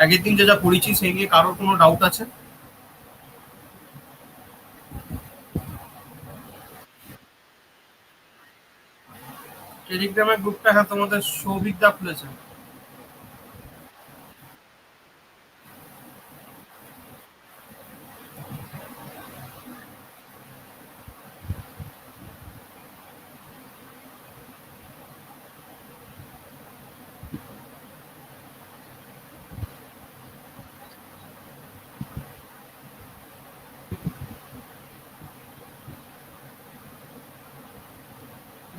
আগের দিন যে যা পড়েছি সেই নিয়ে কারোর কোনো ডাউট আছে? টেলিগ্রামের গ্রুপটা, হ্যাঁ, তোমাদের সৌভিকদা খুলেছে।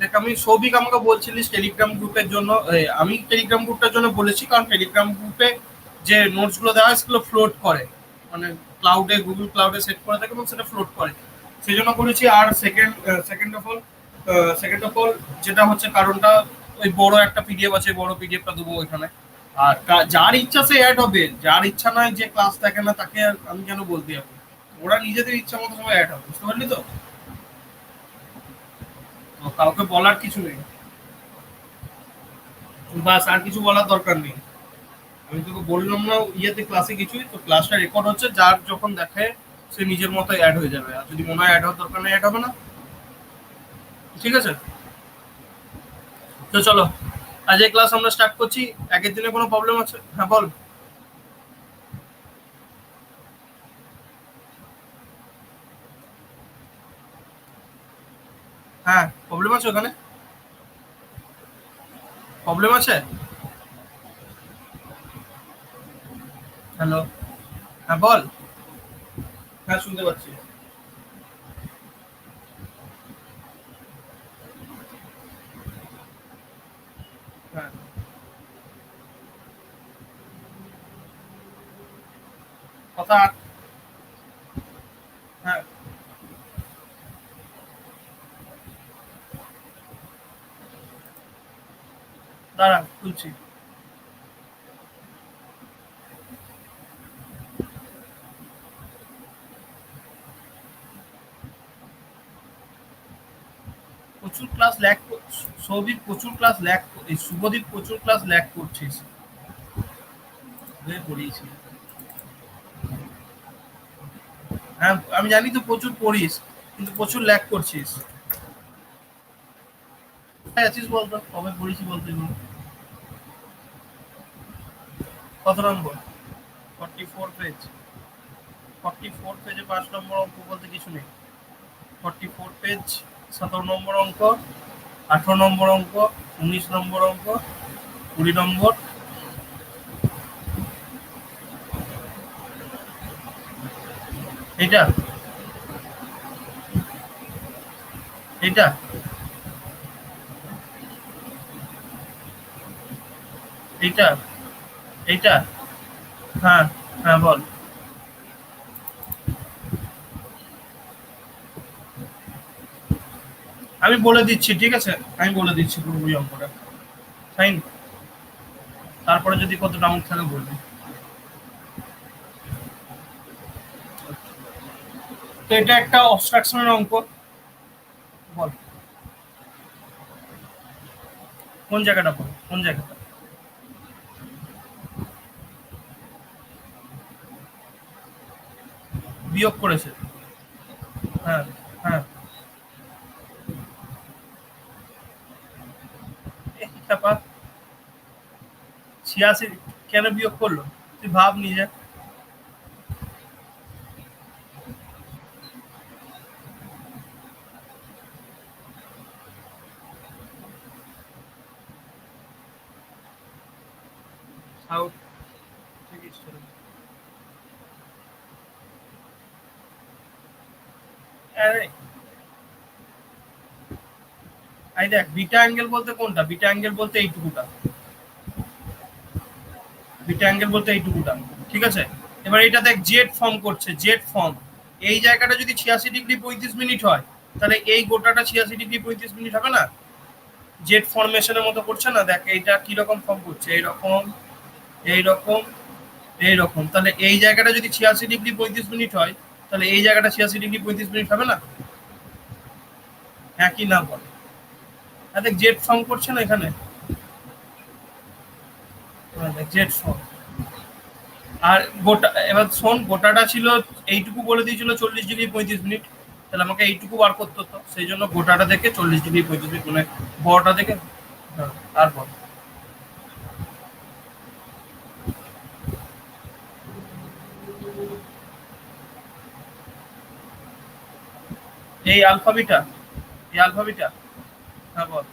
দেখ, আমি সৌভিক আমাকে বলছিলিস টেলিগ্রাম গ্রুপের জন্য, আমি টেলিগ্রাম গ্রুপটার জন্য বলেছি কারণ টেলিগ্রাম গ্রুপে যে নোটস গুলো দেওয়া হয় সেগুলো ফ্লোট করে, মানে ক্লাউডে, গুগল ক্লাউডে সেট করে থাকে এবং সেটা ফ্লোট করে, সেই জন্য করেছি। আর সেকেন্ড অফ অল যেটা হচ্ছে কারণটা, ওই বড় একটা পিডিএফ আছে, বড় পিডিএফটা দেবো ওইখানে। আর যার ইচ্ছা সে অ্যাড হবে, যার ইচ্ছা নয়, যে ক্লাস দেখে না তাকে আর আমি কেন বলতে যাবো? ওরা নিজেদের ইচ্ছা মতো সবাই অ্যাড হবে, বুঝতে পারলি তো? তো কাউকে বলার কিছু নেই। বাস, আর কিছু বলার দরকার নেই। আমি তোকে বললাম না ইয়েতে ক্লাসে কিছুই, তো ক্লাসটা রেকর্ড হচ্ছে, যার যখন দেখে সে নিজের মতো অ্যাড হয়ে যাবে, আর যদি মনে হয় অ্যাড হওয়ার দরকার নেই অ্যাড হবে না। ঠিক আছে, তো চলো, আজ এই ক্লাস আমরা স্টার্ট করছি। আগের দিনে কোনো প্রবলেম আছে? হ্যাঁ বল। হ্যাঁ, প্রবলেম আছে ওখানে? প্রবলেম আছে? হ্যালো? হ্যাঁ বল। হ্যাঁ, শুনতে পাচ্ছি। হ্যাঁ, কথা। হ্যাঁ, দাঁড়া খুলছি। প্রচুর ক্লাস ল্যাগ। সৌভিক প্রচুর ক্লাস ল্যাগ, এই শুভদীপ প্রচুর ক্লাস ল্যাগ করছিস। পড়িয়েছি। হ্যাঁ, আমি জানি তো প্রচুর পড়িস, কিন্তু প্রচুর ল্যাগ করছিস। কোথায় আছিস বলতো, কবে পড়েছি বলতে এগুলো? কত নম্বর? 44 পেজ? 44 পেজে 5 নম্বর অঙ্ক বলতে কিছু নেই। 44 পেজ, 17 নম্বর অঙ্ক, 18 নম্বর অঙ্ক, 19 নম্বর অঙ্ক, 20 নম্বর। এটা, এটা, এইটা, এইটা। হ্যাঁ, হ্যাঁ বল। আমি বলে দিচ্ছি, ঠিক আছে, আমি বলে দিচ্ছি পুরোপুরি অঙ্কটা। ফাইন। তারপরে যদি কত ডাউট থাকে বলবি। তো এটা একটা অবস্ট্রাকশনের অঙ্ক। বল, কোন জায়গাটা বল, কোন জায়গাটা? বিয়োগ করেছে। হ্যাঁ, হ্যাঁ। ব্যাপার, 86 কেন বিয়োগ করলো? তুই ভাব নিজে। সাউথ থেকে স্টার্ট। আরে, এই দেখ, বিটা অ্যাঙ্গেল বলতে কোনটা? বিটা অ্যাঙ্গেল বলতে এইটুকুটা। বিটা অ্যাঙ্গেল বলতে এইটুকুটা। ঠিক আছে, এবার এটা দেখ, জেড ফর্ম করছে, জেড ফর্ম। এই জায়গাটা যদি 86 ডিগ্রি 35 মিনিট হয়, তাহলে এই গোটাটা 86 ডিগ্রি 35 মিনিট হবে না? জেড ফরমেশনের মতো করছে না? দেখ এইটা কিরকম ফর্ম করছে, এইরকম, এইরকম, এইরকম। তাহলে এই জায়গাটা যদি 86 ডিগ্রি 35 মিনিট হয়, তাহলে এই জায়গাটা 86 ডিগ্রি 35 মিনিট হবে না? হ্যাঁ কি না বল? হ্যাঁ দেখ, জেড ফর্ম করছে না এখানে? হ্যাঁ দেখ, জেড ফর্ম। আর গোটা এবার শোন, গোটাটা ছিল এইটুকু বলে দিয়েছিল 40°35', তাহলে আমাকে এইটুকু বার করতে হতো, সেই জন্য গোটাটা দেখে 40°35', মানে বড়টা দেখে। হ্যাঁ, তারপর এই আলফাবিটা, এই আলফাবিটা। হ্যাঁ বল।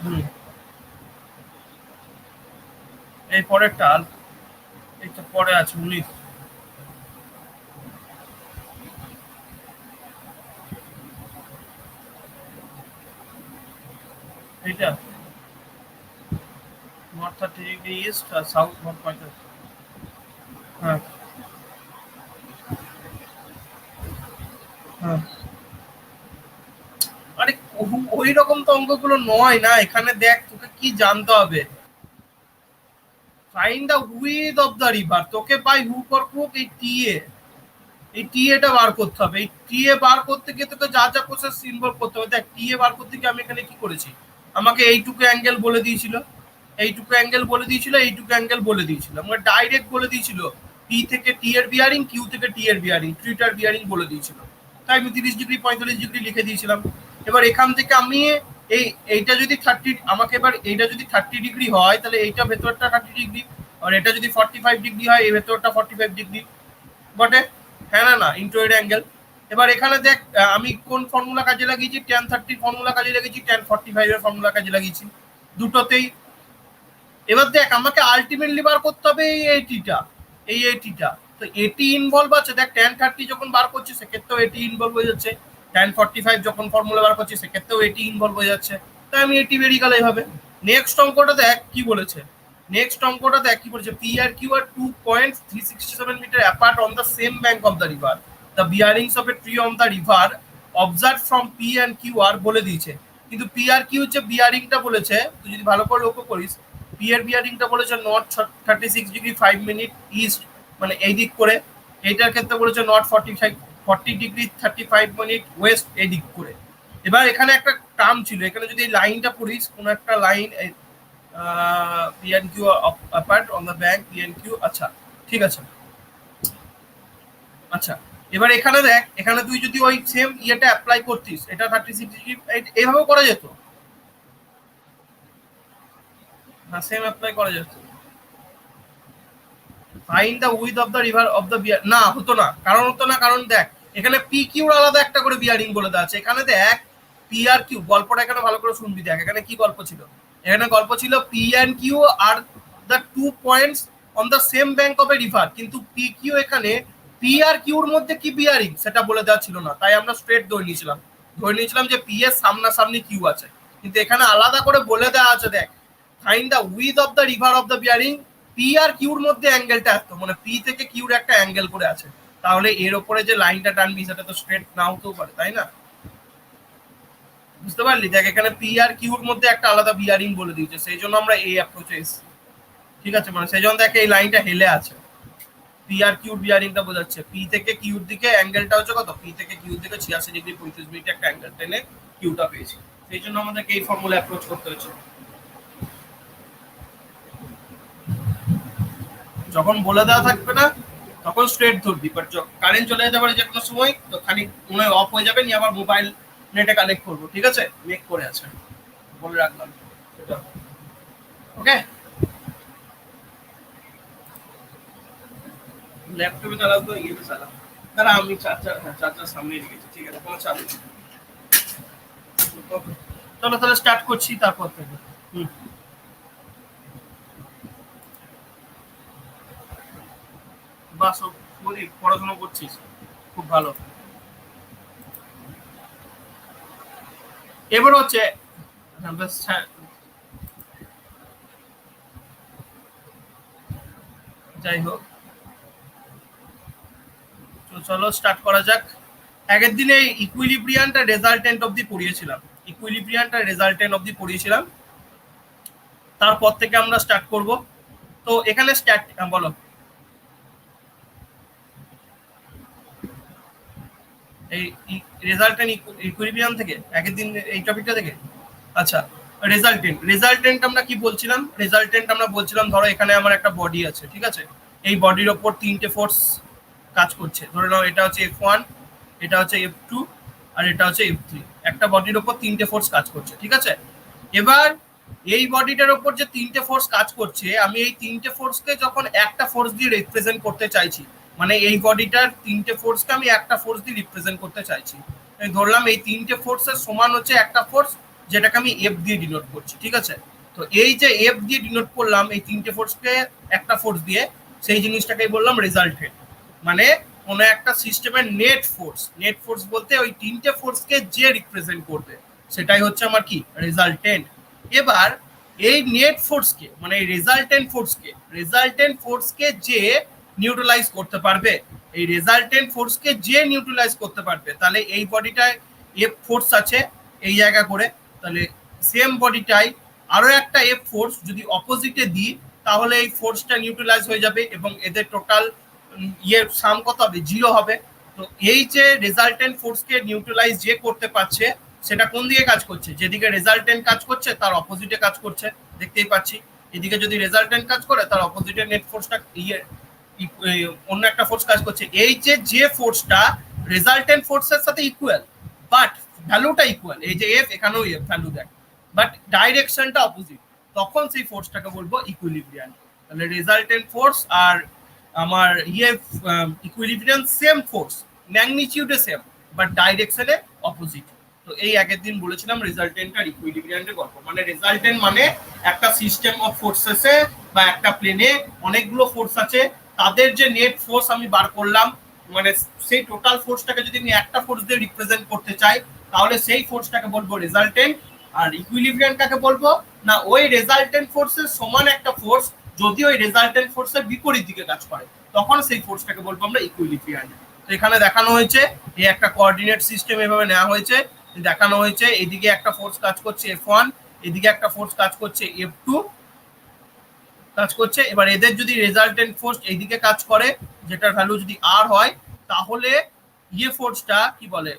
হুম। এই পরেরটা এই তো পরে আছে 19। এইটা নর্থ 30° ইস্ট আর সাউথ 1.5। হ্যাঁ। হ্যাঁ। আরে ওই রকম তো অঙ্কগুলো নয় না, এখানে দেখ তোকে কি জানতে হবে। Find the width of the river, তোকে বাই হুক অর ক্রুক এই টি এ, এই টি এটা বার করতে হবে। এই টি এ বার করতে গিয়ে তোকে যা যা প্রসেস ইনভলভ করতে হবে। দেখ টি এ বার করতে গিয়ে আমি এখানে কি করেছি, আমাকে এইটুকু অ্যাঙ্গেল বলে দিয়েছিল, এইটুকু অ্যাঙ্গেল বলে দিয়েছিল, এইটুকু অ্যাঙ্গেল বলে দিয়েছিল, আমাকে ডাইরেক্ট বলে দিয়েছিল পি থেকে টি এর বিয়ারিং, কিউ থেকে টি এর বিয়ারিং, থ্রিটার বিয়ারিং বলে দিয়েছিল। তাই আমি 30° 45° লিখে দিয়েছিলাম। এবার এখান থেকে আমি এই এইটা যদি 30, আমাকে এবার এইটা যদি 30° হয় তাহলে এইটা ভেতরটা 30°, আর এটা যদি 45° হয় এই ভেতরটা 45° বটে। হ্যাঁ না না, ইন্ট্রোয়েড অ্যাঙ্গেল। এবার এখানে দেখ আমি কোন ফর্মুলা কাজে লাগিয়েছি, tan 30 ফর্মুলা কাজে লাগিয়েছি, tan 45 এর ফর্মুলা কাজে লাগিয়েছি দুটোতেই। এবার দেখ আমাকে আলটিমেটলি বার করতে হবে এই এইটিটা, এই এইটিটা। তো এটি ইনভলভ আছে, দেখ tan 30 যখন বার করছি সেক্ষেত্রেও এটি ইনভলভ হয়ে যাচ্ছে, tan 45 যখন ফর্মুলা বার করছি সেক্ষেত্রেও এটি ইনভলভ হয়ে যাচ্ছে। তাই আমি এটি বেরিয়ে গেল এইভাবে। নেক্সট অঙ্কটা দেখ কি বলেছে, নেক্সট অঙ্কটা দেখ কি বলেছে, পি আর Q are 2.367 metre apart on the same bank of the river, the bearings of a tree on the river observe from P and Q are বলে দিয়েছে। কিন্তু পি আর কিউ যে বিয়ারিংটা বলেছে, তুই যদি ভালো করে লক্ষ্য করিস, পি এর বিয়ারিংটা বলেছে নর্থ 36°5' ইস্ট, মানে এই দিক করে। এইটার ক্ষেত্রে বলেছে নর্থ 40°35' ওয়েস্ট এই দিক করে। এবার এখানে একটা টার্ম ছিল, এখানে যদি এই লাইনটা পড়িস, কোন একটা line, P and Q apart on the bank P and Q, আচ্ছা ঠিক আছে। আচ্ছা, এবার এখানে দেখ, এখানে তুই যদি ওই সেম ইয়েটা অ্যাপ্লাই করতিস, এটা 36 ডিগ্রি এইভাবেও করা যেত না, সেম অ্যাপ্লাই করা যেত। Find the width of the river of the bear, না হতো না, কারণ হতো না, কারণ দেখ এখানে পি কিউর আলাদা একটা করে বিয়ারিং বলে দেওয়া আছে। এখানে দেখ পি আর কিউ, গল্পটা এখানে ভালো করে শুনবি, দেখ এখানে কি গল্প ছিল। এখানে গল্প ছিল P and Q are the 2 points on the same bank of a river, কিন্তু পি কিউ এখানে পি আর কিউর মধ্যে কি বিয়ারিং সেটা বলে দেওয়া ছিল না, তাই আমরা স্ট্রেট ধরে নিয়েছিলাম যে পি এর সামনাসামনি কিউ আছে। কিন্তু এখানে আলাদা করে বলে দেওয়া আছে, দেখ find the width of the river of the bearing, P আর কিউর মধ্যে অ্যাঙ্গেলটা এত, মানে পি থেকে কিউর একটা অ্যাঙ্গেল করে আছে। তাহলে এর ওপরে যে লাইনটা টানবি সেটা তো স্ট্রেট না হতেও পারে, তাই না? বুঝতে পারলি, দেখ এখানে পি আর কিউর মধ্যে একটা আলাদা বিয়ারিং বলে দিয়েছে, সেই জন্য আমরা এই অ্যাপ্রোচে এসেছি। ঠিক আছে, মানে সেই জন্য দেখ এই লাইনটা হেলে আছে, পি আর কিউর বিয়ারিংটা বোঝাচ্ছে। পি থেকে কিউর দিকে অ্যাঙ্গেলটা হচ্ছে কত, পি থেকে কিউর দিকে 86°35' একটা অ্যাঙ্গেল টেনে কিউটা পেয়েছি। সেই জন্য আমাদেরকে এই ফর্মুলা অ্যাপ্রোচ করতে হয়েছে। যখন বলে দেওয়া থাকবে না তখন স্ট্রেট ধরবি, বাট কারেন্ট চলে যেতে পারে যে কোনো সময়, তো খানিক মনে হয় অফ হয়ে যাবে, নিয়ে আবার মোবাইল নেটে কানেক্ট করবো, ঠিক আছে, মেক করে আছে, বলে রাখলাম সেটা। ওকে, ল্যাপটপে চালাও তো ইয়েতে চালাও, দাঁড়া আমি চার্জার সামনে রেখেছি, ঠিক আছে কোনো চাপ নেই। Okay, চলো তাহলে স্টার্ট করছি তারপর থেকে। হুম। বাস, বলি পড়াশোনা করছিস, খুব ভালো। এবার হচ্ছে, হ্যাঁ, ব্যাস, হ্যাঁ, যাই হোক, তো চলো স্টার্ট করা যাক। আগের দিনে ইকুইলিব্রিয়ানটা রেজাল্টেন্ট অব্দি পড়িয়েছিলাম, ইকুইলিব্রিয়ানটা রেজাল্টেন্ট অব্দি পড়িয়েছিলাম, তারপর থেকে আমরা স্টার্ট করব। তো এখানে স্টার্ট বলো। এই রেজাল্টেন্ট ইকুইলিব্রিয়াম থেকে আগের দিন এই টপিকটা থেকে। আচ্ছা, রেজাল্টেন্ট আমরা কি বলছিলাম? রেজাল্টেন্ট আমরা বলছিলাম ধরো এখানে আমার একটা বডি আছে, ঠিক আছে, এই বডির ওপর তিনটে ফোর্স কাজ করছে। ধরে নাও এটা হচ্ছে F1, এটা হচ্ছে F2 আর এটা হচ্ছে F3। একটা বডির ওপর তিনটে ফোর্স কাজ করছে, ঠিক আছে। এবার এই বডিটার ওপর যে তিনটে ফোর্স কাজ করছে, আমি এই তিনটে ফোর্সকে যখন একটা ফোর্স দিয়ে রিপ্রেজেন্ট করতে চাইছি, মানে এই বডিটার তিনটে ফোর্সকে আমি একটা ফোর্স দিয়ে রিপ্রেজেন্ট করতে চাইছি, ধরলাম এই তিনটে ফোর্সের সমান হচ্ছে একটা ফোর্স, যেটাকে আমি এফ দিয়ে ডিনোট করছি, ঠিক আছে। তো এই যে এফ দিয়ে ডিনোট করলাম এই তিনটে ফোর্সকে একটা ফোর্স দিয়ে, সেই জিনিসটাকেই বললাম রেজাল্টেন্ট। মানে কোনো একটা সিস্টেমের নেট ফোর্স বলতে ওই তিনটে ফোর্সকে যে রিপ্রেজেন্ট করবে সেটাই হচ্ছে আমার কি রেজাল্টেন্ট। এবার এই নেট ফোর্সকে মানে এই রেজাল্টেন্ট ফোর্সকে যে নিউট্রালাইজ করতে পারবে, এই রেজাল্টেন্ট ফোর্সকে যে নিউট্রালাইজ করতে পারবে, তাহলে এই বডিটায় এফ ফোর্স আছে এই জায়গা করে, তাহলে সেম বডিটাই আরো একটা এফ ফোর্স যদি অপোজিটে দিই, তাহলে এই ফোর্সটা নিউট্রালাইজ হয়ে যাবে এবং এদের টোটাল সাম কত হবে? 0 হবে। তো এই যে রেজাল্টেন্ট ফোর্সকে নিউট্রালাইজ যে করতে পারছে, সেটা কোন দিকে কাজ করছে? যেদিকে রেজাল্টেন্ট কাজ করছে তার অপোজিটে কাজ করছে, দেখতেই পাচ্ছি। এদিকে যদি রেজাল্টেন্ট কাজ করে তার অপোজিটে নেট ফোর্সটা অন্য একটা ফোর্স কাজ করছে। এই যে ফোর্সটা রেজাল্টেন্ট ফোর্সের সাথে ইকুয়াল, বাট ভ্যালুটা ইকুয়াল, এই যে এফ এখানেও এফ ভ্যালু দেখ, বাট ডাইরেকশনটা অপোজিট, তখন সেই ফোর্সটাকে বলবো ইকুইলিব্রিয়াম। তাহলে রেজাল্টেন্ট ফোর্স আর আমার ইকুইলিব্রিয়াম সেম ফোর্স, ম্যাগনিটিউডে সেম, বাট ডাইরেকশনে অপোজিট। তো এই আগের দিন বলেছিলাম রেজাল্টেন্ট আর ইকুইলিব্রিয়ামের গল্প। মানে রেজাল্টেন্ট মানে একটা সিস্টেম অফ ফোর্সেসে বা একটা প্লেনে অনেকগুলো ফোর্স আছে, তাদের যে নেট ফোর্স আমি বার করলাম, মানে সেই টোটাল ফোর্সটাকে যদি আমি একটা ফোর্স দিয়ে রিপ্রেজেন্ট করতে চাই, তাহলে সেই ফোর্সটাকে বলবো রেজাল্টেন্ট। আর ইকুইলিব্রিয়াম কাকে বলবো? না ওই রেজাল্টেন্ট ফোর্সের সমান একটা ফোর্স যদি ওই রেজাল্টেন্ট ফোর্সের বিপরীত দিকে কাজ করে, তখন সেই ফোর্সটাকে বলবো আমরা ইকুইলিব্রিয়াম। তো এখানে দেখানো হয়েছে এই একটা কোঅর্ডিনেট সিস্টেম এভাবে নেওয়া হয়েছে, দেখানো হয়েছে এদিকে একটা ফোর্স কাজ করছে F1, এদিকে একটা ফোর্স কাজ করছে F2 কাজ করছে। এবার এদের যদি রেজাল্টেন্ট ফোর্স এইদিকে কাজ করে, যেটার ভ্যালু যদি আর হয়, তাহলে ফোর্সটা কি বলে,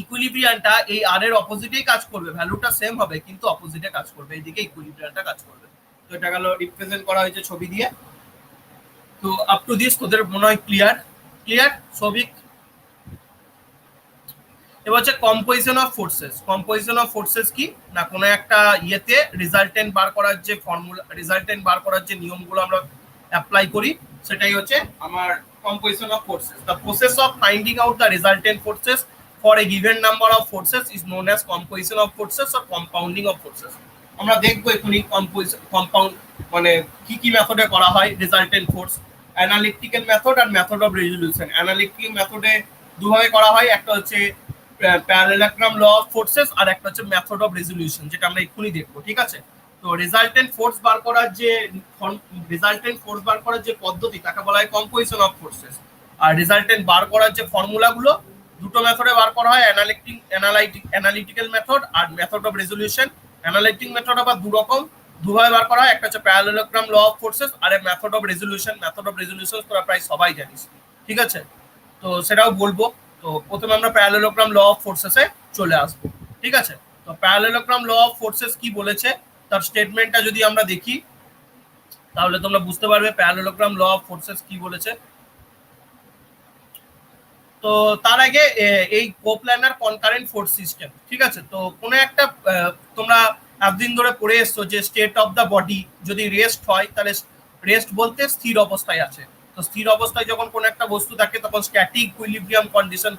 ইকুইলিব্রিয়ামটা এই আর এর অপোজিটেই কাজ করবে, ভ্যালুটা সেম হবে কিন্তু অপোজিটে কাজ করবে, এইদিকে ইকুইলিব্রিয়ামটা কাজ করবে। তো এটা গেল রিপ্রেজেন্ট করা হয়েছে ছবি দিয়ে। তো আপ টু দিস তোদের মনে হয় ক্লিয়ার সবিক? এবার হচ্ছে কম্পোজিশন অফ ফোর্সেস কি না, কোনো একটা ইয়েতে রেজাল্টেন্ট বার করার যে ফর্মুলা, রেজাল্টেন্ট বার করার যে নিয়মগুলো আমরা অ্যাপ্লাই করি, সেটাই হচ্ছে আমার composition of forces. The process of finding out the resultant forces for a given number of forces is known as composition of forces or compounding of forces. আমরা দেখবো এখনই কম্পাউন্ড মানে কি মেথডে করা হয় রেজাল্টেন্ট ফোর্স, অ্যানালিটিক্যাল মেথড আর method of resolution. Analytical মেথডে দুভাবে করা হয়, একটা হচ্ছে প্যারালেলোগ্রাম ল অফ ফোর্সেস আর একটা হচ্ছে মেথড অফ রেজলিউশন, যেটা আমরা এক্ষুনি দেখবো, ঠিক আছে। তো রেজাল্টেন্ট ফোর্স বার করার যে পদ্ধতি, তাকে বলা হয় কম্পোজিশন অফ ফোর্সেস। আর রেজাল্টেন্ট বার করার যে ফর্মুলাগুলো দুটো মেথডে বার করা হয়, অ্যানালিটিক্যাল মেথড আর method of resolution. Analytic method আবার দুভাবে বার করা হয়, একটা হচ্ছে প্যারালেলোগ্রাম ল অফ ফোর্সেস আর method of resolution. Method of resolution তোরা প্রায় সবাই জানিস, ঠিক আছে, তো সেটাও বলবো। তো প্রথমে আমরা প্যারালেলোগ্রাম ল অফ ফোর্সেসে চলে আসবো, ঠিক আছে। তো প্যারালেলোগ্রাম ল অফ ফোর্সেস কি বলেছে, তার স্টেটমেন্টটা যদি আমরা দেখি, তাহলে তোমরা বুঝতে পারবে প্যারালেলোগ্রাম ল অফ ফোর্সেস কি বলেছে। তো তার আগে এই কোপ্ল্যানার কনকারেন্ট ফোর্স সিস্টেম, ঠিক আছে। তো কোনো একটা তোমরা এতদিন ধরে পড়ে এসছো যে স্টেট অফ দ্য বডি যদি রেস্ট হয়, তাহলে রেস্ট বলতে স্থির অবস্থায় আছে। তো স্থির অবস্থায় যখন কোনো একটা বস্তু থাকে, তখন স্ট্যাটিক ইকুইলিব্রিয়াম কন্ডিশন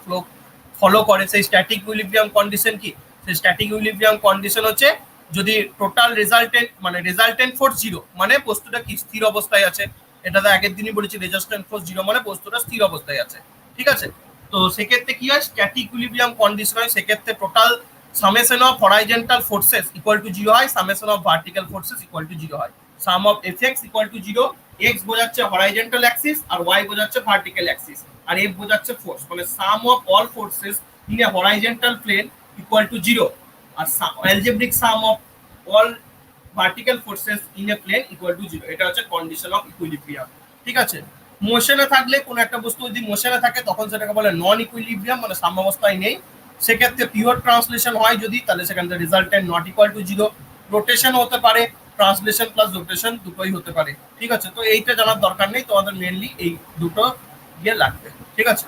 ফলো করে। সেই স্ট্যাটিক ইকুইলিব্রিয়াম কন্ডিশন কি? সেই স্ট্যাটিক ইকুইলিব্রিয়াম কন্ডিশন হচ্ছে যদি টোটাল রেজাল্টেন্ট ফোর্স 0, মানে বস্তুটা কি স্থির অবস্থায় আছে। এটা তো আগের দিনই বলেছি, রেজাল্টেন্ট ফোর্স 0 মানে বস্তুটা স্থির অবস্থায় আছে, ঠিক আছে। তো সেক্ষেত্রে কি হয়, স্ট্যাটিক ইকুইলিব্রিয়াম কন্ডিশন হয়। সেক্ষেত্রে total summation of horizontal forces equal to 0 হয়, summation of vertical forces equal to 0 হয়। Sum of FX equal to 0, X বোঝাচ্ছে হরাইজন্টাল অ্যাক্সিস আর ওয়াই বোঝাচ্ছে ভার্টিক্যাল অ্যাক্সিস, আর এফ বোঝাচ্ছে ফোর্স। মানে sum of all forces in a horizontal plane equal to 0, আর algebraic sum of all vertical forces in a plane equal to 0। এটা হচ্ছে condition of equilibrium, ঠিক আছে। মোশনে থাকলে কোনো একটা বস্তু যদি মোশনে থাকে, তখন সেটাকে বলে নন ইকুইলিব্রিয়াম, মানে সাম্যাবস্থায় নেই। সেক্ষেত্রে পিওর ট্রান্সলেশন হয় যদি, তাহলে সেখানে resultant not equal to 0। Rotation হতে পারে, ট্রান্সলেশন প্লাস রোটেশন দুটোই হতে পারে। ঠিক আছে, তো এইটা জানার দরকার নেই, তোমাদের মেনলি এই দুটো গিয়ে লাগবে। ঠিক আছে,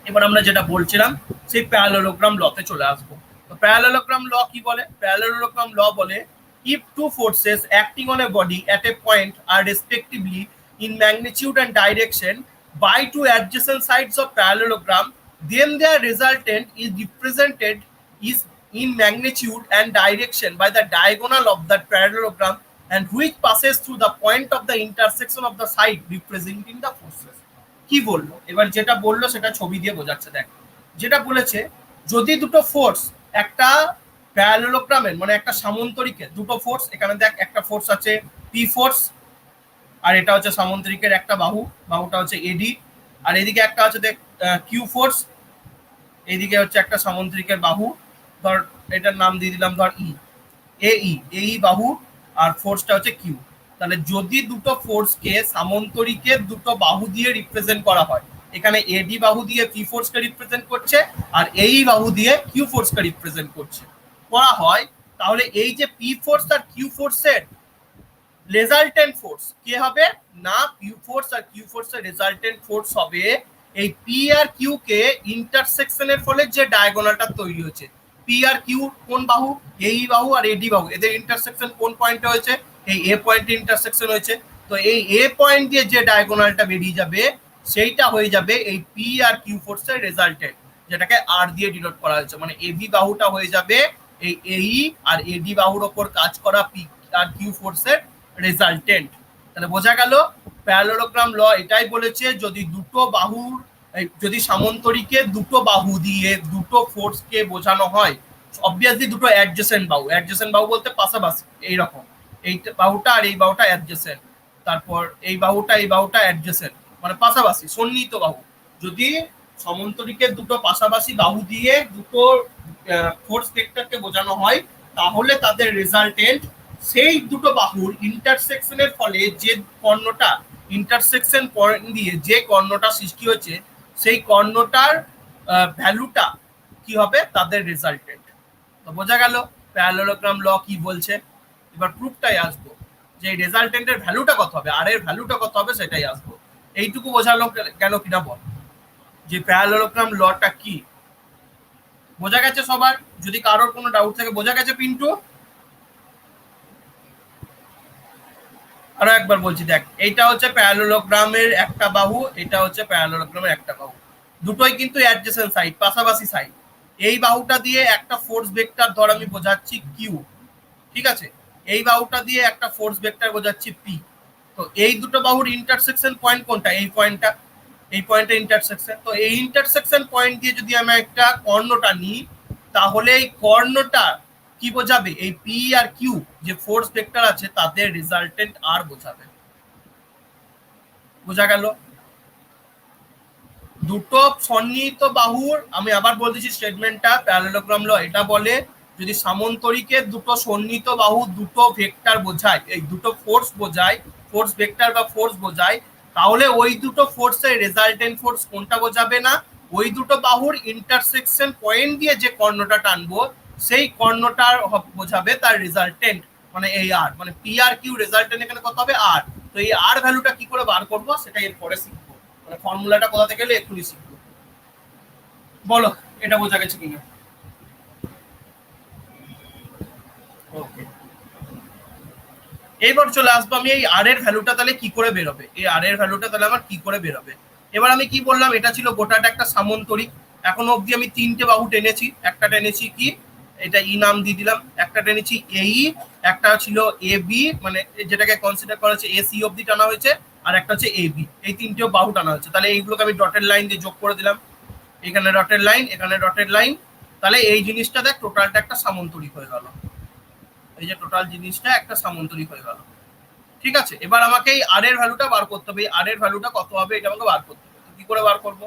এবার আমরা যেটা বলছিলাম সেই প্যারালেলোগ্রাম লতে চলে আসবো। তো প্যারালেলোগ্রাম ল কি বলে? প্যারালেলোগ্রাম ল বলে if two forces acting on a body at a point are respectively in magnitude and direction by two adjacent sides of parallelogram, then their resultant is represented is in magnitude and direction by the diagonal of that parallelogram and which passes through the point of the intersection of the side representing the forces। কি বললো? এবার যেটা বললো সেটা ছবি দিয়ে বোঝাচ্ছে। দেখ, যেটা বলেছে, যদি দুটো ফোর্স একটা প্যারালেলোগ্রামের মানে একটা সামান্তরিকে দুটো ফোর্স, এখানে দেখ একটা ফোর্স আছে পি ফোর্স, আর এটা হচ্ছে সামান্তরিকের একটা বাহু, বাহুটা হচ্ছে এডি, আর এদিকে একটা আছে দেখ কিউ ফোর্স, এইদিকে হচ্ছে একটা সামান্তরিকের বাহু, ধর এটার নাম দিয়ে দিলাম ধর ই, এই বাহু, আর ফোর্সটা হচ্ছে কিউ। তাহলে যদি দুটো ফোর্সকে সামান্তরিকের দুটো বাহু দিয়ে রিপ্রেজেন্ট করা হয়, এখানে এডি বাহু দিয়ে পি ফোর্সকে রিপ্রেজেন্ট করছে আর এই বাহু দিয়ে কিউ ফোর্সকে রিপ্রেজেন্ট করছে করা হয়, তাহলে এই যে পি ফোর্স আর কিউ ফোর্সের রেজাল্টেন্ট ফোর্স কি হবে না, পি ফোর্স আর কিউ ফোর্সের রেজাল্টেন্ট ফোর্স হবে এই পি আর কিউ কে ইন্টারসেকশনের ফলে যে ডায়াগোনালটা তৈরি হয়েছে। পি আর কিউ কোন বাহু? এই বাহু আর এডি বাহু, এদের ইন্টারসেকশন কোন পয়েন্টে হয়েছে? এই এ পয়েন্টে ইন্টারসেকশন হয়েছে। তো এই এ পয়েন্ট দিয়ে যে ডায়াগোনালটা বেরিয়ে যাবে সেইটা হয়ে যাবে এই পি আর কিউ ফোর্সের রেজাল্টেন্ট, যেটাকে আর দিয়ে ডিনোট করা হয়েছে। মানে এবি বাহুটা হয়ে যাবে এই এই আর এডি বাহুর ওপর কাজ করা পি আর কিউ ফোর্সের রেজাল্টেন্ট। তাহলে বোঝা গেল প্যারালেলোগ্রাম ল এটাই বলেছে, যদি দুটো বাহুর যদি সামান্তরিকে দুটো বাহু দিয়ে দুটো ফোর্সকে বোঝানো হয়, অবভিয়াসলি দুটো অ্যাডজেসেন্ট বাহু, অ্যাডজেসেন্ট বাহু বলতে পাশাপাশি এইরকম, এই বাহুটা আর এই বাহুটা অ্যাডজেসেন্ট, তারপর এই বাহুটা অ্যাডজেসেন্ট মানে পাশাপাশি সন্নিহিত বাহু। যদি সমান্তরিকের দুটো পাশাপাশি বাহু দিয়ে দুটো ফোর্স ভেক্টরকে বোঝানো হয়, তাহলে তাদের রেজাল্টেন্ট সেই দুটো বাহুর ইন্টারসেকশনের ফলে যে কর্ণটা ইন্টারসেকশন পয়েন্ট দিয়ে যে কর্ণটা সৃষ্টি হয়েছে সেই কর্ণটার ভ্যালুটা কি হবে তাদের রেজাল্টেন্ট। তো বোঝা গেল প্যারালেলোগ্রাম ল কি বলছে। এবার প্রুফটাই আসবো যে রেজাল্টেন্টের ভ্যালুটা কত হবে, আর এর ভ্যালুটা কত হবে সেটাই আসবো। এইটুকু বোঝালো কেন কিনা বল, যে প্যারালেলোগ্রাম লটা কি বোঝা গেছে সবার? যদি কারোর কোনো ডাউট থাকে, বোঝা গেছে পিন্টু? আরো একবার বলছি, দেখ এইটা হচ্ছে প্যারালেলোগ্রামের একটা বাহু, এটা হচ্ছে প্যারালেলোগ্রামের একটা বাহু, দুটোই কিন্তু অ্যাডজেসেন্ট সাইড, পাশাপাশি সাইড। এই বাহুটা দিয়ে একটা ফোর্স ভেক্টর ধর আমি বোঝাচ্ছি কিউ, ঠিক আছে, এই বাহুটা দিয়ে একটা ফোর্স ভেক্টর বোঝাচ্ছি পি। তো এই দুটো বাহুর ইন্টারসেকশন পয়েন্ট কোনটা? এই পয়েন্টটা, এই পয়েন্টে ইন্টারসেকশন। তো এই ইন্টারসেকশন পয়েন্ট দিয়ে যদি আমি একটা কর্ণটা নিই, তাহলে এই কর্ণটা কি বোঝাবে? এই পি আর কিউ যে ফোর্স ভেক্টর আছে তাদের রেজাল্টেন্ট আর বোঝাবে। বোঝা গেল? দুটো সন্নিহিত বাহুর, আমি আবার বলতেছি স্টেটমেন্টটা, প্যারালেলোগ্রাম ল এটা বলে যদি সামান্তরিকের দুটো সন্নিহিত বাহু দুটো ভেক্টর বোঝায়, এই দুটো ফোর্স বোঝায়, ফোর্স ভেক্টর বা ফোর্স বোঝায়, তাহলে ওই দুটো ফোর্সের রেজাল্টেন্ট ফোর্স কোনটা বোঝাবে না, ওই দুটো বাহুর ইন্টারসেকশন পয়েন্ট দিয়ে যে কর্ণটা টানবো সেই কর্ণটার বোঝাবে তার রেজাল্টেন্ট, মানে এই আর, মানে পি আর কিউ রেজাল্টেন্ট এখানে কত হবে? আর। তো এই আর ভ্যালুটা কি করে বার করবো সেটা এরপরে শিখবো, মানে ফর্মুলাটা কোথা থেকে গেলে এক্ষুনি শিখবো। বলো এটা বোঝা গেছে কিনা? ওকে, এইবার চলে আসবো আমি এই আর এর ভ্যালুটা তাহলে কি করে বেরোবে, এই আর এর ভ্যালুটা তাহলে আমার কি করে বেরোবে। এবার আমি কি বললাম, এটা ছিল গোটাটা একটা সামান্তরিক, এখনো অবধি আমি তিনটে বাহু টেনেছি, একটা টেনেছি কি, এটা ই নাম দিয়ে দিলাম, একটা টেনেছি এই, একটা ছিল এ বি মানে যেটাকে কনসিডার করা হচ্ছে এ সি অবধি টানা হয়েছে, আর একটা হচ্ছে এ বি, এই তিনটেও বাহু টানা হয়েছে। তাহলে এইগুলোকে আমি ডটের লাইন দিয়ে যোগ করে দিলাম, এখানে ডটের লাইন, এখানে ডটের লাইন, তাহলে এই জিনিসটা দেখ টোটালটা একটা সামান্তরিক হয়ে গেল, এই যে টোটাল জিনিসটা একটা সামান্তরিক হয়ে গেল। ঠিক আছে, এবার আমাকে এই আর এর ভ্যালুটা বার করতে হবে, আর এর ভ্যালুটা কত হবে এটা আমাকে বার করতে হবে। কি করে বার করব?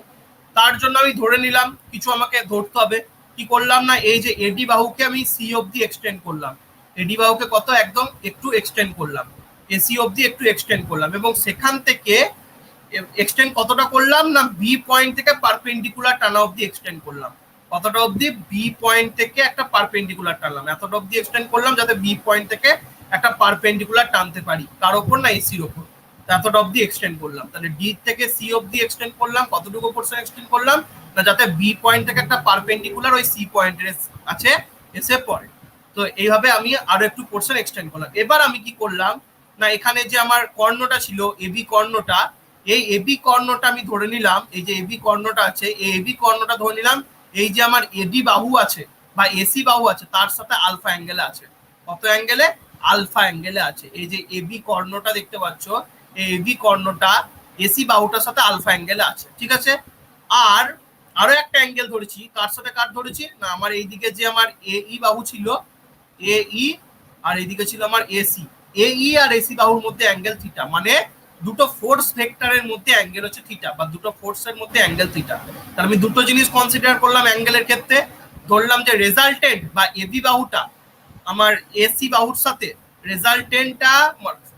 তার জন্য আমি ধরে নিলাম কিছু আমাকে ধরতে হবে। কি করলাম না, এই যে এডি বাহুকে আমি সি অবধি এক্সটেন্ড করলাম, এডি বাহুকে কত একদম একটু এক্সটেন্ড করলাম, এসি অবধি একটু এক্সটেন্ড করলাম, এবং সেখান থেকে এক্সটেন্ড কতটা করলাম না, বি পয়েন্ট থেকে পারপেন্ডিকুলার টানা অবধি এক্সটেন্ড করলাম। কতটা অবধি, বি পয়েন্ট থেকে একটা পারপেন্ডিকুলার টানলাম, এতটা অবধি এক্সটেন্ড করলাম যাতে বি পয়েন্ট থেকে একটা পারপেন্ডিকুলার টানতে পারি, কার ওপর না এসির ওপর, এতটা অবধি এক্সটেন্ড করলাম। তাহলে ডি থেকে সি অবধি এক্সটেন্ড করলাম, কতটুকু পোর্শন এক্সটেন্ড করলাম না যাতে বি পয়েন্ট থেকে একটা পারপেন্ডিকুলার ওই সি পয়েন্টের আছে এসে পড়ে। তো এইভাবে আমি আরো একটু পোর্শন এক্সটেন্ড করলাম। এবার আমি কি করলাম না, এখানে যে আমার কর্ণটা ছিল এবি কর্ণটা, এই এবি কর্ণটা আমি ধরে নিলাম, এই যে এবি কর্ণটা আছে এই এবি কর্ণটা ধরে নিলাম এই যে আমার এডি বাহু আছে বা এসি বাহু আছে তার সাথে আলফা অ্যাঙ্গেলে আছে। কত অ্যাঙ্গেলে? আলফা অ্যাঙ্গেলে আছে। এই যে এবি কর্ণটা দেখতে পাচ্ছ, এই এবি কর্ণটা এসি বাহুটার সাথে আলফা অ্যাঙ্গেলে আছে, ঠিক আছে। আর আরো একটা অ্যাঙ্গেল ধরেছি, কার সাথে কার ধরেছি না, আমার এইদিকে যে আমার এই বাহু ছিল এই, আর এইদিকে ছিল আমার এসি, এই আর এসি বাহুর মধ্যে অ্যাঙ্গেল থিটা, মানে দুটো ফোর্স ভেক্টরের মধ্যে অ্যাঙ্গেল হচ্ছে থিটা, বা দুটো ফোর্সের মধ্যে অ্যাঙ্গেল থিটা। তাহলে আমি দুটো জিনিস কনসিডার করলাম অ্যাঙ্গেলের ক্ষেত্রে। ধরলাম যে রেজাল্টেন্ট বা এবি বাহুটা আমার এসি বাহুর সাথে, রেজাল্টেন্টটা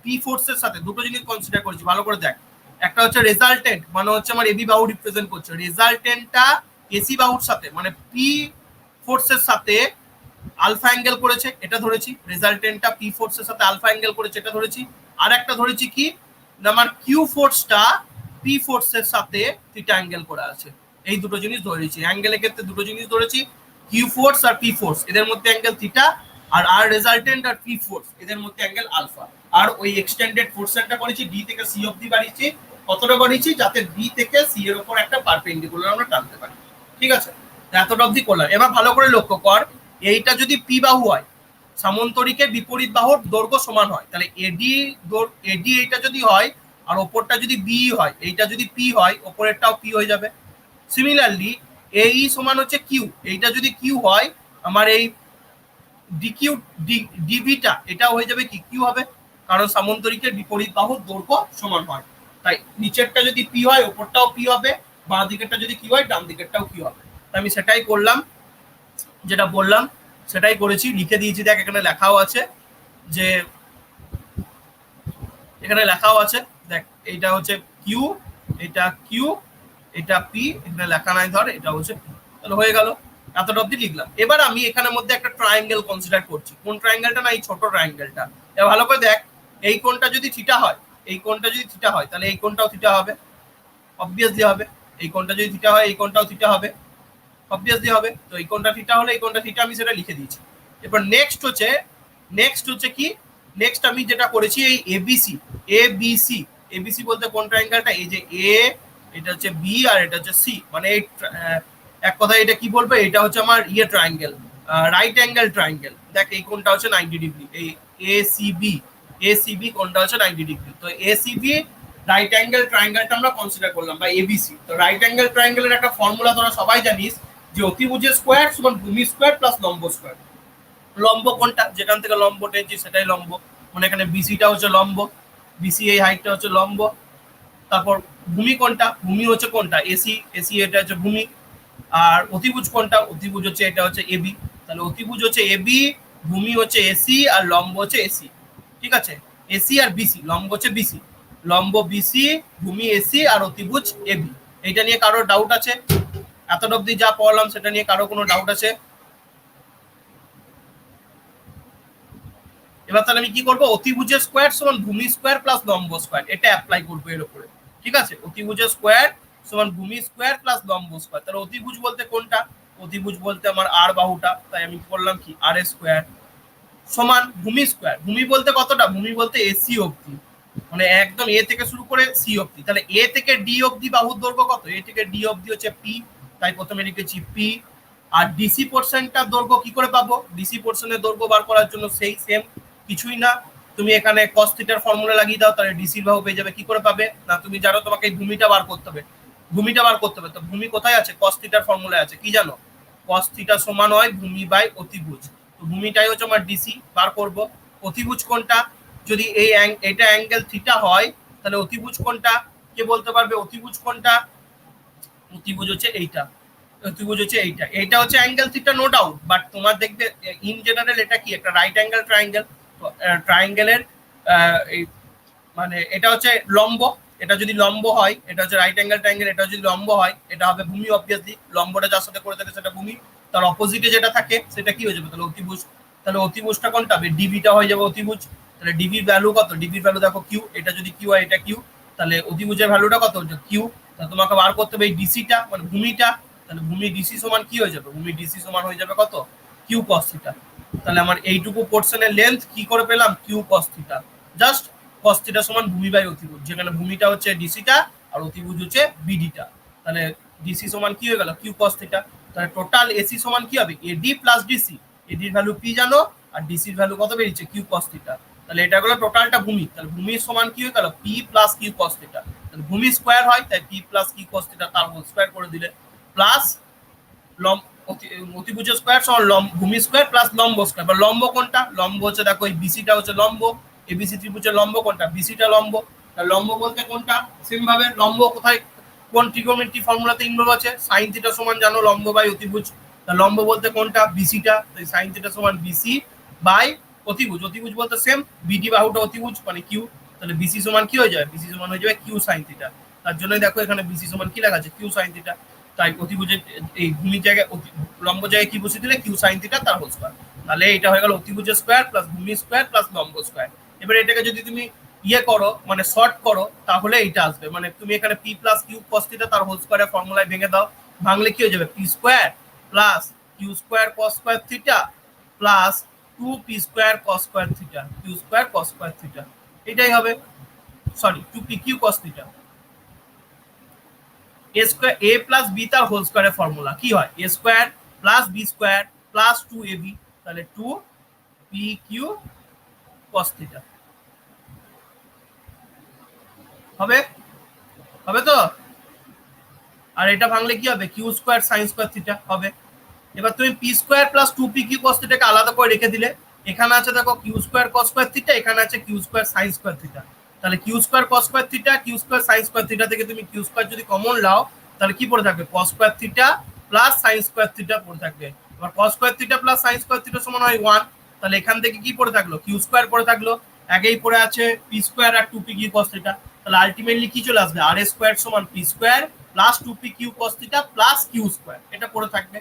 পি ফোর্সের সাথে, দুটো জিনিস কনসিডার করেছি, ভালো করে দেখ। একটা হচ্ছে রেজাল্টেন্ট, মানে হচ্ছে আমার এবি বাহু রিপ্রেজেন্ট করছে, রেজাল্টেন্টটা এসি বাহুর সাথে মানে পি ফোর্সের সাথে আলফা অ্যাঙ্গেল করেছে, এটা ধরেছি। রেজাল্টেন্টটা পি ফোর্সের সাথে আলফা অ্যাঙ্গেল করেছে, এটা ধরেছি। আর একটা ধরেছি কি, আমার কিউ ফোর্সটা পি ফোর্সের সাথে থিটা অ্যাঙ্গেল করে আছে। এই দুটো জিনিস ধরেছি অ্যাঙ্গেলের ক্ষেত্রে, দুটো জিনিস ধরেছি, কিউ ফোর্স আর পি ফোর্স, এদের মধ্যে অ্যাঙ্গেল থিটা, আর রেজাল্টেন্ট আর পি ফোর্স এদের মধ্যে অ্যাঙ্গেল আলফা। আর ওই এক্সটেন্ডেড পোর্শনটা করেছি ডি থেকে সি অবধি বাড়িয়েছি, কতটা বাড়িয়েছি যাতে বি থেকে সি এর উপর একটা পারপেন্ডিকুলার আমরা টানতে পারি, ঠিক আছে। এতটা অবধি করলাম। এবার ভালো করে লক্ষ্য কর, এইটা যদি পি বাহু হয়, সামন্তরিকের বিপরীত বাহুর দৈর্ঘ্য সমান হয়, তাহলে এডি এইটা যদি হয় আর ওপরটা যদি বি হয়, এইটা যদি পি হয় ওপরেরটাও পি হয়ে যাবে। সিমিলারলি এই সমান হচ্ছে কিউ, এইটা যদি কিউ হয় আমার এই ডিকিউ ডিভিটা এটা হয়ে যাবে কি কিউ হবে, কারণ সামন্তরিকের বিপরীত বাহুর দৈর্ঘ্য সমান হয়। তাই নিচেরটা যদি পি হয় ওপরটাও পি হবে, বাঁ দিকেরটা যদি কিউ হয় ডান দিকেরটাও কিউ হবে। তাই আমি সেটাই করলাম, যেটা বললাম সেটাই করেছি, লিখে দিয়েছি। দেখ এখানে লেখাও আছে, যে এখানে লেখাও আছে, দেখ এইটা হচ্ছে কিউ, এটা কিউ, এটা পি, এখানে লেখা নাই ধর, এটা হচ্ছে পি। তাহলে হয়ে গেল, এতটা অব্দি লিখলাম। এবার আমি এখানের মধ্যে একটা ট্রায়াঙ্গেল কনসিডার করছি। কোন ট্রায়াঙ্গেলটা না, এই ছোট ট্রায়াঙ্গেলটা। এবার ভালো করে দেখ, এই কোণটা যদি থিটা হয়, এই কোণটা যদি থিটা হয় তাহলে এই কোণটাও থিটা হবে, অবভিয়াসলি হবে। এই কোণটা যদি থিটা হয় এই কোণটাও থিটা হবে, অবভিয়াসলি হবে। তো এই কোণটা থিটা হলে এই কোণটা থিটা, আমি সেটা লিখে দিয়েছি। এবার নেক্সট হচ্ছে কি, নেক্সট আমি যেটা করেছি এই এবিসি, এবিসি বলতে কোন ট্রায়াঙ্গেলটা, এই যে এ, এটা হচ্ছে বি আর এটা হচ্ছে সি, মানে এই এক কথায় এটা কি বলবো, এটা হচ্ছে আমার ট্রায়াঙ্গেল, রাইট অ্যাঙ্গেল ট্রায়াঙ্গেল। দেখ এই কোণটা হচ্ছে 90 ডিগ্রি, এই এসিবি কোণটা হচ্ছে 90 ডিগ্রি। তো এসিবি রাইট অ্যাঙ্গেল ট্রায়াঙ্গেলটা আমরা কনসিডার করলাম, বা এবিসি। তো রাইট অ্যাঙ্গেল ট্রায়াঙ্গেলের একটা ফর্মুলা তোরা সবাই জানিস, যে অতিভুজের স্কোয়ার সমান ভূমি স্কোয়ার প্লাস লম্ব স্কোয়ার। লম্ব কোনটা, যেখান থেকে লম্ব টেনছি সেটাই লম্ব, মানে এখানে বিসিটা হচ্ছে লম্ব, বিসি এই হাইটটা হচ্ছে লম্ব। তারপর ভূমি কোনটা, ভূমি হচ্ছে কোনটা এসি এটা হচ্ছে ভূমি। আর অতিভুজ কোনটা, অতিভুজ হচ্ছে এটা হচ্ছে এবি। তাহলে অতিভুজ হচ্ছে এবি, ভূমি হচ্ছে এসি আর লম্ব হচ্ছে এসি, ঠিক আছে। এসি আর বিসি, লম্ব হচ্ছে বিসি, লম্ব বিসি, ভূমি এসি আর অতিভুজ এবি। এইটা নিয়ে কারো ডাউট আছে? এতটা অব্দি যা পড়লাম সেটা নিয়ে কারো কোনো ডাউট আছে? এবার তাহলে আমি কি করবো, অতিভুজের স্কোয়ার সমান ভূমি স্কোয়ার প্লাস লম্ব স্কোয়ার, এটা অ্যাপ্লাই করবো এর উপরে, ঠিক আছে। অতিভুজের স্কোয়ার সমান ভূমি স্কোয়ার প্লাস লম্ব স্কোয়ার। তাহলে অতিভুজ বলতে কোনটা, অতিভুজ বলতে আমার আর বাহুটা, তাই আমি করলাম কি আর স্কোয়ার সমান ভূমি স্কোয়ার। ভূমি বলতে কতটা, ভূমি বলতে এসি অব্দি, মানে একদম এ থেকে শুরু করে সি অব্দি। তাহলে এ থেকে ডি অব্দি বাহুর দৈর্ঘ্য কত, এ থেকে ডি অব্দি হচ্ছে পি, তাই প্রথমে লিখেছি পি। আর ডিসি পোর্শনটার দৈর্ঘ্য কি করে পাবো, ডিসি পোর্শনের দৈর্ঘ্য বার করার জন্য সেই সেম, কিছুই না, তুমি এখানে কস থিটার ফর্মুলা লাগিয়ে দাও, তাহলে ডিসির বাহু পেয়ে যাবে। কি করে পাবে না, তুমি জানো তোমাকে এই ভূমিটা বার করতে হবে, ভূমিটা বার করতে হবে। তো ভূমি কোথায় আছে, কস থিটার ফর্মুলা আছে, কি জানো, কস থিটা সমান হয় ভূমি বাই অতিভুজ। তো ভূমিটাই হচ্ছে আমার ডিসি, বার করব। অতিভুজ কোনটা, যদি এটা অ্যাঙ্গেল থিটা হয় তাহলে অতিভুজ কোনটা, কে বলতে পারবে অতিভুজ কোনটা, অতিভুজ হচ্ছে এইটা, অতিভুজ হচ্ছে এইটা, এইটা হচ্ছে angle theta no doubt, but তোমার দেখবে ইন জেনারেল এটা কি একটা রাইট অ্যাঙ্গেল ট্রায়াঙ্গেল। ট্রায়াঙ্গেলের মানে এটা হচ্ছে লম্ব, এটা যদি লম্ব হয়, এটা হচ্ছে রাইট অ্যাঙ্গেল ট্রায়াঙ্গেল, এটা যদি লম্ব হয় এটা হবে ভূমি অবভিয়াসলি, লম্বটা যার সাথে করে থাকে সেটা ভূমি, তার অপোজিটে যেটা থাকে সেটা কি হয়ে যাবে তাহলে অতিভুজ। তাহলে অতিভুজটা কোনটা হবে, ডিবিটা হয়ে যাবে অতিভুজ। তাহলে ডিবির ভ্যালু কত, ডিবির ভ্যালু দেখো কিউ, এটা যদি কিউ হয় এটা কিউ, তাহলে অতিভুজের ভ্যালুটা কত হচ্ছে কিউ। তাহলে তোমাকে বার করতে হবে এই ডিসিটা মানে ভূমিটা, তাহলে ভূমি ডিসি সমান কি হয়ে যাবে, ভূমি ডিসি সমান হয়ে যাবে কত কিউ কস থিটা। তাহলে আমার এইটুকু পোর্শনের লেন্থ কি করে পেলাম Q cos theta, just cos theta সমান ভূমি বাই অতিভুজ, যেখানে ভূমিটা হচ্ছে ডিসিটা আর অতিভুজ হচ্ছে বিডিটা। তাহলে ডিসি সমান কি হয়ে গেল কিউ কস থিটা। তাহলে টোটাল এসি সমান কি হবে এডি প্লাস ডিসি, এডির ভ্যালু পি জানো আর ডিসির ভ্যালু কত বেরিয়েছে কিউ কস থিটা। তাহলে এটা হলো টোটালটা ভূমি, তাহলে ভূমির সমান কি হয়ে গেল P plus Q cos theta. তাহলে ভূমি স্কোয়ার হয় তাই P plus Q cos theta তার হোল স্কোয়ার করে দিলে, প্লাস অতিভুজ স্কোয়ার সমান ভূমি স্কোয়ার প্লাস লম্ব স্কোয়ার। বা লম্ব কোনটা, লম্ব হচ্ছে দেখো এই বিসিটা হচ্ছে লম্ব, এবিসি ত্রিভুজের লম্ব কোনটা বিসিটা লম্ব। লম্ব বলতে কোনটা, সেম ভাবে লম্ব কোথায় কোন ট্রিগোনোমেট্রি ফর্মুলাতে ইনভলভ আছে, সাইন থিটা সমান জানো লম্ব বাই অতিভুজ। লম্ব বলতে কোনটা বিসিটা, তাই সাইন থিটা সমান বিসি বাই অতিভুজ। অতিভুজ বলতে সেম বিডি বাহুটা অতিভুজ মানে কিউ, তাহলে বিসি সমান কি হয়ে যাবে, বিসি সমান হয়ে যাবে কিউ সাইন থিটা। তার জন্যই দেখো এখানে বিসি সমান কি লেখা আছে কিউ সাইন থিটা। তাই অতিভুজের এই ভূমির জায়গায় লম্ব জায়গায় কি বসিয়ে দিলে কিউ সাইন থিটা তার হোল স্কয়ার। তাহলে এটা হয়ে গেল অতিভুজের স্কয়ার প্লাস ভূমি স্কয়ার প্লাস লম্ব স্কয়ার। এবার এটাকে যদি তুমি ইয়ে করো মানে শর্ট করো তাহলে এইটা আসবে, মানে তুমি এখানে P plus Q cos theta তার হোল স্কয়ারের ফর্মুলায় ভেঙে দাও, ভাঙলে কি হয়ে যাবে P square plus Q square cos square theta plus 2 P square cos square theta, Q square cos square theta, এটাই হবে sorry 2 P Q cos theta. a square a plus b তার হোল স্কয়ারের ফর্মুলা কি হয় a square plus b square plus 2ab, তাহলে 2pq cos theta হবে, হবে তো। আর এটা ভাঙলে কি হবে Q square sine square theta হবে। এবার তুমি P square plus 2pq cos থিটাকে আলাদা করে রেখে দিলে, এখানে আছে দেখো Q square cos square theta, এখানে আছে Q square sine square theta. তাহলে Q square cos square theta Q square sine square theta থেকে তুমি কিউ স্কয়ার যদি কমন লাও তাহলে কি পড়ে থাকবে cos square theta plus sign square theta পড়ে থাকবে। এবার cos square theta plus sign square theta সমান হয় 1, তাহলে এখান থেকে কি পড়ে থাকলো কিউ স্কয়ার পড়ে থাকলো, আগেই পড়ে আছে পি স্কয়ার আর 2pq cos থিটা। তাহলে আলটিমেটলি কি চলে আসবে আর স্কয়ার সমান P square plus 2pq cos theta plus Q square, এটা পড়ে থাকবে।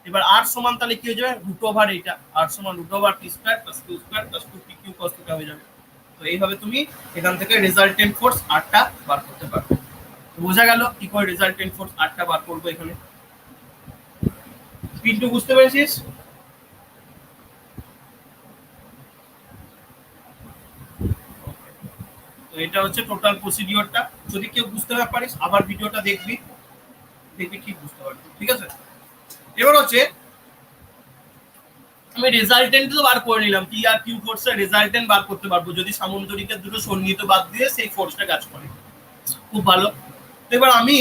এবার আর সমান তাহলে কি হয়ে যাবে রুট ওভার, এটা আর সমান root over P square plus Q square plus 2pq cos theta হয়ে যাবে। তো এইভাবে তুমি এখান থেকে রেজাল্টেন্ট ফোর্স 8টা বার করতে পারবে। তো বোঝা গেল কি করে রেজাল্টেন্ট ফোর্স 8টা বার করব এখানে। পিন্টু বুঝতে পেরেছিস? তো এটা হচ্ছে টোটাল প্রসিডিওরটা, যদি কেউ বুঝতে না পারিস আবার ভিডিওটা দেখবি, দেখবি ঠিক বুঝতে পারবি, ঠিক আছে। এবার হচ্ছে আমি রেজাল্টেন্ট তো বার করে নিলাম, পি আর কিউ ফোর্সের রেজাল্টেন্ট বার করতে পারবো যদি সামন্তরিকের দুটো সন্নিহিত বাদ দিয়ে সেই ফোর্সটা কাজ করে, খুব ভালো। তো এবার আমি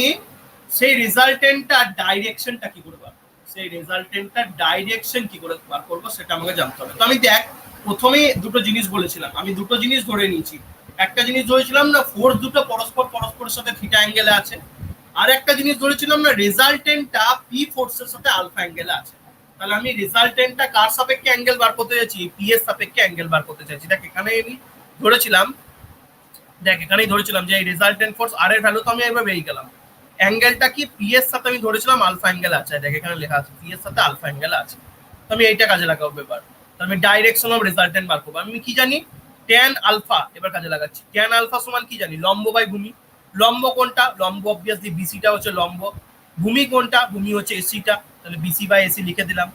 সেই রেজাল্টেন্টটা ডাইরেকশনটা কি করে বার করবো, সেই রেজাল্টেন্টটা ডাইরেকশন কি করে বার করবো সেটা আমাকে জানতে হবে। তো আমি দেখ প্রথমেই দুটো জিনিস বলেছিলাম, আমি দুটো জিনিস ধরে নিয়েছি। একটা জিনিস ধরেছিলাম না ফোর্স দুটো পরস্পরের সাথে থিটা অ্যাঙ্গেলে আছে, আর একটা জিনিস ধরেছিলাম না রেজাল্টেন্টটা পি ফোর্সের সাথে আলফা অ্যাঙ্গেলে আছে। তাহলে আমি রেজাল্টেন্টটা কার সাপেক্ষে অ্যাঙ্গেল বার করতে চাইছি, পি এর সাপেক্ষে অ্যাঙ্গেল বার করতে চাইছি। দেখ এখানে আমি ধরেছিলাম, দেখ এখানেই ধরেছিলাম যে এই রেজাল্টেন্ট ফোর্স আর এর ভ্যালু তো আমি একবার বেরিয়ে গেলাম, অ্যাঙ্গেলটা কি পি এর সাথে আমি ধরেছিলাম আলফা অ্যাঙ্গেল আছে, দেখ এখানে লেখা আছে পি এর সাথে আলফা অ্যাঙ্গেল আছে। তো আমি এইটা কাজে লাগাবো এবার, আমি ডাইরেকশন অফ রেজাল্টেন্ট বার করবো। আমি কি জানি ট্যান আলফা, এবার কাজে লাগাচ্ছি ট্যান আলফা সমান কি জানি লম্ব বাই ভূমি। লম্ব কোনটা, লম্ব অবভিয়াসলি বিসিটা হচ্ছে লম্ব। ভূমি কোনটা, ভূমি হচ্ছে এসিটা, তাহলে বিসি বাই এসি লিখে দিলাম।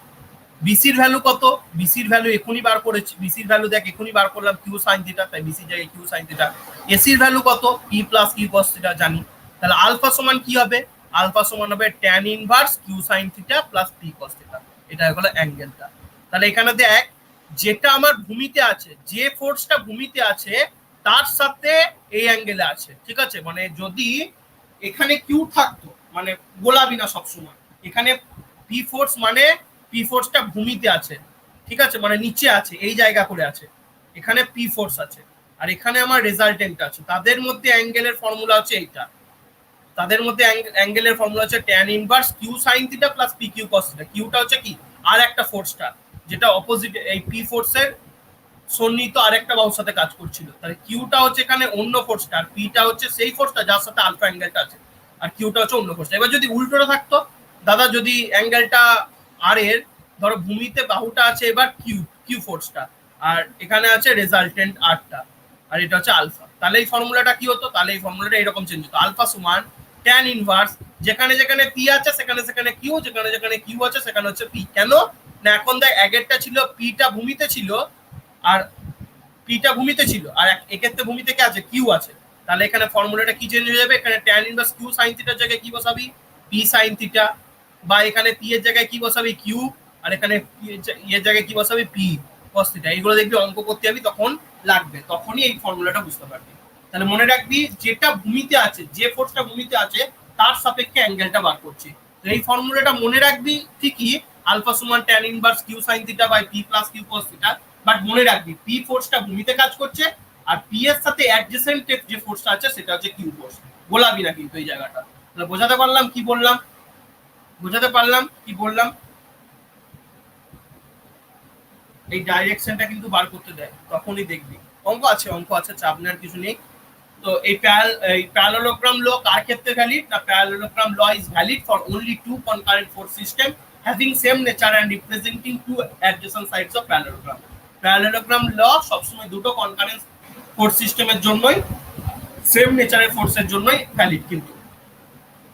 বিসির ভ্যালু কত, বিসির ভ্যালু এখনই বার করেছি, বিসির ভ্যালু দেখ এখনই বার করলাম কিউ সাইন থিটা, তাই বিসি জায়গায় কিউ সাইন থিটা। এসির ভ্যালু কত P plus Q cos theta জানি, তাহলে আলফা সমান কি হবে, আলফা সমান হবে tan inverse Q sine theta plus P cos theta, এটা হলো অ্যাঙ্গেলটা। তাহলে এখানে দেখ যেটা আমার ভূমিতে আছে, যে ফোর্সটা ভূমিতে আছে তার সাথে এই অ্যাঙ্গেলে আছে, ঠিক আছে। মানে যদি এখানে কিউ থাকতো মানে গোলাবি না সবসময়, এখানে পি ফোর্স মানে পি ফোর্সটা ভূমিতে আছে, ঠিক আছে, মানে নিচে আছে এই জায়গা করে আছে, এখানে পি ফোর্স আছে আর এখানে আমার রেজাল্টেন্ট আছে, তাদের মধ্যে অ্যাঙ্গেলের ফর্মুলা হচ্ছে এইটা, তাদের মধ্যে অ্যাঙ্গেলের ফর্মুলা হচ্ছে tan inverse Q sine theta plus P Q cos theta. কিউটা হচ্ছে কি আর একটা ফোর্সটা যেটা অপোজিট এই পি ফোর্সের সন্নিহিত আরেকটা বাহুর সাথে কাজ করছিল। তাহলে কিউটা হচ্ছে এখানে অন্য ফোর্সটা, আর পিটা হচ্ছে সেই ফোর্সটা যার সাথে আলফা অ্যাঙ্গেলটা আছে, আর কিউটা হচ্ছে অন্য ফোর্সটা। এবার যদি উল্টোটা থাকতো, দাদা যদি অ্যাঙ্গেলটা আর এর ধরো ভূমিতে বাহুটা আছে এবার কিউ কিউ ফোর্সটা, আর এখানে আছে রেজাল্টেন্ট আরটা, আর এটা হচ্ছে আলফা, তাহলে এই ফর্মুলাটা কি হতো? তাহলে এই ফর্মুলাটা এরকম চেঞ্জ হতো, আলফা সমান ট্যান ইনভার্স যেখানে যেখানে পি আছে সেখানে সেখানে কিউ, যেখানে যেখানে কিউ আছে সেখানে হচ্ছে পি। কেন না এখন দেখ আগেরটা ছিল পিটা ভূমিতে ছিল, আর পিটা ভূমিতে ছিল, আর এক্ষেত্রে ভূমিতে কে আছে? কিউ আছে। তাহলে এখানে ফর্মুলাটা কি চেঞ্জ হয়ে যাবে? এখানে ট্যান ইনভার্স কিউ সাইন থিটার জায়গায় কি বসাবি? পি সাইন থিটা, বা এখানে পি এর জায়গায় কি বসাবি? কিউ, আর এখানে এর জায়গায় কি বসাবি? P cos theta. এইগুলো দেখবি অঙ্ক করতে যাবি তখন লাগবে, তখনই এই ফর্মুলাটা বুঝতে পারবি। তাহলে মনে রাখবি যেটা ভূমিতে আছে, যে ফোর্সটা ভূমিতে আছে তার সাপেক্ষে অ্যাঙ্গেলটা বার করছি। তো এই ফর্মুলাটা মনে রাখবি ঠিকই, আলফা সমান tan inverse Q sine theta by P plus Q cos theta. But মনে রাখবি পি ফোর্সটা ভূমিতে কাজ করছে, আর পি এর সাথে অ্যাডজেসেন্ট যে ফোর্সটা আছে সেটা হচ্ছে কিউ ফোর্স। গোলাবি না কিন্তু এই জায়গাটা। তাহলে বোঝাতে পারলাম কি বললাম? বোঝাতে পারলাম কি বললাম? এই ডাইরেকশনটা কিন্তু বার করতে দেয়, তখনই দেখবি। অঙ্ক আছে, অঙ্ক আছে, চাপ নেওয়ার কিছু নেই। তো এই প্যারালোগ্রাম ল কার ক্ষেত্রে ভ্যালিড? না parallelogram law is valid for only two concurrent force system having same nature and representing two adjacent sides of parallelogram. Parallelogram law সবসময় দুটো কনকারেন্ট ফোর্স সিস্টেমের জন্যই, সেম নেচারের ফোর্সের জন্যই ভ্যালিড। কিন্তু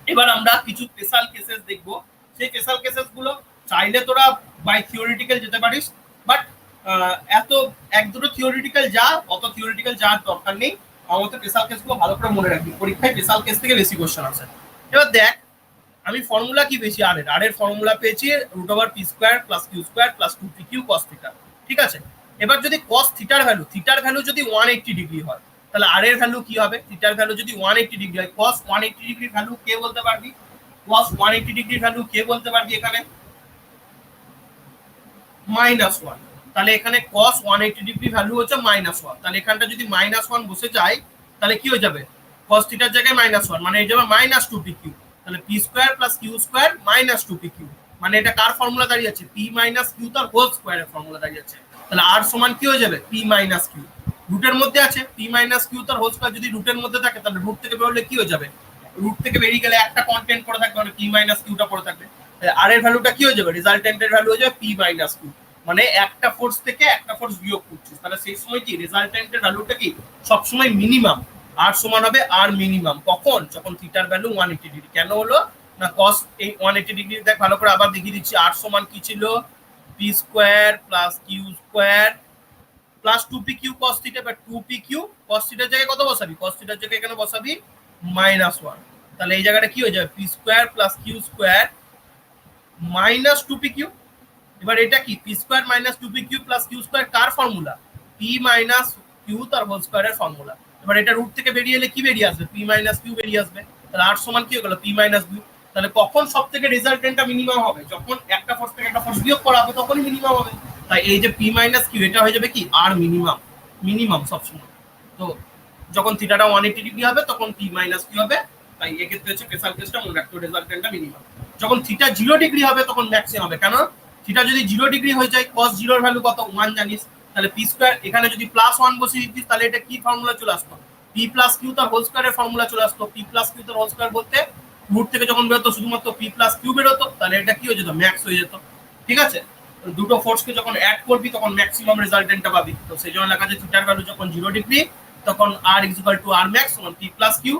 এবার আমরা কিছু স্পেশাল কেসেস দেখবো। সেই স্পেশাল কেসেস গুলো চাইলে তোরা বাই থিওরিটিক্যাল যেতে পারিস, বাট এত এক দুটো থিওরিটিক্যাল যা, অত থিওরিটিক্যাল যাওয়ার দরকার নেই। আমার মতো স্পেশাল কেসগুলো ভালো করে মনে রাখবি, পরীক্ষায় স্পেশাল কেস থেকে বেশি কোশ্চেন আসে। এবার দেখ আমি ফর্মুলা কি পেয়েছি আর এর ফর্মুলা পেয়েছি root over P square plus Q square plus 2p Q cos theta. ঠিক আছে, এবার যদি কস থিটার ভ্যালু যদি 180 ডিগ্রি হয়, তাহলে আর এর ভ্যালু কি হবে? থিটার ভ্যালু যদি 180 ডিগ্রি হয়, কস 180 ডিগ্রির ভ্যালু কে বলতে পারবি? কস 180 ডিগ্রির ভ্যালু কে বলতে পারবি? এখানে -1। তাহলে এখানে cos 180 ডিগ্রি ভ্যালু হচ্ছে -1। তাহলে এখানটা যদি -1 বসে যায় তাহলে কি হয়ে যাবে? cos থিটার জায়গায় -1 মানে এই যাবে -2pq। তাহলে p square plus q square -2pq, মানে এটা কার ফর্মুলা দাঁড়িয়েছে? p q তার হোল স্কয়ারের ফর্মুলা দাঁড়িয়েছে। তাহলে r সমান কি হয়ে যাবে? p q। রুটের মধ্যে আছে p q তার হোল স্কয়ার, যদি রুটের মধ্যে থাকে তাহলে রুট থেকে বেরোলে কি হয়ে যাবে? রুট থেকে বেরিয়ে গেলে একটা কন্টেন্ট পড়ে থাকবে, মানে p q টা পড়ে থাকবে। আর এর ভ্যালুটা কি হয়ে যাবে? রেজাল্টেন্টের ভ্যালু হয়ে যাবে p q, মানে একটা ফোর্স থেকে একটা ফোর্স বিয়োগ করছিস, তাহলে সেই সময় কি রেজাল্টেন্টের ভ্যালুটা কি সবসময় মিনিমাম, আর সমান হবে আর মিনিমাম। কখন? যখন থিটার ভ্যালু 180 ডিগ্রি। কেন হলো না কস এই 180 ডিগ্রি দেখ ভালো করে আবার দেখিয়ে দিচ্ছি। আর সমান কি ছিল? P square plus Q square plus 2pq cos theta, বা 2pq cos থিটার জায়গায় কত বসাবি? cos থিটার জায়গায় এখানে বসাবি -1। তাহলে এই জায়গাটা কি হয়ে যাবে? P square plus Q square -2pq। এবার এটা কি? P square minus 2pq plus Q square কার ফর্মুলা? পি মাইনাস কিউ তার হোল স্কোয়ারের ফর্মুলা। এবার এটা রুট থেকে বেরিয়ে এলে কি বেরিয়ে আসবে? পি মাইনাস কিউ বেরিয়ে আসবে। তাহলে আর সমান কি হয়ে গেল? P minus q. তাহলে কখন সব থেকে রেজাল্টেন্টটা মিনিমাম হবে? যখন একটা ফোর্স থেকে একটা ফোর্স বিয়োগ করা হবে তখনই মিনিমাম হবে। তাই এই যে পি মাইনাস কিউ এটা হয়ে যাবে কি আর মিনিমাম, মিনিমাম সবসময়। তো যখন থিটাটা 180 ডিগ্রি হবে তখন পি মাইনাস কিউ হবে। তাই এক্ষেত্রে হচ্ছে স্পেশাল কেসটা মনে রাখতে হবে, রেজাল্টেন্টটা মিনিমাম। যখন থিটা 0 ডিগ্রি হবে তখন ম্যাক্সিমাম হবে। কেন? থিটা যদি 0 ডিগ্রি হয়ে যায়, cos 0 এর ভ্যালু কত? 1 জানিস। তাহলে পি স্কয়ার এখানে যদি +1 বসিয়ে দিতিস তাহলে এটা কি ফর্মুলা চলে আসতো? পি প্লাস কিউ তার হোল স্কয়ারের ফর্মুলা চলে আসতো। পি প্লাস কিউ তার হোল স্কয়ার বলতে রুট থেকে যখন বেরোতো শুধুমাত্র পি প্লাস কিউ বেরোতো, তাহলে এটা কি হয়ে যেত? ম্যাক্স হয়ে যেত। ঠিক আছে, দুটো ফোর্সকে যখন অ্যাড করবি তখন ম্যাক্সিমাম রেজাল্টেন্টটা পাবি। তো সেই জন্য লেখা আছে থিটার ভ্যালু যখন 0 ডিগ্রি তখন r = r max সমান p প্লাস কিউ।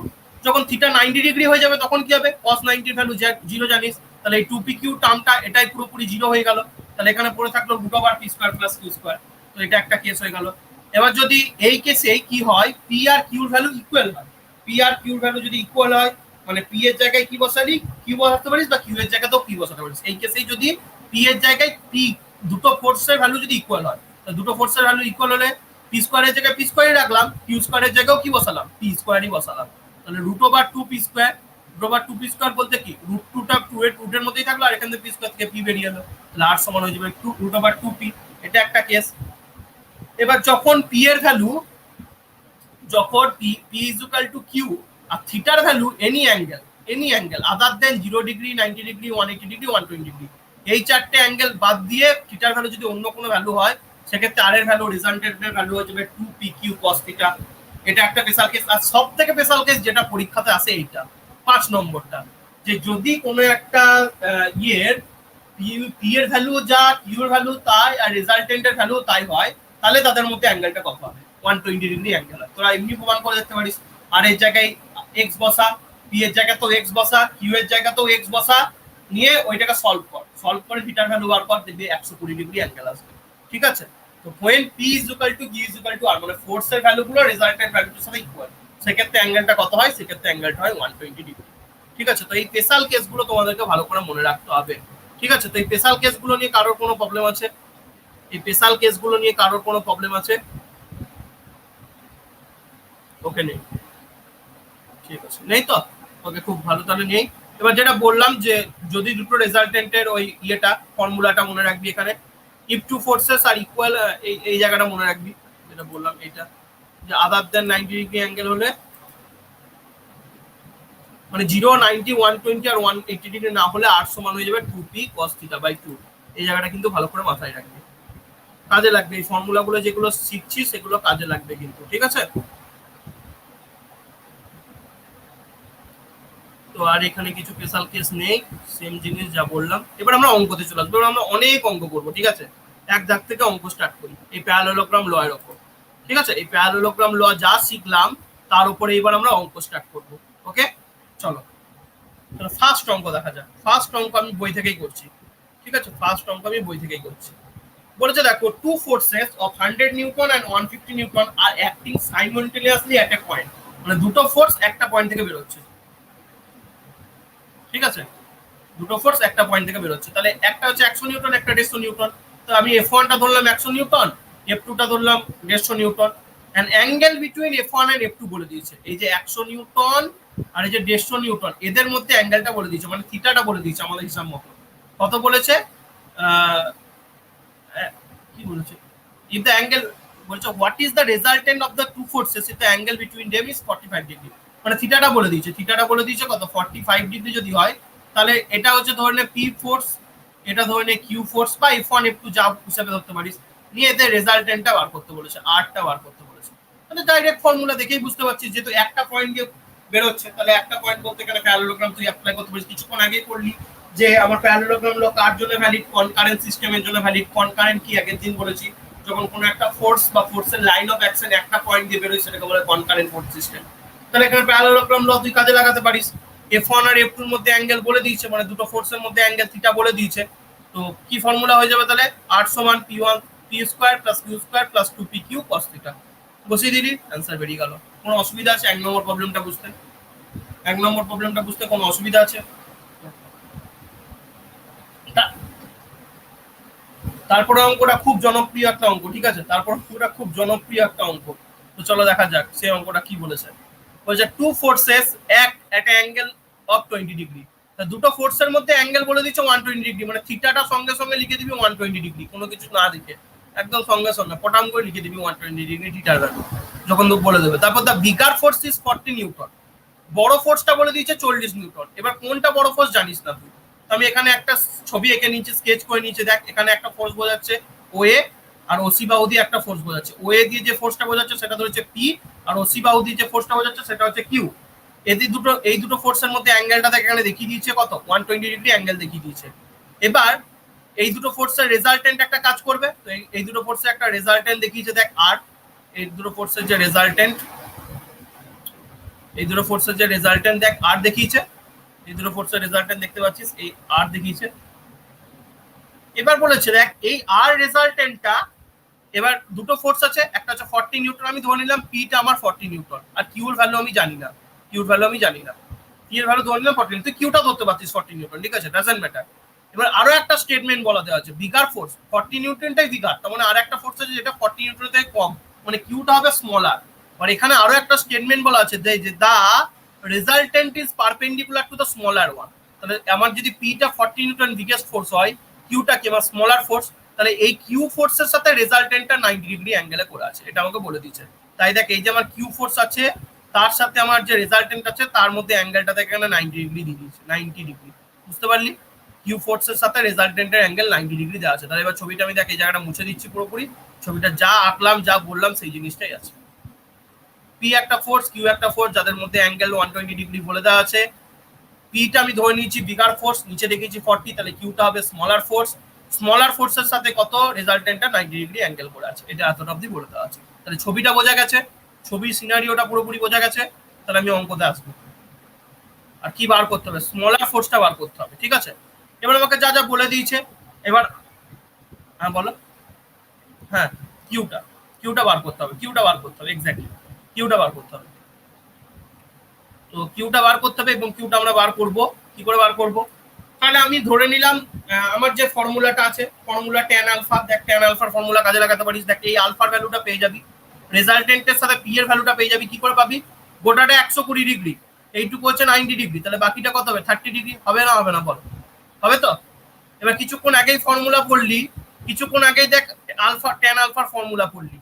যখন থিটা 90 ডিগ্রি হয়ে যাবে তখন কি হবে? cos 90 এর ভ্যালু 0 জানিস। তাহলে এই 2pq টার্মটা এটাই পুরোপুরি 0 হয়ে গেল। তাহলে এখানে পড়ে থাকলো root over P square plus Q square. তো এটা একটা কেস হয়ে গেল। এবার যদি এই কেসে কি হয়? পি আর কিউর ভ্যালু ইকুয়াল হয়। পি আর কিউর ভ্যালু যদি ইকুয়াল হয় মানে পি এর জায়গায় কি বসালি? কিউ বসাতে পারিস, বা কিউ এর জায়গাতেও পি বসাতে পারিস। এই কেসেই যদি পি এর জায়গায় পি, দুটো ফোর্সের ভ্যালু যদি ইকুয়াল হয়, তো দুটো ফোর্সের ভ্যালু ইকুয়াল হলে পি স্কয়ারের জায়গায় পি স্কয়ারই রাখলাম, কিউ স্কয়ারের জায়গায়ও কি বসালাম? পি স্কয়ারই বসালাম। তাহলে root over 2p square, root over 2p square বলতে কি রুট 2টা 2 এর রুটের মধ্যেই থাকলো, আর এখান থেকে পি স্কয়ার থেকে পি বেরিয়ে এলো। তাহলে আর সমান হয়ে যাবে রুট ওভার 2p। এটা একটা কেস। এবার যখন পি এর ভ্যালু, যখন P is equal to Q আর থিটার value any angle other than 0 degree, 90 degree, 180 degree, 120 degree, এই চারটে অ্যাঙ্গেল বাদ দিয়ে থিটার ভ্যালু যদি অন্য কোনো ভ্যালু হয় সেক্ষেত্রে আর এর ভ্যালু রেজাল্টেন্টের ভ্যালু হয়ে যাবে 2pq cos থিটা। এটা একটা স্পেশাল কেস। আর সব থেকে স্পেশাল কেস যেটা পরীক্ষাতে আসে এইটা 5 নম্বরটা, যে যদি কোনো একটা ইয়ের পি এর ভ্যালু যা কিউ এর ভ্যালু তাই আর রেজাল্টেন্টের ভ্যালু তাই হয়, তাহলে তাদের মধ্যে অ্যাঙ্গেলটা কত হবে, 120 ডিগ্রি অ্যাঙ্গেল হয়। তোরা এমনি প্রমাণ করে দেখতে পারিস, আর এর জায়গায় এক্স বসা, পি এর জায়গায় তো এক্স বসা, কিউ এর জায়গায় তো এক্স বসা, নিয়ে ওইটাকে সলভ করে থিটার ভ্যালু বার কর, দেখবি 120 ডিগ্রি অ্যাঙ্গেল আসবে। ঠিক আছে? তো when p is equal to q is equal to r, মানে ফোর্সের ভ্যালুগুলো রেজাল্টেন্ট ভ্যালুর সাথে ইকুয়াল, সেক্ষেত্রে অ্যাঙ্গেলটা কত হয়, সেক্ষেত্রে অ্যাঙ্গেলটা হয় 120 ডিগ্রি। ঠিক আছে? তো এই স্পেশাল কেসগুলো তোমাদেরকে ভালো করে মনে রাখতে হবে। ঠিক আছে? তো এই স্পেশাল কেসগুলো নিয়ে কারোর কোনো প্রবলেম আছে? এই স্পেশাল কেসগুলো নিয়ে কারোর কোনো প্রবলেম আছে? ওকে, নেই। ঠিক আছে, নেই তো? ওকে, খুব ভালো, তাহলে নেই। এবার যেটা বললাম যে যদি দুটো রেজাল্টেন্টের ওই ইয়েটা ফর্মুলাটা মনে রাখবি এখানে, if two forces are equal, এই জায়গাটা মনে রাখবি যেটা বললাম, এইটা যে আদার দেন 90 ডিগ্রি অ্যাঙ্গেল হলে, মানে 0, 90, 120 আর 180 ডিগ্রি না হলে আর সমান হয়ে যাবে 2p cos থিটা বাই 2। এই জায়গাটা কিন্তু ভালো করে মাথায় রাখবি, কাজে লাগবে। এই ফর্মুলাগুলো যেগুলো শিখছি সেগুলো কাজে লাগবে কিন্তু। ঠিক আছে? তো আর এখানে কিছু স্পেশাল কেস নেই, সেম জিনিস যা বললাম। এবার আমরা অঙ্কতে চলে আসবো। আমরা অনেক অঙ্ক করবো। ঠিক আছে? এক দাগ থেকে অঙ্ক স্টার্ট করি এই প্যারালেলোগ্রাম ল এর ওপর। ঠিক আছে? এই প্যারালেলোগ্রাম ল যা শিখলাম তার উপরে এবার আমরা অঙ্ক স্টার্ট করবো। ওকে, চলো ফার্স্ট অঙ্ক দেখা যাক। ফার্স্ট অঙ্ক আমি বই থেকেই করছি। ঠিক আছে? ফার্স্ট অঙ্ক আমি বই থেকেই করছি। বলেছে দেখো, two forces of 100 newton and 150 newton are acting simultaneously at a point. মানে দুটো ফোর্স একটা পয়েন্ট থেকে বেরোচ্ছে। ঠিক আছে? দুটো ফোর্স একটা পয়েন্ট থেকে বেরোচ্ছে। তাহলে একটা হচ্ছে 100 নিউটন, একটা 150 নিউটন। তো আমি F1 টা ধরলাম 100 নিউটন, F2 টা ধরলাম 150 newton. And angle between F1 and F2 বলে দিয়েছে। এই যে 100 নিউটন আর এই যে 150 নিউটন, এদের মধ্যে অ্যাঙ্গেলটা বলে দিয়েছে, মানে থিটাটা বলে দিয়েছে আমাদের হিসাব মতো। কত বলেছে? কি বলেছে? ইফ দ্য অ্যাঙ্গেল, বলছে what is the resultant of the two forces if the angle between them is 45 degree. মানে থিটাটা বলে দিয়েছে। থিটাটা বলে দিয়েছে কত, 45 ডিগ্রি যদি হয়, তাহলে এটা হচ্ছে ধরে নে পি ফোর্স, এটা ধরে নে কিউ ফোর্স বা F1 F2 যা হিসাবে ধরতে পারিস, নিয়ে এদের রেজাল্টেন্টটা বার করতে বলেছে, আরটা বার করতে বলেছে। মানে ডাইরেক্ট ফর্মুলা দেখেই বুঝতে পারছিস, যেহেতু একটা পয়েন্ট দিয়ে বেরোচ্ছে, তাহলে একটা পয়েন্ট বলতে এখানে প্যারালেলোগ্রাম তুই অ্যাপ্লাই করতে পারিস। কিছুক্ষণ আগেই পড়লি যে আমার প্যারালেলোগ্রাম ল কার জন্য ভ্যালিড, কনকারেন্ট সিস্টেমের জন্য ভ্যালিড। কনকারেন্ট কি আগের দিন বলেছি, যখন কোনো একটা ফোর্স বা ফোর্সের লাইন অফ অ্যাকশন একটা পয়েন্ট দিয়ে বেরোয় সেটাকে বলে কনকারেন্ট ফোর্স সিস্টেম। তাহলে এখানে প্যারালেলোগ্রাম ল তুই কাজে লাগাতে পারিস। F1 আর F2 এর মধ্যে অ্যাঙ্গেল বলে দিয়েছে, মানে দুটো ফোর্সের মধ্যে অ্যাঙ্গেল থিটা বলে দিয়েছে। তো কি ফর্মুলা হয়ে যাবে তাহলে, r সমান p1 p square plus q square plus 2pq cos theta. বসিয়ে দিলি, অ্যান্সার বেরিয়ে গেল। কোনো অসুবিধা আছে এক নম্বর প্রবলেমটা বুঝতে? এক নম্বর প্রবলেমটা বুঝতে কোনো অসুবিধা আছে? তারপরে অঙ্কটা খুব জনপ্রিয় একটা অঙ্ক। ঠিক আছে? তারপর অঙ্কটা খুব জনপ্রিয় একটা অঙ্ক। তো চলো দেখা যাক সেই অঙ্কটা কি বলেছে। বলছে টু ফোর্সেস এক এট অ্যাঙ্গেল অফ 20 ডিগ্রি। দুটো ফোর্সের মধ্যে অ্যাঙ্গেল বলে দিচ্ছে 120 ডিগ্রি, মানে থিটাটা সঙ্গে সঙ্গে লিখে দিবি 120 ডিগ্রি, কোনো কিছু না লিখে একদম সঙ্গে সঙ্গে পটাম করে লিখে দিবি 120 ডিগ্রি থিটার ভ্যালু যখন বলে দেবে। তারপর দা বিগার ফোর্স ইজ 40 নিউটন। বড় ফোর্সটা বলে দিয়েছে 40 নিউটন। এবার কোনটা বড় ফোর্স জানিস না তুই। আমি এখানে একটা ছবি এঁকে নিচে স্কেচ করে নিচে দেখ, এখানে একটা ফোর্স বোঝাচ্ছে ওএ, আর ওসি বাহু দিয়ে একটা ফোর্স বোঝাচ্ছে। ওএ দিয়ে যে ফোর্সটা বোঝাচ্ছে সেটা হচ্ছে পি, আর ওসি বাহু দিয়ে যে ফোর্সটা বোঝাচ্ছে সেটা হচ্ছে কিউ। এই দুটো ফোর্সের মধ্যে অ্যাঙ্গেলটা এখানে দেখিয়ে দিয়েছে কত, 120 ডিগ্রি অ্যাঙ্গেল দেখিয়ে দিয়েছে। এবার এই দুটো ফোর্সের রেজাল্টেন্ট একটা কাজ করবে। তো এই দুটো ফোর্সের একটা রেজাল্টেন্ট দেখিয়েছে দেখ আর, এই দুটো ফোর্সের যে রেজাল্টেন্ট, এই দুটো ফোর্সের যে রেজাল্টেন্ট দেখ আর দেখিয়েছে, এই দুটো ফোর্সের রেজাল্টেন্ট দেখতে পাচ্ছিস, এই আর দেখিয়েছে। এবার বলেছে দেখ এই আর রেজাল্টেন্টটা, এবার দুটো ফোর্স আছে, একটা হচ্ছে 40 নিউটন, আমি ধরে নিলাম পিটা আমার 40 নিউটন, আর কিউর ভ্যালু আমি জানি না, কিউর ভ্যালু আমি জানি না, কি এর ভ্যালু ধরে নিলাম 40, তুই কিউটা ধরতে পারছিস 40 নিউটন, ঠিক আছে, ডাজন্ট ম্যাটার। এবার আরো একটা স্টেটমেন্ট বলা দেওয়া আছে, বিগার ফোর্স 40 নিউটনটাই বিগার, তার মানে আর একটা ফোর্স আছে যেটা 40 নিউটনের থেকে কম, মানে কিউটা হবে স্মলার। আর এখানে আরো একটা স্টেটমেন্ট বলা আছে যে the resultant is perpendicular to the smaller one. তাহলে আমার যদি পিটা 40 নিউটন বিগেস্ট ফোর্স হয়, কিউটা কি আমার স্মলার ফোর্স, তাহলে এই কিউ ফোর্সের সাথে রেজাল্টেন্টটা 90 ডিগ্রি অ্যাঙ্গেলে করে আছে, এটা আমাকে বলে দিয়েছে। তাই দেখ এই যে আমার কিউ ফোর্স আছে তার সাথে আমার যে রেজাল্টেন্ট আছে তার মধ্যে অ্যাঙ্গেলটা এখানে 90 ডিগ্রি দিয়ে দিয়েছে, 90 ডিগ্রি। বুঝতে পারলি? কিউ ফোর্সের সাথে রেজাল্টেন্টের অ্যাঙ্গেল 90 ডিগ্রি দেওয়া আছে। তাহলে এবার ছবিটা আমি দেখ এই জায়গাটা মুছে দিচ্ছি পুরোপুরি, ছবিটা যা আঁকলাম যা বললাম সেই জিনিসটাই আছে। পি একটা ফোর্স, কিউ একটা ফোর্স, যাদের মধ্যে অ্যাঙ্গেল 120 ডিগ্রি বলে দেওয়া আছে। পিটা আমি ধরে নিয়েছি বিগার ফোর্স, নিচে দেখেছি 40, তাহলে কিউটা হবে স্মলার ফোর্স। স্মলার ফোর্সের সাথে কত রেজাল্টেন্টটা 90 ডিগ্রি অ্যাঙ্গেল করে আছে, এটা এতটা অবধি বলে দেওয়া আছে। তাহলে ছবিটা বোঝা গেছে, ছবির সিনারিওটা পুরোপুরি বোঝা গেছে। তাহলে আমি অঙ্কতে আসবো, আর কি বার করতে হবে, স্মলার ফোর্সটা বার করতে হবে, ঠিক আছে। এবার আমাকে যা যা বলে দিয়েছে, এবার হ্যাঁ বলো। হ্যাঁ কিউটা, কিউটা বার করতে হবে, কিউটা বার করতে হবে, এক্স্যাক্টলি কিউটা বার করতে হবে। তো কিউটা বার করতে হবে, এবং কিউটা আমরা বার করব কি করে বার করব, তাহলে আমি ধরে নিলাম আমার যে ফর্মুলাটা আছে, ফর্মুলা ট্যান আলফা, দেখ ট্যান আলফার ফর্মুলা কাজে লাগাতে পারিস। দেখ এই আলফার ভ্যালুটা পেয়ে যাবি, রেজাল্টেন্টের সাথে পি এর ভ্যালুটা পেয়ে যাবি। কি করে পাবি, গোটাটা 120 ডিগ্রি, এইটুকু হচ্ছে 90 ডিগ্রি, তাহলে বাকিটা কত হবে 30 ডিগ্রি, হবে না হবে না বল, হবে তো। এবার কিছুক্ষণ আগেই ফর্মুলা পড়লি, কিছুক্ষণ আগেই দেখ আলফা ট্যান আলফার ফর্মুলা পড়লি,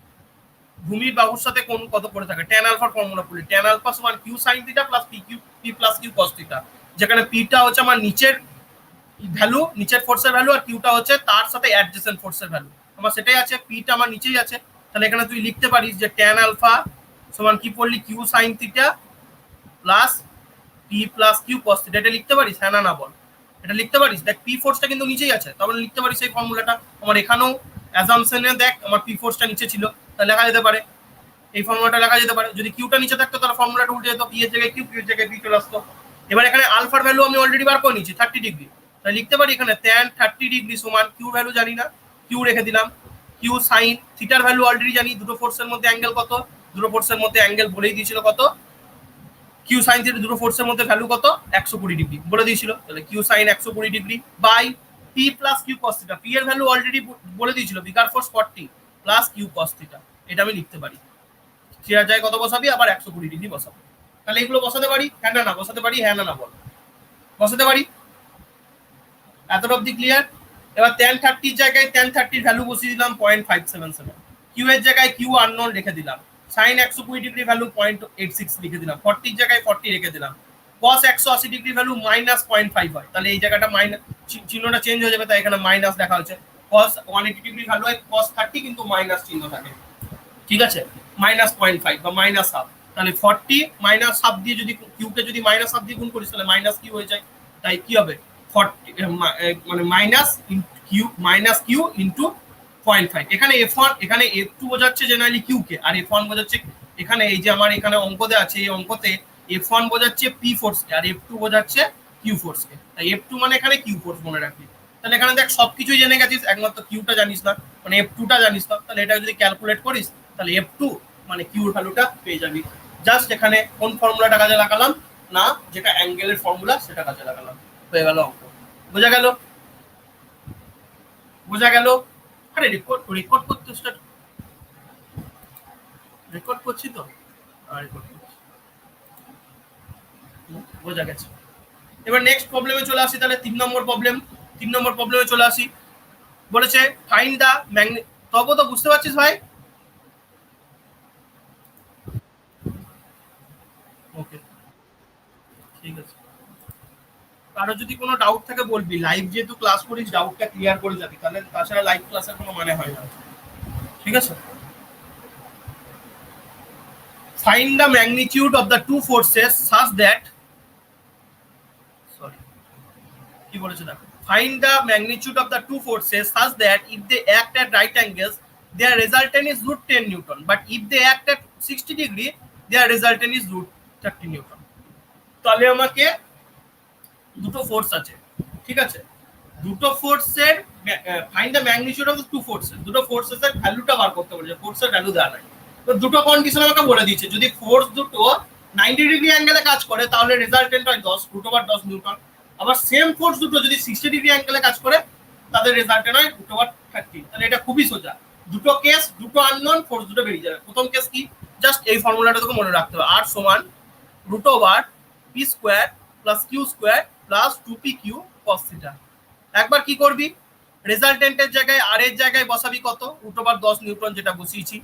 ভূমির বাহুর সাথে কোণ কত করে থাকে, ট্যান আলফার ফর্মুলা পড়লি, ট্যান আলফা সমান q sine theta plus P q p plus Q cos theta, যেখানে পিটা হচ্ছে আমার নিচের ভ্যালু, নিচের ফোর্সের ভ্যালু, আর কিউটা হচ্ছে তার সাথে অ্যাডজেসেন্ট ফোর্সের ভ্যালু। আমার সেটাই আছে, পিটা আমার নিচেই আছে। তাহলে এখানে তুই লিখতে পারিস যে ট্যান আলফা সমান কি পড়লি, Q sine theta plus P plus Q cos theta, এটা লিখতে পারিস, হ্যাঁ না বল, এটা লিখতে পারিস। দেখ পি ফোর্সটা কিন্তু নিচেই আছে, তাহলে লিখতে পারিস এই ফর্মুলাটা। আমার এখানেও অ্যাজাম্পশনে দেখ আমার পি ফোর্সটা নিচে ছিল, তাহলে লেখা যেতে পারে, এই ফর্মুলাটা লেখা যেতে পারে। যদি কিউটা নিচে থাকতো তাহলে ফর্মুলাটা উল্টে যেত, পি এর জায়গায় কিউ, কিউ এর জায়গায় পি চলে আসতো। এবার এখানে আলফার ভ্যালু আমি অলরেডি বার করে নিয়েছি 30 ডিগ্রি, তাহলে লিখতে পারি এখানে ট্যান 30 ডিগ্রি সমান কিউ ভ্যালু জানি না, কিউ রেখে দিলাম, কিউ সাইন থিটার ভ্যালু অলরেডি জানি, দুটো ফোর্সের মধ্যে অ্যাঙ্গেল কত, দুটো ফোর্সের মধ্যে অ্যাঙ্গেল বলেই দিয়েছিল কত, কিউ সাইন থিটা দুটো ফোর্সের মধ্যে ভ্যালু কত 120 ডিগ্রি বলে দিয়েছিল, তাহলে q sine 120 degree by P plus Q cos theta, p এর ভ্যালু অলরেডি বলে দিয়েছিল bigger force 40 plus Q cos theta, এটা আমি লিখতে পারি। থিটার জায়গায় কত বসাবি, আবার 120 ডিগ্রি বসাবো। তাহলে এগুলো বসাতে পারি, হ্যাঁ না না বসাতে পারি, হ্যাঁ না না বল, বসাতে পারি। এতটা অব্দি ক্লিয়ার। এবার ট্যান 30 এর জায়গায় ট্যান 30 ভ্যালু বসিয়ে দিলাম 0.577, কিউ এর জায়গায় কিউ আননোন রেখে দিলাম, সাইন 120 ডিগ্রি ভ্যালু 0.86 লিখে দিলাম, 40 এর জায়গায় 40 রেখে দিলাম, cos 180 ডিগ্রি ভ্যালু -0.5 হয়, তাহলে এই জায়গাটা মাইনাস চিহ্নটা চেঞ্জ হয়ে যাবে, তাই এখানে মাইনাস দেখা হচ্ছে। cos 180 ডিগ্রি ভ্যালু হয় cos 30 কিন্তু মাইনাস চিহ্ন থাকে, ঠিক আছে, -0.5 বা -1/2, তাহলে 40 -1/2 দিয়ে যদি কিউকে যদি -1/2 দিয়ে গুণ করিস তাহলে মাইনাস কিউ হয়ে যায়, তাই কি হবে 40 মানে minus q minus q into 0.5। এখানে f1 এখানে f2 বোঝাচ্ছে জেনারেলি কিউ কে, আর f1 বোঝাচ্ছে এখানে এই যে আমার এখানে অঙ্কতে আছে, এই অঙ্কতে f1 বোঝাচ্ছে p ফোর্স কে আর f2 বোঝাচ্ছে q ফোর্স কে, তাই f2 মানে এখানে q ফোর্স মনে রাখবি। তাহলে এখানে দেখ সবকিছুই জেনে গেছিস, একমাত্র কিউটা জানিস না, মানে f2 টা জানিস না, তাহলে এটা যদি ক্যালকুলেট করিস তাহলে f2 মানে কিউর ভ্যালুটা পেয়ে যাবি। জাস্ট এখানে কোন ফর্মুলাটা কাজে লাগালাম না, যেটা অ্যাঙ্গেলের ফর্মুলা সেটা কাজে লাগালাম, হয়ে গেল অঙ্ক। বোঝা গেল, বোঝা গেল। আরে রেকর্ড করতে স্টার্ট, রেকর্ড করছি তো, রেকর্ড করছি, বোঝা গেছে। এবার নেক্সট প্রবলেমে চলে আসি, তাহলে 3 নম্বর প্রবলেমে চলে আসি। বলেছে ফাইন্ড দা ম্যাগনেট, তবু তো বুঝতে পারছিস ভাই, ওকে ঠিক আছে। কারো যদি কোনো ডাউট থাকে বলবি, লাইভ যেহেতু ক্লাস করিস ডাউটটা ক্লিয়ার করে যাবি, তাহলে তাছাড়া লাইভ ক্লাসের কোনো মানে হয় না, ঠিক আছে। Find the magnitude of the two forces such that, sorry কি বলেছে দেখো, find the magnitude of the two forces such that if they act at right angles their resultant is √10 Newton, but if they act at 60 degree their resultant is √30 Newton। তাহলে আমাকে দুটো force আছে, ঠিক আছে, দুটো ফোর্সের find the magnitude of the two forces, দুটো ফোর্সের ভ্যালুটা বার করতে বলেছে, ফোর্সের ভ্যালু দেওয়া নাই। তো দুটো কন্ডিশন আমাকে বলে দিয়েছে, যদি ফোর্স দুটো 90 ডিগ্রি অ্যাঙ্গেলে কাজ করে তাহলে রেজাল্টেন্ট হয় 10 নিউটন, আবার সেম ফোর্স দুটো যদি 60 ডিগ্রি অ্যাঙ্গেলে কাজ করে তাদের রেজাল্টেন্ট হয় √30। তাহলে এটা খুবই সোজা, দুটো কেস, দুটো আননোন, ফোর্স দুটো বেরিয়ে যাবে। প্রথম কেস কি, জাস্ট এই ফর্মুলাটা তোকে মনে রাখতে হবে, আর সমান √p² plus q² plus 2pq cos theta. একবার কি করবি, রেজাল্টেন্টের জায়গায় আর এর জায়গায় বসাবি কত, √10 নিউটন যেটা বসিয়েছি,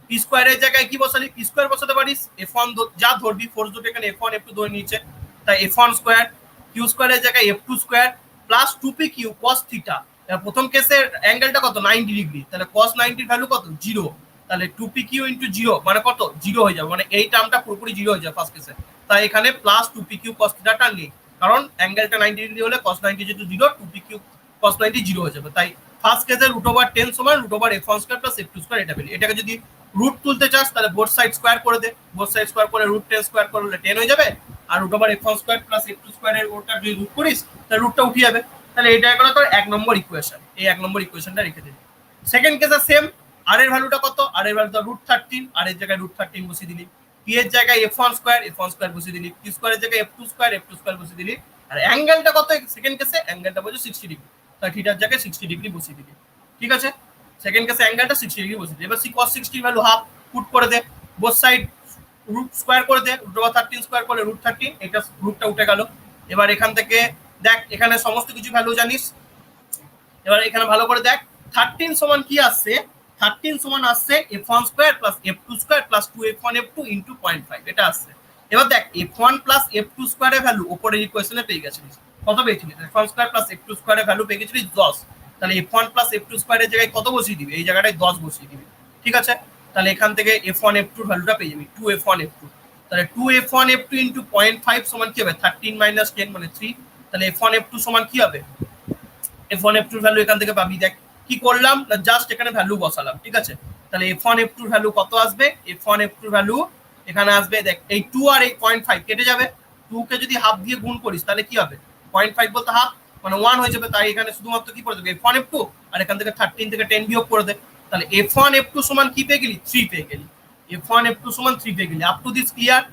p² এর জায়গায় কি বসাবি, p² বসাতে পারিস, f1 যা ধরবি, ফোর্স দুটো এখানে f1 f2 ধরে নিয়েছে, তাই f1² q² এর জায়গায় f2², plus 2pq cos theta. প্রথম কেসের অ্যাঙ্গেলটা কত 90 ডিগ্রি, তাহলে cos 90 ভ্যালু কত 0, তাহলে 2pq ইনটু 0 মানে কত 0 হয়ে যাবে, মানে এই টার্মটা পুরোপুরি 0 হয়ে যাবে ফার্স্ট কেসে। তাই এখানে প্লাস 2pq cos থিটাটা নেই, কারণ অ্যাঙ্গেলটা 90 ডিগ্রি হলে cos 90 যেহেতু 0, 2pq cos 90 0 হয়ে যাবে। তাই ফার্স্ট কেসে √10 সমান √f1 square plus f2 square এটা পেলি। এটাকে যদি রুট তুলতে চাস তাহলে বোথ সাইড স্কয়ার করে দে, বোথ সাইড স্কয়ার করে √10 স্কয়ার করলে 10 হয়ে যাবে, আর √f1 স্কয়ার প্লাস f2 স্কয়ারের ওটা যদি রুট করিস তাহলে রুটটা উঠে যাবে। তাহলে এটা গেল তোর 1 নম্বর ইকুয়েশন, এই 1 নম্বর ইকুয়েশনটা রেখে দিবি। সেকেন্ড কেসে সেম, আর এর ভ্যালুটা কত, আর এর ভ্যালুটা √13, আর এর জায়গায় √13 বসিয়ে দিলি, p এর জায়গায় f1 স্কয়ার বসিয়ে দিলি, p স্কয়ারের জায়গায় f2 স্কয়ার বসিয়ে দিলি, আর অ্যাঙ্গেলটা কত সেকেন্ড কেসে, অ্যাঙ্গেলটা বলছে 60 ডিগ্রি, তাই থিটার জায়গায় 60 ডিগ্রি বসিয়ে দিলি। ঠিক আছে, সেকেন্ড কেসে অ্যাঙ্গেলটা 60 ডিগ্রি বসিয়ে দিলি। এবার cos 60 ভ্যালু হাফ পুট করে দে, বোথ সাইড রুট স্কয়ার করে দে, √13 স্কয়ার করে √13, এটা রুটটা উঠে গেল। এবার এখান থেকে দেখ এখানে সমস্ত কিছু ভ্যালু জানিস, এবার এখানে ভালো করে দেখ 13 সমান কি আসছে, 13 সমান আসছে f1 square plus f2 square plus 2f1 f2 into 0.5 এটা আসছে। এবার দেখ f1 প্লাস f2 স্কয়ারের ভ্যালু উপরের ইকুয়েশনে পেয়ে গেছিস, কত পেয়েছিলিস, f1 স্কয়ার প্লাস f2 স্কয়ারের ভ্যালু পেয়ে গেছিলিস 10, তাহলে f1 প্লাস f2 স্কয়ারের জায়গায় কত বসিয়ে দিবি, এই জায়গাটায় 10 বসিয়ে দিবি। ঠিক আছে, তাহলে এখান থেকে f1 f2 এর ভ্যালুটা পেয়ে যাবি 2f1 f2, তাহলে 2f1 f2 ইনটু 0.5 সমান কি হবে 13 মাইনাস 10 মানে 3, তাহলে f1 f2 সমান কি হবে, f1 f2 ভ্যালু এখান থেকে পাবি। দেখ কি করলাম না, জাস্ট এখানে ভ্যালু বসালাম। ঠিক আছে, তাহলে f1 f2 ভ্যালু কত আসবে, f1 f2 ভ্যালু এখানে আসবে, দেখ এই 2 আর এই 0.5 কেটে যাবে, 2 কে যদি হাফ দিয়ে গুণ করিস তাহলে কি হবে 0.5 বলতে হাফ মানে 1 হয়ে যাবে, তাই এখানে শুধুমাত্র কি করে দেবে f1 f2, আর এখান থেকে 13 থেকে 10 বিয়োগ করে দে, তাহলে f1 f2 সমান কি পেয়ে গেলি 3 পেয়ে গেলি, f1 f2 সমান 3 পেয়ে গেলি। Up to this clear,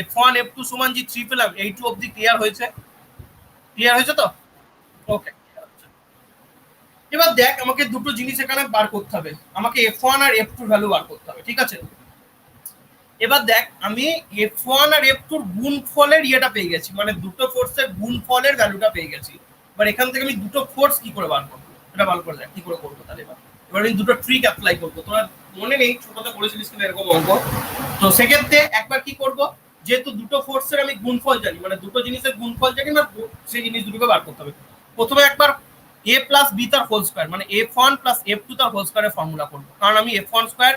f1 f2 সমান যে 3 পেলাম এই টু অবধি ক্লিয়ার হয়েছে, ক্লিয়ার হয়েছে তো, ওকে। এবার দেখ আমাকে দুটো জিনিস এখানে বার করতে হবে, আমাকে f1 আর f2 ভ্যালু বার করতে হবে। ঠিক আছে, এবার দেখ আমি f1 আর f2 এর গুণফলের ইয়েটা পেয়ে গেছি, মানে দুটো ফোর্সের গুণফলের ভ্যালুটা পেয়ে গেছি। এবার এখান থেকে আমি দুটো ফোর্স কি করে বার করবো এটা ভালো করে দেখ কি করে করবো। তাহলে এবার আমি দুটো ট্রিক অ্যাপ্লাই করবো, তোরা মনে নেই ছোটতে করেছিলিস কিনা এরকম অঙ্ক, তো সেক্ষেত্রে একবার কি করব, যেহেতু দুটো ফোর্সের আমি গুণফল জানি, মানে দুটো জিনিসের গুণফল জানি না, সেই জিনিস দুটোকে বার করতে হবে। প্রথমে একবার a প্লাস b তার হোল স্কয়ার মানে f1 প্লাস f2 তার হোল স্কয়ারের ফর্মুলা করব, কারণ আমি f1 স্কয়ার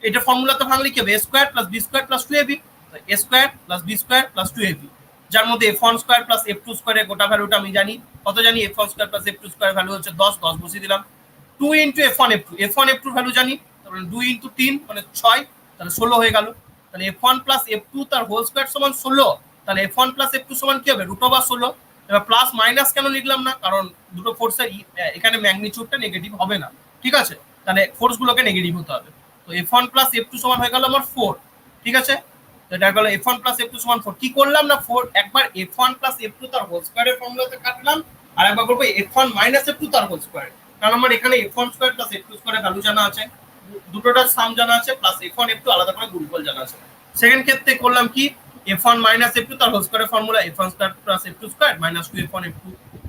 এটা ফর্মুলাতে ভাঙলে কি হবে a square plus b square plus 2ab, a square plus b square plus 2ab, যার মধ্যে f1 স্কয়ার প্লাস f2 স্কয়ারের গোটা ভ্যালুটা আমি জানি, কত জানি f1 স্কয়ার প্লাস f2 স্কয়ারের ভ্যালু হচ্ছে 10, 10 বসিয়ে দিলাম। 2 into f1 f2, f1 f2 value জানি, তাহলে 2 ইনটু 3 মানে 6, তাহলে 16 হয়ে গেল। তাহলে f1 প্লাস f2 তার হোল স্কয়ার সমান 16, তাহলে f1 প্লাস f2 সমান কি হবে √16। এবার প্লাস মাইনাস কেন লিখলাম না, কারণ দুটো ফোর্সের এখানে ম্যাগনিটিউডটা নেগেটিভ হবে না। ঠিক আছে, তাহলে ফোর্স গুলোকে নেগেটিভ হতে হবে, তো f1 প্লাস f2 সমান হয়ে গেল আমার 4। ঠিক আছে, তো এটা গেল f1 প্লাস f2 সমান 4। কি করলাম না 4 একবার f1 প্লাস f2 তার হোল স্কয়ারের ফর্মুলাতে কাটলাম, আর একবার করব f1 মাইনাস f2 তার হোল স্কয়ার, কারণ আমার এখানে f1 স্কয়ার প্লাস f2 স্কয়ারের ভ্যালু জানা আছে, দুটোটার সাম জানা আছে, প্লাস f1 f2 আলাদা করে গুণফল জানা আছে। সেকেন্ড ক্ষেত্রে করলাম কি f1 মাইনাস f2 তার হোল স্কয়ারের formula f1 square plus f2 square minus 2f1 f2,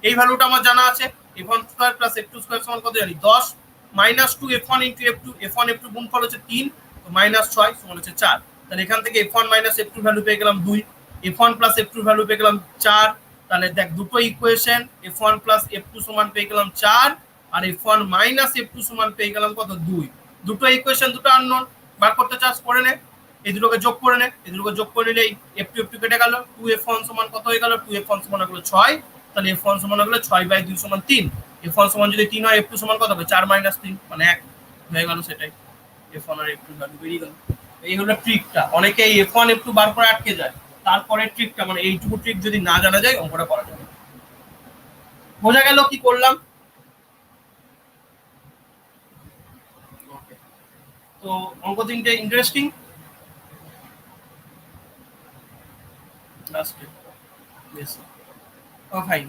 এই ভ্যালুটা আমার জানা আছে। f1 square plus f2 square সমান কত জানি 10 minus 2 f1 into f2, f1 f2 গুণফল হচ্ছে 3, তো মাইনাস 6 সমান হচ্ছে 4, তাহলে এখান থেকে f1 মাইনাস f2 ভ্যালু পেয়ে গেলাম 2, f1 প্লাস f2 ভ্যালু পেয়ে গেলাম 4, তাহলে দেখ দুটো ইকুয়েশন f1 প্লাস f2 সমান পেয়ে গেলাম 4, আর f1 মাইনাস f2 সমান পেয়ে গেলাম কত 2, দুটো ইকুয়েশন দুটো আননোন, বার করতে চাস করে নে, এই দুটোকে যোগ করে নে, এই দুটোকে যোগ করে নিলে f2 f2 কেটে গেল, 2f1 সমান কত হয়ে গেল 2f1 সমান হলো 6, তাহলে f1 সমান হলো 6/2 সমান 3, f1 সমান যদি 3 হয় f2 সমান কত হবে 4 - 3 মানে 1 হয়ে গেল, সেটাই f1 আর f2 ভ্যালু বেরিয়ে গেল। এই হলো ট্রিকটা, অনেকে এই f1 f2 বার করে আটকে যায়, তারপরে ট্রিকটা মানে এইটুকু ট্রিক যদি না জানা যায় অঙ্কটা করা যাবে। বোঝা গেল কি করলাম? তো অঙ্ক তিনটে ইন্টারেস্টিং, লাস্টে বেশ ও ভাই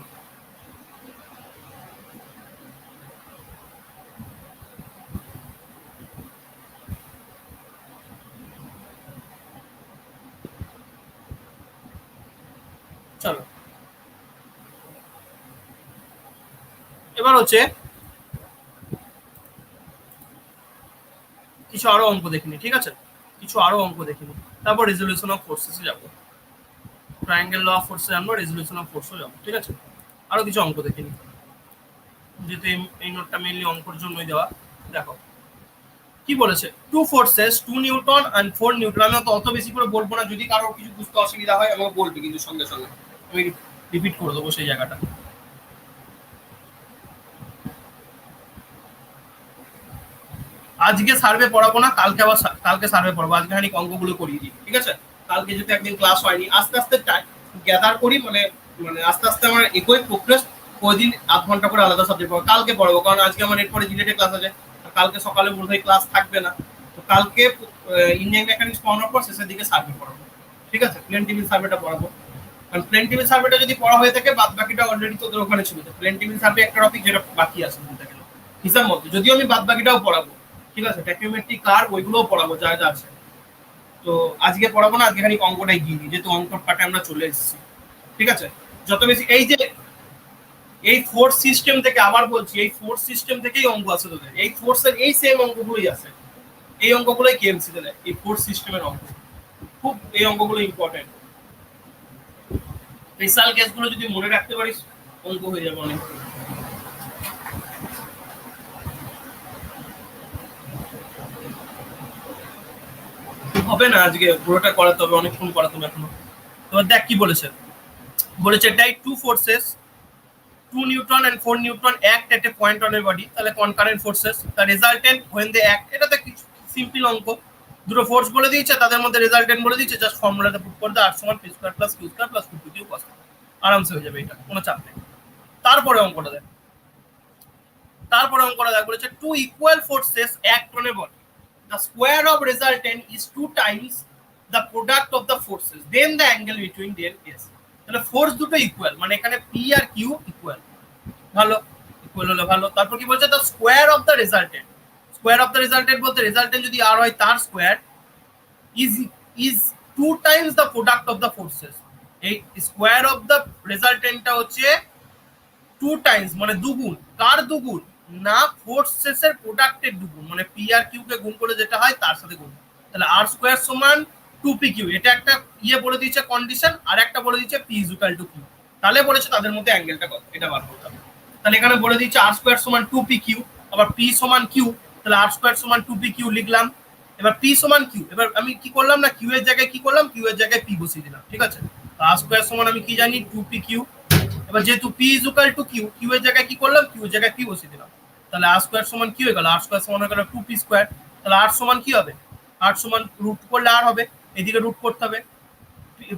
চলো এবার হচ্ছে কিছু আরো অঙ্ক দেখিনি। ঠিক আছে, কিছু আরো অঙ্ক দেখিনি, তারপর রেজলিউশন অফ ফোর্সেসে যাবো, ট্রায়াঙ্গেল ল অফ ফোর্সে জানবো, রেজলিউশন অফ ফোর্সও যাবো। ঠিক আছে, আরো কিছু অঙ্ক দেখে নি, যেহেতু এই নোটটা মেনলি অঙ্কর জন্যই দেওয়া। দেখো কি বলেছে, 2 ফোর্সেস 2 নিউটন অ্যান্ড 4 নিউটন। আমি অত বেশি করে বলবো না, যদি কারো কিছু বুঝতে অসুবিধা হয় আমাকে বলবে কিন্তু সঙ্গে সঙ্গে, আমি রিপিট করে দেবো সেই জায়গাটা। আজকে সার্ভে পড়াবো না, কালকে আবার কালকে সার্ভে পড়াবো। আজকে খানিক অঙ্কগুলো করিয়ে দিই, ঠিক আছে? কালকে যেহেতু একদিন ক্লাস হয়নি, আস্তে আস্তে গ্যাদার করি, মানে মানে আস্তে আস্তে আমার একই প্রোগ্রেস, ওই দিন আধ ঘন্টা করে আলাদা সাবজেক্ট পড়াবো। কালকে পড়াবো, কারণ আজকে আমার এরপরে রিলেটেড ক্লাস আছে, কালকে সকালে বোধহয় ক্লাস থাকবে না। তো কালকে ইঞ্জিনিয়ারিং মেকানিক্স পড়ানোর পর শেষের দিকে সার্ভে পড়াবো, ঠিক আছে? প্লেন টেবিল সার্ভেটা পড়াবো, কারণ প্লেন টেবিল সার্ভেটা যদি পড়া হয়ে থাকে, বাদ বাকিটা অলরেডি তোদের ওখানে ছিল। প্লেন টেবিল সার্ভে একটা টপিক যেটা বাকি আছে বলতে গেলে হিসাব মতো, যদিও আমি বাদ বাকিটাও পড়াবো, ঠিক আছে? ট্যাকিওমেট্রিক কার্ভ ওইগুলোও পড়াবো যা যা আছে। তো আজকে পড়াবো না, আজকে খানিক অঙ্কটাই গিয়ে দিই, যেহেতু অঙ্কর পাটে আমরা চলে এসেছি, ঠিক আছে? যত বেশি এই যে এই ফোর্স সিস্টেম থেকে, আবার বলছি, এই ফোর্স সিস্টেম থেকেই অঙ্ক আছে তোদের, এই ফোর্সের এই সেম অঙ্কগুলোই আছে, এই অঙ্কগুলোই কেএমসি তে দেয়, এই ফোর্স সিস্টেমের অঙ্ক। খুব এই অঙ্কগুলো ইম্পর্টেন্ট, স্পেশাল কেসগুলো যদি মনে রাখতে পারিস অঙ্ক হয়ে যাবে অনেক। হবে না আজকে পুরোটা করাতে হবে, অনেকক্ষণ করাতে হবে এখনো। এবার দেখ কি বলেছে, বলেছে তাই 2 forces 2 Newton and 4 Newton act at a point on a body, তাহলে concurrent forces, the resultant when they act, এটা তো কিছু সিম্পল অঙ্ক। দুটো ফোর্স বলে দিয়েছে, তাদের মধ্যে রেজাল্টেন্ট বলে দিয়েছে, জাস্ট ফর্মুলাটা পুট করে দাও, আর সমান P square plus Q square plus 2 q cos, আরামসে হয়ে যাবে, এটা কোনো চাপ নেই। তারপরে অঙ্কটা দেখ, তারপরে অঙ্কটা দেখ, বলেছে 2 equal forces act on a body, the square of resultant is 2 times the product of the forces, then the angle between them is, তাহলে ফোর্স দুটো ইকুয়াল, মানে এখানে পি আর কিউ ইকুয়াল, ভালো, ইকুয়াল হলে ভালো। তারপর কি বলছে, the square of the resultant, square of the resultant বলতে রেজাল্টেন্ট যদি আর হয় তার square is is 2 Times the product of the forces. এই স্কোয়ার অফ দ্য রেজাল্টেন্টটা হচ্ছে 2 টাইমস, মানে দুগুণ, কার দুগুণ না, ফোর্সেসের প্রোডাক্টের দুগুণ, মানে পি আর কিউ কে গুণ করে যেটা হয় তার সাথে গুণ। তাহলে আর স্কোয়ার সমান 2 পি কিউ, এটা একটা ইয়ে বলে দিচ্ছে কন্ডিশন, আর একটা বলে দিচ্ছে p is equal to q. তাহলে বলেছে তাদের মধ্যে অ্যাঙ্গেলটা কত, এটা বার করতে হবে। তাহলে এখানে বলে দিচ্ছে আর স্কোয়ার সমান 2 পি কিউ, আবার পি সমান কিউ, তাহলে আর স্কোয়ার সমান 2 পি কিউ লিখলাম। এবার পি সমান কিউ, এবার আমি কি করলাম না, কিউ এর জায়গায় কি করলাম, কিউ এর জায়গায় পি বসিয়ে দিলাম, ঠিক আছে? আর স্কোয়ার সমান আমি কি জানি 2 পি কিউ, এবার যেহেতু p is equal to q, q এর জায়গায় কি করলাম, কিউ এর জায়গায় পি বসিয়ে দিলাম। তাহলে আর স্কোয়ার সমান কি হয়ে গেল, আর স্কোয়ার সমান হয়ে গেল 2 পি স্কোয়ার। তাহলে আর সমান কি হবে, আর সমান রুট করলে আর হবে, এদিকে রুট করতে হবে,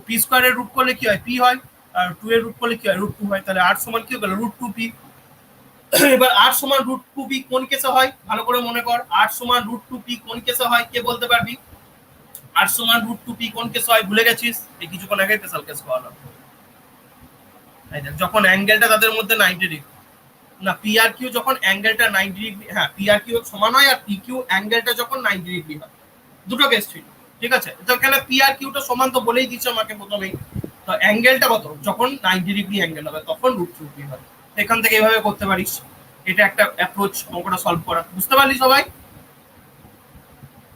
পি স্কোয়ারের রুট করলে কি হয়, পি হয়, আর 2 এর রুট করলে কি হয়, √2 হয়। তাহলে আর সমান কি হয়ে গেল, √2 পি। এবার আর সমান √2 পি কোন কেসে হয়, ভালো করে মনে কর, আর সমান √2 পি কোন কেসে হয়, কে বলতে পারবি? আর সমান √2 পি কোন কেসে হয়, ভুলে গেছিস? এই কিছুক্ষণ আগে স্পেশাল কেস করা হলো, যখন অ্যাঙ্গেলটা তাদের মধ্যে 90 ডিগ্রি, না পি আর কিউ যখন অ্যাঙ্গেলটা 90 ডিগ্রি, হ্যাঁ পি আর কিউ সমান হয়, আর পি কিউ অ্যাঙ্গেলটা যখন 90 ডিগ্রি হয়, দুটো কেস ছিল, ঠিক আছে? তো এখানে পি আর কিউটা সমান তো বলেই দিচ্ছে আমাকে প্রথমেই, তো অ্যাঙ্গেলটা কত, যখন 90 ডিগ্রি অ্যাঙ্গেল হবে তখন √2 হয়। এখান থেকে এভাবে করতে পারিস, এটা একটা অ্যাপ্রোচ অঙ্কটা সলভ করা। বুঝতে পারলি সবাই,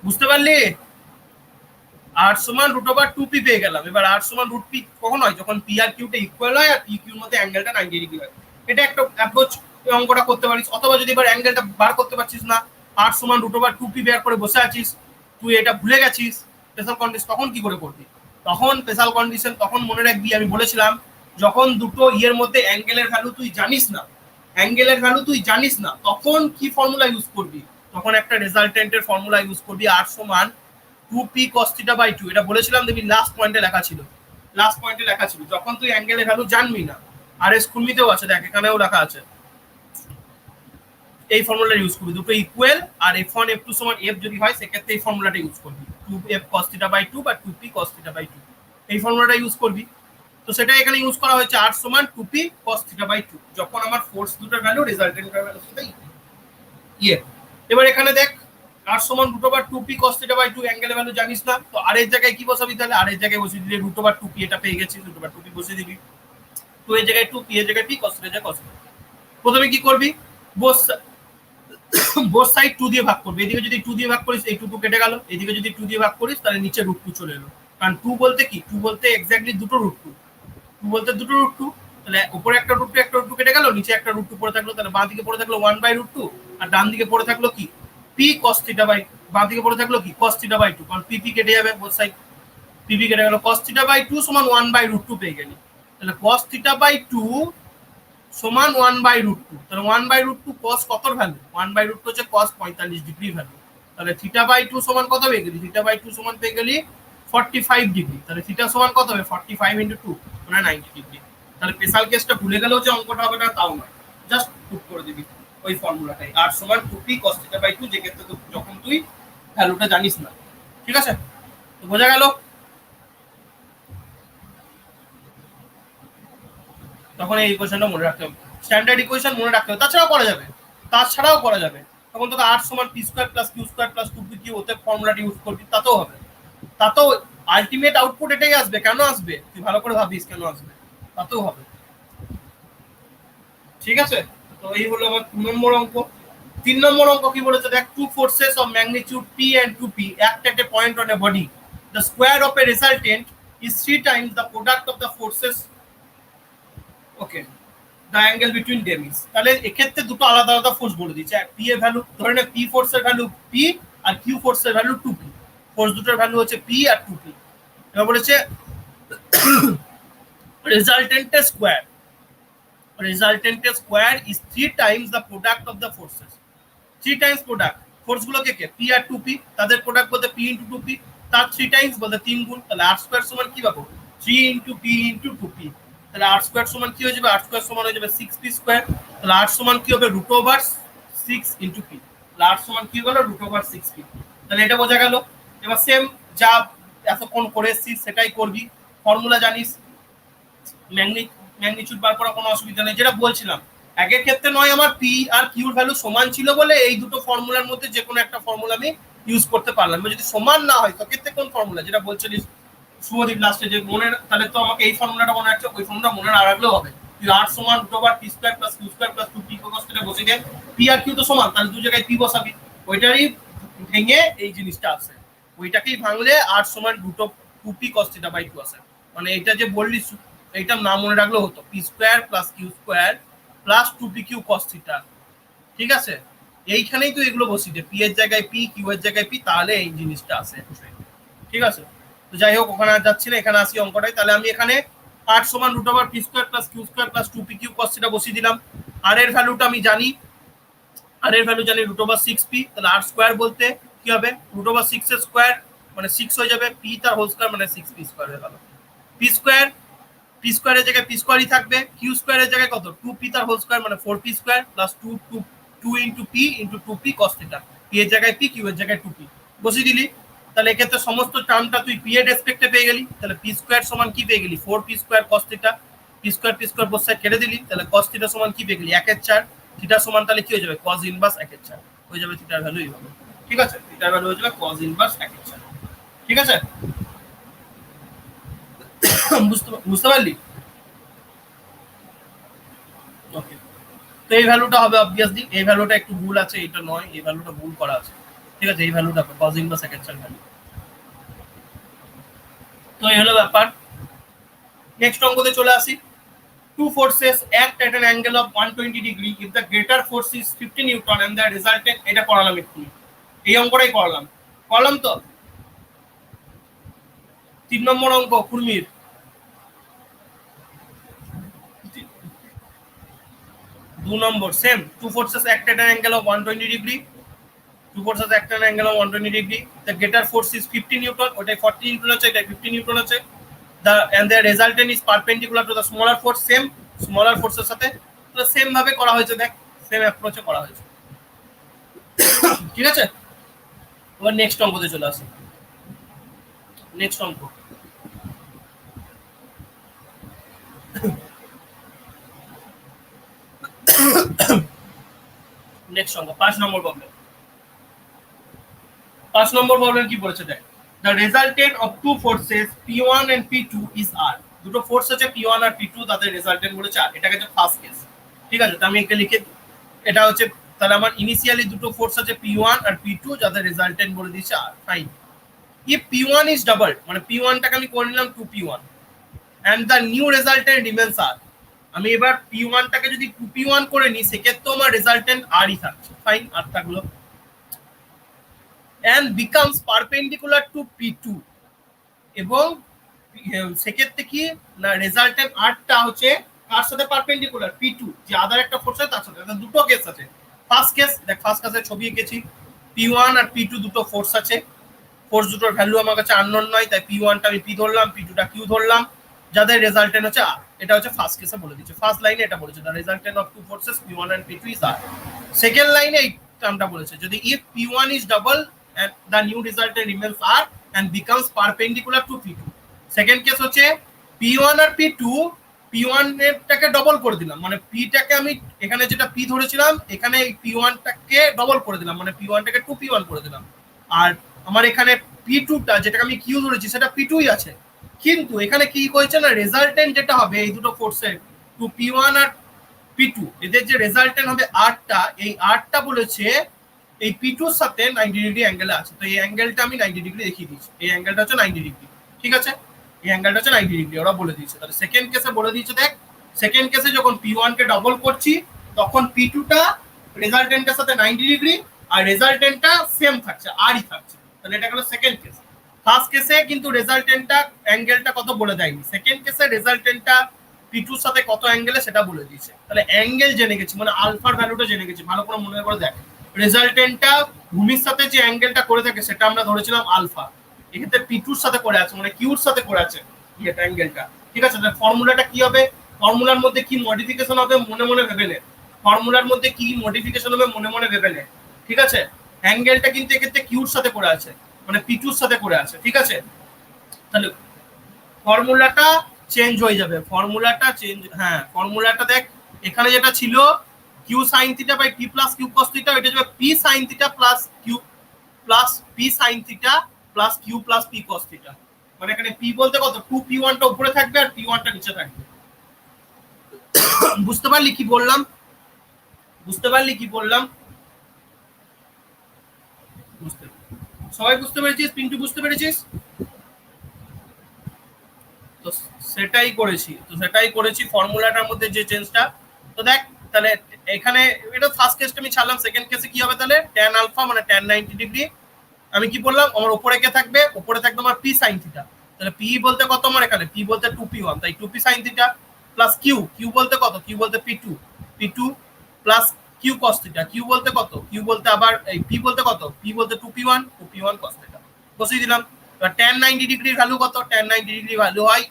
বুঝতে পারলি? আর সমান √2 পি পেয়ে গেলাম। এবার আর সমান √পি কখন হয়, যখন পি আর কিউটা ইকুয়াল হয় আর পি কিউর মধ্যে অ্যাঙ্গেলটা 90 ডিগ্রি হয়। এটা একটা অ্যাপ্রোচ, অঙ্কটা করতে পারিস। অথবা যদি এবার অ্যাঙ্গেলটা বার করতে পারছিস না, আর সমান √2পি বের করে বসে আছিস, তুই এটা ভুলে গেছিস স্পেশাল কন্ডিশন, তখন কি করে করবি? তখন স্পেশাল কন্ডিশন তখন মনে রাখবি, আমি বলেছিলাম যখন দুটো ইয়ের মধ্যে অ্যাঙ্গেলের ভ্যালু তুই জানিস না, অ্যাঙ্গেলের ভ্যালু তুই জানিস না, তখন কি ফর্মুলা ইউজ করবি? তখন একটা রেজাল্টেন্টের ফর্মুলা ইউজ করবি, আর সমান 2p cos theta by 2, এটা বলেছিলাম দেখবি লাস্ট পয়েন্টে লেখা ছিল, লাস্ট পয়েন্টে লেখা ছিল, যখন তুই অ্যাঙ্গেলের ভ্যালু জানবি না। আর এস কুর্মিতেও আছে, দেখ এখানেও লেখা আছে, এই ফর্মুলা ইউজ করবি, দুটো ইকুয়াল আর f1 f2 সমান f যদি হয় সেক্ষেত্রে এই ফর্মুলাটা ইউজ করবি, 2f cos theta by 2 বা 2p cos theta by 2, এই ফর্মুলাটা ইউজ করবি। তো সেটা এখানে ইউজ করা হয়েছে, আর সমান 2p cos theta by 2, যখন আমার ফোর্স দুটোর ভ্যালু রেজাল্টেন্টের ভ্যালুর সাথে ইয়ে। এবার এখানে দেখ আর সমান √2p cos theta by 2, অ্যাঙ্গেলের value জানিস না, তো আর এর জায়গায় কি বসাবি, তাহলে আর এর জায়গায় বসিয়ে দিলে √2p, এটা পেয়ে গেছিস, √2p বসিয়ে দিবি, 2 এর জায়গায় 2, p এর জায়গায় p, cos এর জায়গায় cos। প্রথমে কি করবি, বোথ সাইড 2 দিয়ে ভাগ করবি, এদিকে যদি 2 দিয়ে ভাগ করিস এই 2 কেটে গেল, এদিকে যদি 2 দিয়ে ভাগ করিস তাহলে নিচে √2 চলে এলো, কারণ 2 বলতে কি, 2 বলতে এক্স্যাক্টলি দুটো √2, 2 বলতে দুটো √2, তাহলে উপরে একটা √2 কেটে গেল, নিচে একটা √2 পড়ে থাকলো, তাহলে বাঁ দিকে পড়ে থাকলো 1/√2 আর ডান দিকে পড়ে থাকলো কি পি cos θ বাই, বাঁ দিকে পড়ে থাকলো কি cos θ বাই 2, কারণ পি কেটে যাবে বোথ সাইড, পি কেটে গেল, cos θ বাই 2 সমান 1/√2 পেয়ে গেলি। তাহলে cos θ বাই 2 সমান 1/√2, তাহলে 1/√2 cos কতর ভ্যালু, 1/√2 হচ্ছে cos 45 ডিগ্রি ভ্যালু। তাহলে θ বাই 2 সমান কত পেয়ে গেলি, θ বাই 2 সমান পেয়ে গেলি 45 ডিগ্রি। তাহলে θ সমান কত হবে, 45 × 2 মানে 90 ডিগ্রি। তাহলে স্পেশাল কেসটা ভুলে গেলেও যে অঙ্কটা হবে না তাও নয়, জাস্ট পুট করে দিবি ওই ফর্মুলাটাই, r সমান 2p cos θ বাই 2, যে ক্ষেত্রে যখন তুই ভ্যালুটা জানিস না। ঠিক আছে, তো বোঝা গেল। তখন এই ইকুয়েশনটা মনে রাখতে হবে, স্ট্যান্ডার্ড ইকুয়েশন মনে রাখতে হবে, তাছাড়াও করা যাবে। তখন তোকে r সমান p square plus q square plus 2p ওতে ফর্মুলাটি ইউজ করবি, তাতেও হবে। তাতেও আলটিমেট আউটপুট এটাই আসবে। কেন আসবে তুই ভালো করে ভাবিস, কেন আসবে, তাতেও হবে। ঠিক আছে, তো এই হলো আমার 2 নম্বর অঙ্ক। 3 নম্বর অঙ্ক কি বলেছে দেখ, two forces of magnitude p and 2p act at a point on a body. The square of a resultant is 3 times the product of the forces. Okay, the angle between them is, তাহলে এক্ষেত্রে দুটো আলাদা আলাদা force বলে দিচ্ছে। P এর value ধরে নে, পি ফোর্সের ভ্যালু পি আর কিউ ফোর্সের ভ্যালু 2p। ফোর্স দুটোর ভ্যালু হচ্ছে পি আর 2p। এবার বলেছে resultant square is 3 times the product of the forces. 3 times product, force গুলোকে কে p আর 2p, তাদের প্রোডাক্ট বলতে p * 2p, তার 3 টাইমস বলতে 3 গুণ। তাহলে r স্কয়ার সমান কি পাবো, 3 * p * 2p। তাহলে r স্কয়ার সমান কি হয়ে যাবে, r স্কয়ার সমান হয়ে যাবে 6p স্কয়ার। তাহলে r সমান কি হবে, √6 * p। তাহলে r সমান কি হলো, √6p। তাহলে এটা বোঝা গেল। এবার সেম যা এতক্ষণ করে এসেছিস সেটাই করবি, ফর্মুলা জানিস, ম্যাগনিটিউড বার করা কোনো অসুবিধা নেই। যেটা বলছিলাম, একের ক্ষেত্রে নয় আমার পি আর কিউর ভ্যালু সমান ছিল বলে এই দুটো ফর্মুলার মধ্যে যে কোনো একটা ফর্মুলা আমি ইউজ করতে পারলাম। যদি সমান না হয় তো ক্ষেত্রে কোন ফর্মুলা, যেটা বলছিলিস শুভদীপ লাস্টে যে মনে, তাহলে তো আমাকে এই ফর্মুলাটা মনে রাখছে, ওই ফর্মুলা মনে না রাখলেও হবে। তুই r সমান √p square plus q square plus 2p cos θ বসিয়ে দে, পি আর কিউ তো সমান, তাহলে দু জায়গায় পি বসাবি, ওইটারই ভেঙে এই জিনিসটা আসে, ওইটাকেই ভাঙলে r সমান √2p cos θ বাই 2 আসে। মানে এটা যে বললি এইটার নাম মনে রাখলেও হতো, p square plus Q square plus 2pq cos θ। ঠিক আছে, এইখানেই তো এগুলো বসিয়ে দে, পি এর জায়গায় পি, কিউ এর জায়গায় পি, তাহলে এই জিনিসটা আসে। ঠিক আছে, তো যাই হোক ওখানে আর যাচ্ছি না, এখানে আসি অঙ্কটাই। তাহলে আমি এখানে r সমান √p square plus q square plus 2pq cos θ বসিয়ে দিলাম। আর এর ভ্যালুটা আমি জানি, আর এর ভ্যালু জানি √6p। তাহলে r স্কয়ার বলতে কি হবে, √6 এর স্কয়ার মানে 6 হয়ে যাবে, p তার হোল স্কয়ার মানে 6p স্কয়ার হয়ে গেল। p স্কয়ার, p স্কয়ারের জায়গায় p স্কয়ারই থাকবে, q স্কয়ারের জায়গায় কত, 2p তার হোল স্কয়ার মানে 4p square plus 2 * p * 2p cos θ। p এর জায়গায় p, q এর জায়গায় 2p বসিয়ে দিলি। তাহলে এক্ষেত্রে সমস্ত টার্মটা তুই p এর রেসপেক্টে পেয়ে গেলি। তাহলে p স্কয়ার সমান কি পেয়ে গেলি, 4p square cos θ। p square both side কেটে দিলি, তাহলে cos θ সমান কি পেয়ে গেলি, 1/4। থিটা সমান তাহলে কি হয়ে যাবে, cos ইনভার্স 1/4 হয়ে যাবে, থিটার ভ্যালু এই হবে। ঠিক আছে, থিটার ভ্যালু হয়ে যাবে cos ইনভার্স 1/4। ঠিক আছে, বুঝতে পারলি? ওকে, তো এই ভ্যালুটা হবে অবভিয়াসলি, এই ভ্যালুটা একটু ভুল আছে, এটা নয়, এই ভ্যালুটা ভুল করা আছে। ঠিক আছে, এই ভ্যালুটা cos ইনভার্স 1/4 ভ্যালু। তো এই হলো ব্যাপার। নেক্সট অঙ্কতে চলে আসি। Two forces act at an angle of 120 degree if the greater force is 50 Newton and the resultant, এটা করালাম একটু, এই অঙ্কটাই করলাম তো। 3 নম্বর অঙ্ক কুর্মির, 2 নম্বর same, two forces act at an angle of 120 degree, two forces act at an angle of 120 degree, the greater force is 50 Newton, ওটাই 40 Newton আছে, এটা 50 নিউটন আছে, and the resultant is perpendicular to the smaller force, same smaller ফোর্সের সাথে। তো same ভাবে করা হয়েছে, দেখ সেম অ্যাপ্রোচে করা হয়েছে। ঠিক আছে, এবার নেক্সট অঙ্কতে চলে আসি। নেক্সট অঙ্ক, নেক্সট অঙ্ক 5 নম্বর প্রবলেম। 5 নম্বর প্রবলেম কি বলেছে দেখ, the resultant of two forces p1 and p2 is r। দুটো ফোর্স আছে p1 আর p2, তাদের রেজাল্টেন্ট বলেছে r। এটাকে হচ্ছে ফার্স্ট কেস। ঠিক আছে, তো আমি একে লিখে, এটা হচ্ছে তাহলে আমার ইনিশিয়ালি দুটো ফোর্স আছে p1 আর p2, যাদের রেজাল্টেন্ট বলে দিয়েছে r। Fine, if p1 is doubled, মানে p1 টাকে আমি করে নিলাম 2p1 and the new resultant remains r, আমি এবার P1 টাকে যদি 2P1 করে নিই সেক্ষেত্রে আমার রেজাল্টেন্ট আরই থাকছে, ফাইন, আর থাকলো and becomes perpendicular to P2 এবং সেক্ষেত্রে কি না রেজাল্টেন্ট আরটা হচ্ছে কার সাথে পারপেন্ডিকুলার, P2, যে আদার একটা ফোর্স আছে তার সাথে। দুটো কেস আছে। ফার্স্ট কেস দেখ, ফার্স্ট কেসে ছবি এঁকেছি, P1 আর P2 দুটো ফোর্স আছে, ফোর্স দুটোর ভ্যালু আমার কাছে আননোন নয়, তাই P1 টা আমি P ধরলাম, P2 টা Q ধরলাম, যাদের রেজাল্টেন্ট হচ্ছে আর। এটা হচ্ছে ফার্স্ট কেসে বলে দিচ্ছে, ফার্স্ট লাইনে এটা বলেছে the resultant of two forces P1 and P2 is R. Second লাইনে এই টার্মটা বলেছে যদি if P1 is double and the new resultant remains R and becomes perpendicular to P2। Second case হচ্ছে P1 আর P2, P1 এরটাকে ডবল করে দিলাম, মানে P টাকে আমি এখানে যেটা P ধরেছিলাম এখানে এই P1 টাকে ডবল করে দিলাম, মানে P1 টাকে 2P1 করে দিলাম, আর আমার এখানে P2 টা যেটাকে আমি Q ধরেছি সেটা P2ই আছে। কিন্তু এখানে কি হয়েছে না রেজাল্টেন্ট যেটা হবে এই দুটো ফোর্সের 2P1 আর P2 এদের যে রেজাল্টেন্ট হবে আরটা, এই আরটা বলেছে এই P2 এর সাথে 90 ডিগ্রি অ্যাঙ্গেলে আছে। তো এই অ্যাঙ্গেলটা আমি 90 ডিগ্রি দেখিয়ে দিয়েছি, এই অ্যাঙ্গেলটা হচ্ছে 90 ডিগ্রি, ঠিক আছে, এই অ্যাঙ্গেলটা হচ্ছে 90 ডিগ্রি ওরা বলে দিয়েছে। তাহলে সেকেন্ড কেসে বলে দিয়েছে দেখ, সেকেন্ড কেসে যখন P1 কে ডবল করছি তখন P2 টা রেজাল্টেন্টের সাথে 90 ডিগ্রি আর রেজাল্টেন্টটা সেম থাকছে, আরই থাকছে। তাহলে এটা হলো সেকেন্ড কেস। ফার্স্ট কেসে কিন্তু রেজাল্টেন্টটা অ্যাঙ্গেলটা কত বলে দেয়নি, সেকেন্ড কেসে রেজাল্টেন্টটা P2 এর সাথে কত অ্যাঙ্গেলে সেটা বলে দিয়েছে। তাহলে অ্যাঙ্গেল জেনে গেছি, মানে আলফার ভ্যালুটা জেনে গেছি, ভালো করে মনে করে দেখ। রেজাল্টেন্টটা ভূমির সাথে যে অ্যাঙ্গেলটা করে থাকে সেটা আমরা ধরেছিলাম আলফা, এক্ষেত্রে P2 এর সাথে করে আছে, মানে Q এর সাথে করে আছে এটা অ্যাঙ্গেলটা, ঠিক আছে। তাহলে ফর্মুলাটা কি হবে, ফর্মুলার মধ্যে কি মডিফিকেশন হবে মনে মনে ভেবে নে, ফর্মুলার মধ্যে কি মডিফিকেশন হবে মনে মনে ভেবে নে, ঠিক আছে। অ্যাঙ্গেলটা কিন্তু এক্ষেত্রে Q এর সাথে করে আছে, মানে P2 এর সাথে করে আছে, ঠিক আছে। তাহলে ফর্মুলাটা চেঞ্জ হয়ে যাবে, ফর্মুলাটা চেঞ্জ, হ্যাঁ ফর্মুলাটা দেখ এখানে যেটা ছিল Q sin θ by P plus Q cos θ, এটা যাবে P sin θ plus Q plus P sin θ plus Q plus P cos θ, মানে এখানে P বলতে কত 2P1 টা উপরে থাকবে আর P1 টা নিচে থাকবে। বুঝতে পারলি কি বললাম, বুঝতে পারলি কি বললাম, বুঝতে সবাই বুঝতে পেরেছিস, পিন্টু বুঝতে পেরেছিস? তো সেটাই করেছি, তো সেটাই করেছি ফর্মুলাটার মধ্যে যে চেঞ্জটা। তো দেখ তাহলে এখানে এটা ফার্স্ট কেসটা আমি ছাড়লাম, সেকেন্ড কেসে কি হবে তাহলে tan আলফা মানে tan 90 ডিগ্রি, আমি কি বললাম আমার উপরে কে থাকবে, উপরে থাকবে আমার P sin θ, তাহলে P বলতে কত আমার এখানে P বলতে 2P1, তাই 2P sin θ plus Q, Q বলতে কত Q বলতে P2 plus Q cos θ, Q বলতে কত Q বলতে আবার এই P বলতে কত P বলতে 2P1 cos θ বসিয়ে দিলাম। এবার tan 90 ডিগ্রির ভ্যালু কত, tan 90 ডিগ্রি ভ্যালু হয়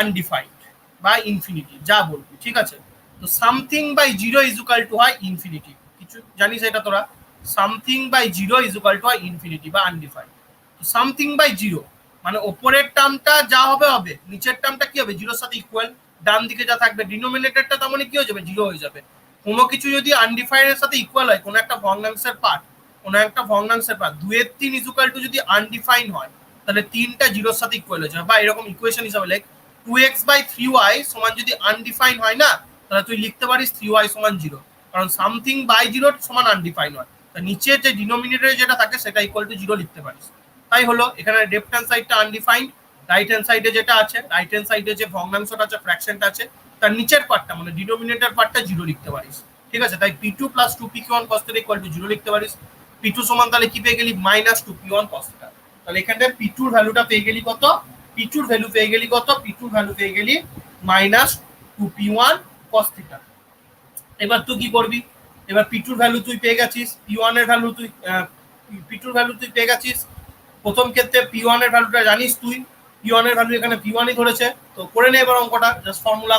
আনডিফাইন্ড বা ইনফিনিটি, যা বলবি, ঠিক আছে। তো something by 0 is equal to হয় ইনফিনিটি, কিছু জানিস এটা তোরা, something by 0 is equal to হয় ইনফিনিটি বা আনডিফাইন্ড। তো সামথিং বাই 0 মানে উপরের টার্মটা যা হবে হবে, নিচের টার্মটা কি হবে 0 এর সাথে ইকুয়াল, ডান দিকে যা থাকবে ডিনোমিনেটরটা তার মানে কি হয়ে যাবে 0 হয়ে যাবে। কোনো কিছু যদি আনডিফাইন্ডের সাথে ইকুয়াল হয়, কোনো একটা ভগ্নাংশের পার্ট, কোনো একটা ভগ্নাংশের পার্ট 2 এর 3 ইজ ইকুয়াল টু যদি আনডিফাইন্ড হয় তাহলে 3টা 0 এর সাথে ইকুয়াল হয়ে যাবে, বা এরকম ইকুয়েশন হিসাবে লেখ 2x বাই 3y সমান যদি আনডিফাইন্ড হয় না তাহলে তুই লিখতে পারিস 3y সমান 0, কারণ সামথিং বাই 0 সমান আনডিফাইন্ড হয়, তা নিচে যে ডিনোমিনেটরে যেটা থাকে সেটা ইকুয়াল টু 0 লিখতে পারিস। তাই হলো এখানে লেফট হ্যান্ড সাইডটা আনডিফাইন্ড, রাইট হ্যান্ড সাইডে যেটা আছে, রাইট হ্যান্ড সাইডে যে ভগ্নাংশটা আছে ফ্র্যাকশনটা আছে তার নিচের পার্টটা মানে ডিনোমিনেটর পার্টটা 0 লিখতে পারিস, ঠিক আছে। তাই P2 plus 2P1 cos θ equal to 0 লিখতে পারিস। P2 সমান তাহলে কি পেয়ে গেলি মাইনাস 2P1 cos θ, তাহলে এখানে P2 এর ভ্যালুটা পেয়ে গেলি কত, P2 এর ভ্যালু পেয়ে গেলি কত, P2 এর ভ্যালু পেয়ে গেলি মাইনাস 2P1 cos θ। এবার তুই কি করবি, এবার P2 এর ভ্যালু তুই পেয়ে গেছিস, P1 এর ভ্যালু তুই P2 এর ভ্যালু তুই পেয়ে গেছিস। প্রথম ক্ষেত্রে P1 এর ভ্যালুটা জানিস তুই, P1 এর ভ্যালু এখানে P1ই ধরেছে, তো করে নে এবার অঙ্কটা, জাস্ট ফর্মুলা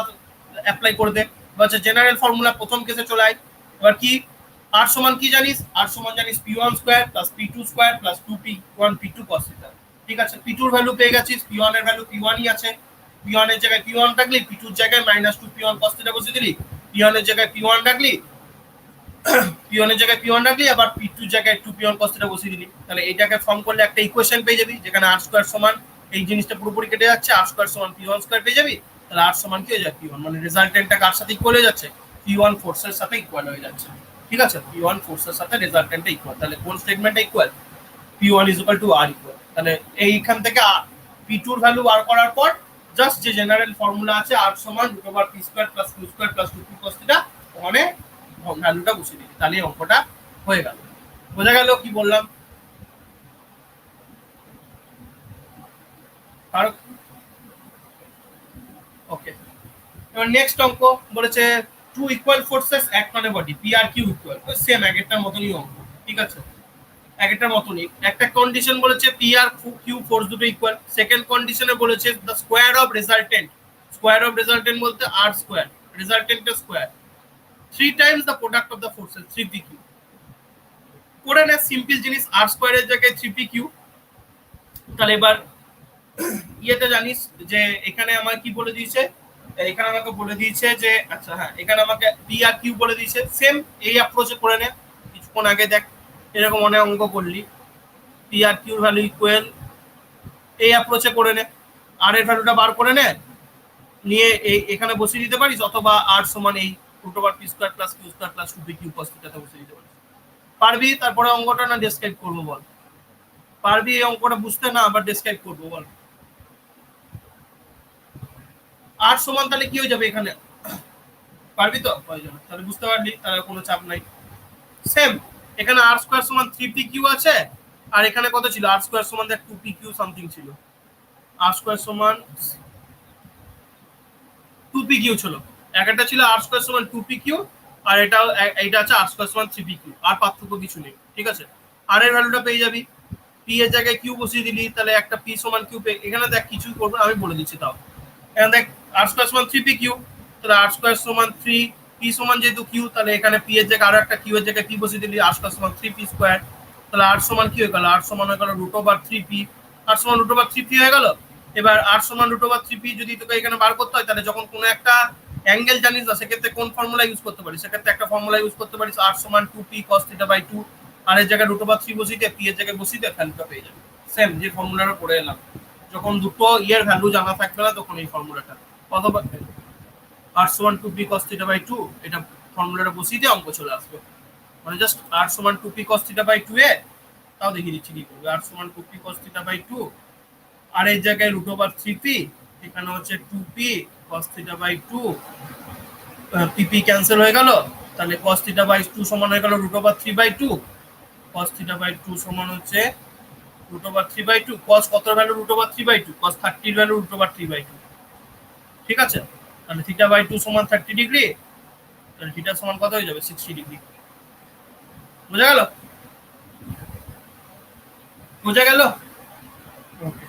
অ্যাপ্লাই করে দে, বা জেনারেল ফর্মুলা প্রথম কেসে চলে আয়। এবার কি আর সমান কি জানিস, আর সমান জানিস P1 square plus P2 square plus 2P1 P2 cos θ, ঠিক আছে। P2 এর ভ্যালু পেয়ে গেছিস, P1 এর ভ্যালু P1ই আছে, P1 এর জায়গায় P1 রাখলি, P2 এর জায়গায় মাইনাস 2P1 cos θ বসিয়ে দিলি, P1 এর জায়গায় P1 রাখলি, P1 এর জায়গায় P1 রাখলি, আবার P2 এর জায়গায় 2P1 cos θ বসিয়ে দিলি, তাহলে এটাকে ফর্ম করলে একটা ইকুয়েশন পেয়ে যাবি যেখানে r স্কয়ার সমান এই জিনিসটা পুরোপুরি কেটে যাচ্ছে, r স্কয়ার সমান P1 স্কয়ার পেয়ে যাবি, তাহলে r সমান কি হয়ে যায় P1, মানে রেজাল্টেন্টটা কার সাথে ইকুয়াল হয়ে যাচ্ছে P1 ফোর্সের সাথে ইকুয়াল হয়ে যাচ্ছে, ঠিক আছে। P1 ফোর্সের সাথে রেজাল্টেন্টটা ইকুয়াল, তাহলে কোন স্টেটমেন্টটা equal P1 is equal to r equal, তাহলে এইখান থেকে P2 এর ভ্যালু বার করার পর জাস্ট যে জেনারেল ফর্মুলা আছে আর সমান root over P square plus Q square plus 2p cos theta, ওখানে ভ্যালুটা বসিয়ে দিই, তাহলে এই অঙ্কটা হয়ে গেল। বোঝা গেল কি বললাম? আর ওকে, এবার নেক্সট অঙ্ক বলেছে টু ইকুয়াল ফোর্সেস এক মানে বডি পি আর কিউ ইকুয়াল, সেম আগেরটার মতনই অঙ্ক, ঠিক আছে, আগেরটার মতনই। একটা কন্ডিশন বলেছে পি আর কিউ ফোর্স দুটো ইকুয়াল, সেকেন্ড কন্ডিশনে বলেছে the square of resultant, square of resultant বলতে আর স্কোয়ার, রেজাল্টেন্টের square, 3 times the product of the forces 3p Q. করে নে সিম্পল জিনিস, আর স্কোয়ারের জায়গায় 3p কিউ। তাহলে এবার ইয়েতে জানিস যে এখানে আমার কি বলে দিয়েছে, এখানে আমাকে বলে দিয়েছে যে আচ্ছা হ্যাঁ, এখানে আমাকে পি আর কিউ বলে দিয়েছে, সেম এই অ্যাপ্রোচে করে নে। কিছুক্ষণ আগে দেখ এরকম অনেক অঙ্ক করলি, পি আর কিউর ভ্যালু ইকুয়াল, এই অ্যাপ্রোচে করে নে, আর এর ভ্যালুটা বার করে নে, নিয়ে এই এখানে বসিয়ে দিতে পারিস, অথবা আর সমান এই root over P square plus Q square plus 2p q cos থিটাতে বসিয়ে দিতে পারিস। পারবি? তারপরে অঙ্কটা না ডেসক্রাইব করবো বল, পারবি এই অঙ্কটা বুঝতে না আবার ডেসক্রাইব করবো বল? আর সমান তাহলে কি হয়ে যাবে এখানে, পারবি তো? প্রয়োজন তাহলে বুঝতে পারলি, তাহলে কোনো চাপ নাই। সেম এখানে আর স্কোয়ার সমান 3p কিউ আছে, আর এখানে কত ছিল, আর স্কোয়ার সমান 2p কিউ সামথিং ছিল, আর স্কোয়ার সমান 2p কিউ ছিল, একটা ছিল আর স্কোয়ার সমান 2p কিউ, আর এটা আছে আর স্কোয়ার সমান 3p কিউ, আর পার্থক্য কিছু নেই, ঠিক আছে। আর এর ভ্যালুটা পেয়ে যাবি, পি এর জায়গায় কিউ বসিয়ে দিলি, তাহলে একটা পি সমান কিউ পেয়ে, এখানে দেখ কিছুই করবো আমি বলে দিচ্ছি তাও, এখানে দেখ আর স্কোয়ার সমান 3p কিউ, তাহলে আর স্কোয়ার সমান 3 পি সমান যেহেতু কিউ, তাহলে এখানে পি এর জায়গায় আরো একটা কিউ এর জায়গায় কি বসিয়ে দিলি, আর স্কোয়ার সমান 3p স্কোয়ার, তাহলে আর সমান কি হয়ে গেল, আর সমান হয়ে গেল রুট ওভার 3p, আর সমান রুট ওভার 3p হয়ে গেল। এবার আর সমান রুট ওভার 3p যদি তোকে এখানে বার করতে হয়, তাহলে যখন কোনো একটা অ্যাঙ্গেল জানিস না, সেক্ষেত্রে কোন ফর্মুলা ইউজ করতে পারিস, সেক্ষেত্রে একটা ফর্মুলা ইউজ করতে পারিস, আর সমান 2p cos থিটা বাই 2, আর এর জায়গায় রুট ওভার 3 বসিয়ে পি এর জায়গায় বসিয়ে ভ্যালুটা পেয়ে যাবে, সেম যে ফর্মুলাটা পড়ে এলাম। যখন দুটো ইয়ের ভ্যালু জানা থাকবে না, তখন এই ফর্মুলাটা, অথবা আর সমান 2p cos থিটা বাই 2, এটা ফর্মুলাটা বসিয়ে দিয়ে অঙ্ক চলে আসবে, মানে জাস্ট আর সমান 2p cos থিটা বাই 2 এ, তাও দেখিয়ে দিচ্ছি কি করবে, আর সমান 2p cos থিটা বাই 2, আর এর জায়গায় রুট ওভার 3p, এখানে হচ্ছে 2p cos theta by 2, pp cancel হয়ে গেল, তাহলে cos থিটা বাই 2 সমান হয়ে গেল root over 3 by 2, cos theta by 2 সমান হচ্ছে রুট ওভার 3 বাই 2, cos কত value root over 3 by 2, cos 30 এর ভ্যালু রুট ওভার 3 বাই 2, ঠিক আছে। তাহলে থিটা বাই 2 সমান 30 ডিগ্রি, তাহলে থিটা সমান কত হয়ে যাবে 60 ডিগ্রি। বোঝা গেল? বোঝা গেল? ওকে,